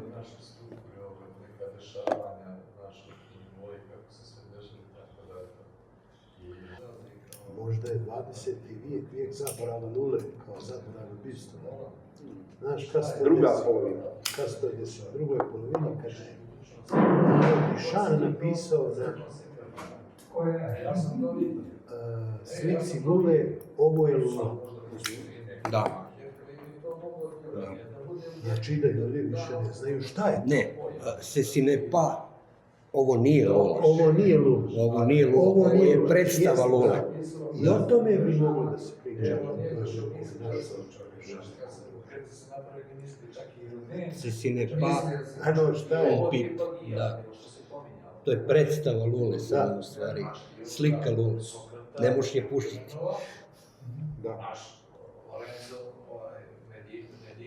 Možda je 20. vijek zaborava nule, kao zaborava bistvo. Znaš, Druga polovina. Kad se to desilo? U drugoj polovini, kad je Dišan napisao na slici nule, ovo je lula. Da. Znači da ljudi više ne znaju šta je to. Ne, se si ne pa, ovo nije lula. Ovo nije lula. Ovo nije lula, ovo je predstava lule. I o tome bi moglo da se priča. Se si ne pa, Ano, šta je? pip, da. To je predstava lule, samo u stvari. Slika lule. Ne možeš je puštiti. Da.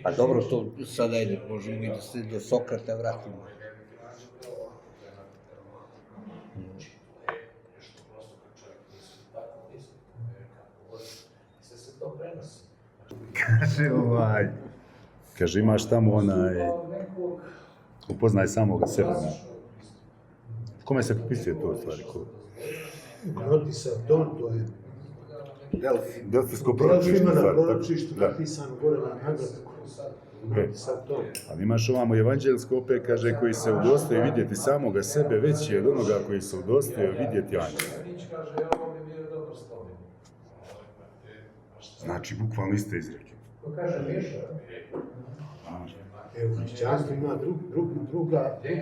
Pa dobro, to sada ajde, možemo i da se do Sokrata vratimo. Kaže, imaš tamo upoznaj samoga sebe. Kome se pripisuje to u stvari? Notisav ton, to je Delfijsko proročište, proročište. na proročištu napisano gore na nagradku. Notisav ton. Ali imaš ovamo evanđelsko opet, kaže, koji se udostoje vidjeti samoga sebe, veći je od onoga koji se udostoje vidjeti anđela. Znači, bukvalno iste izreke. Evo, hrišćanstvo ima drugi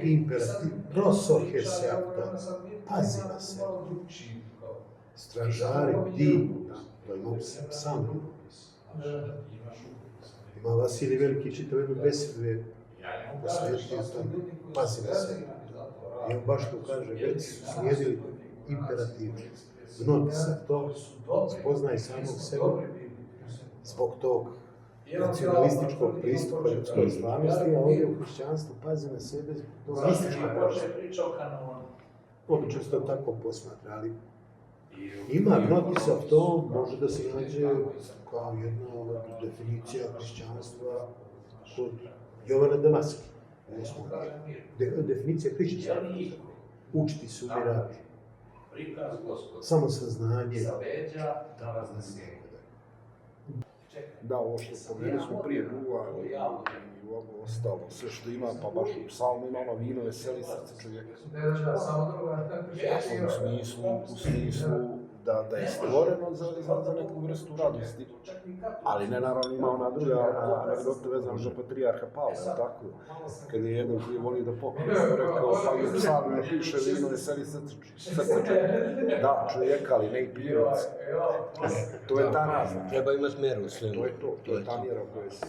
imperativ. Prosohe se apta. Pazi na sebe. Stražari, bdi. To je sam. Ima Vasilij Veliki čitav jednu besedu je posvetio tom. Pazi na sebe. I on baš tu kaže, već su slijedili imperativ. Znoti se to, spoznaj samog sebe, zbog tog nacionalističkog pristupa ljudskoj slavnosti, a ovdje u hrišćanstvu pazi na sebe zbog tog mističkog pristupa. Obično se to tako posmatra, ali ima notisav to, može da se nađe kao jedna definicija hrišćanstva kod Jovana Damaski. Definicija hrišćanstva. Učiti se umirati. Samosaznanje. Da, ovo što spomenuli smo prije duva i ovo ostalo, sve što ima, pa baš u psalmima, ono vino veseli srce čovjeka. U smislu da je stvoreno za neku vrstu radosti, ali ne naravno ima ona druga anegdota vezana za patrijarha Pavla, tako? Kad je jedan koji voli da popije, rekao, pa i u psalmima piše vino veseli srce čovjeka. Da, čovjeka, ali ne i pijevac. To je ta razlika. Treba imati meru u svemu. To je ta mjera koja se...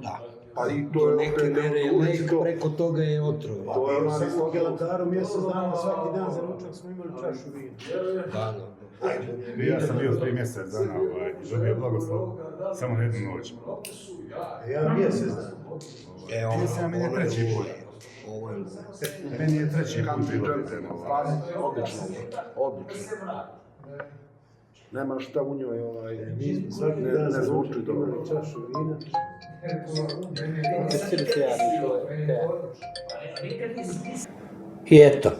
Da. Pa i to je neke mere, uvijek preko toga je otrov. To je ono na Skelandaru mjesec dana, svaki dan za ručak smo imali čašu vina. Da, Ja sam bio 3 mjeseca dana i dobio blagoslov samo na jednu noć. Ja mjesec dana. Meni je treći put. Meni je treći put bilo pitanje. Odlično. Nema šta u njoj Svaki dan ne za zvuči ručak dobro. imali čašu vina. I eto,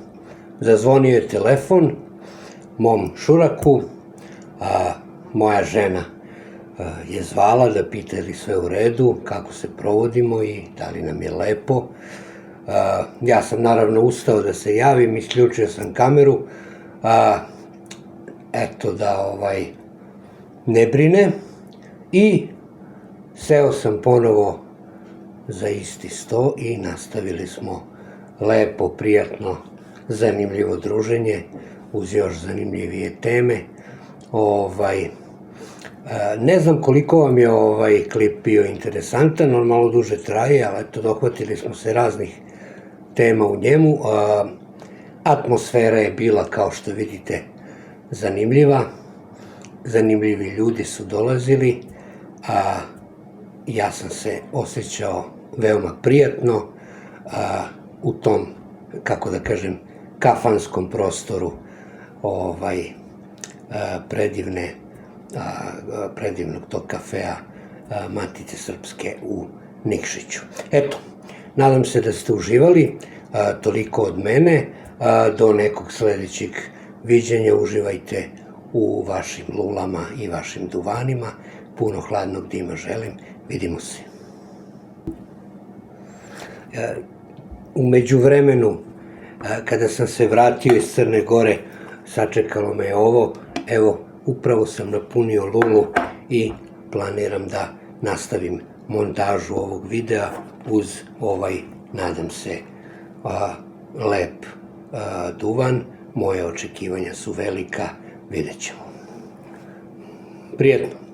zazvonio je telefon mom šuraku, moja žena je zvala da pita je li sve u redu, kako se provodimo i da li nam je lepo. Ja sam naravno ustao da se javim, isključio sam kameru, eto da ne brine i seo sam ponovo za isti sto i nastavili smo lepo, prijatno, zanimljivo druženje uz još zanimljivije teme. Ne znam koliko vam je ovaj klip bio interesantan, on malo duže traje, ali eto, dohvatili smo se raznih tema u njemu. Atmosfera je bila, kao što vidite, zanimljiva. Zanimljivi ljudi su dolazili, a ja sam se osjećao veoma prijatno u tom, kako da kažem, kafanskom prostoru predivnog tog kafea Matice Srpske u Nikšiću. Eto, nadam se da ste uživali, toliko od mene, do nekog sledećeg viđenja, uživajte u vašim lulama i vašim duvanima, puno hladnog dima želim, vidimo se. U međuvremenu, kada sam se vratio iz Crne Gore, sačekalo me ovo, evo, upravo sam napunio lulu i planiram da nastavim montažu ovog videa uz ovaj, nadam se, lep duvan. Moje očekivanja su velika, vidjet ćemo. Prijetno!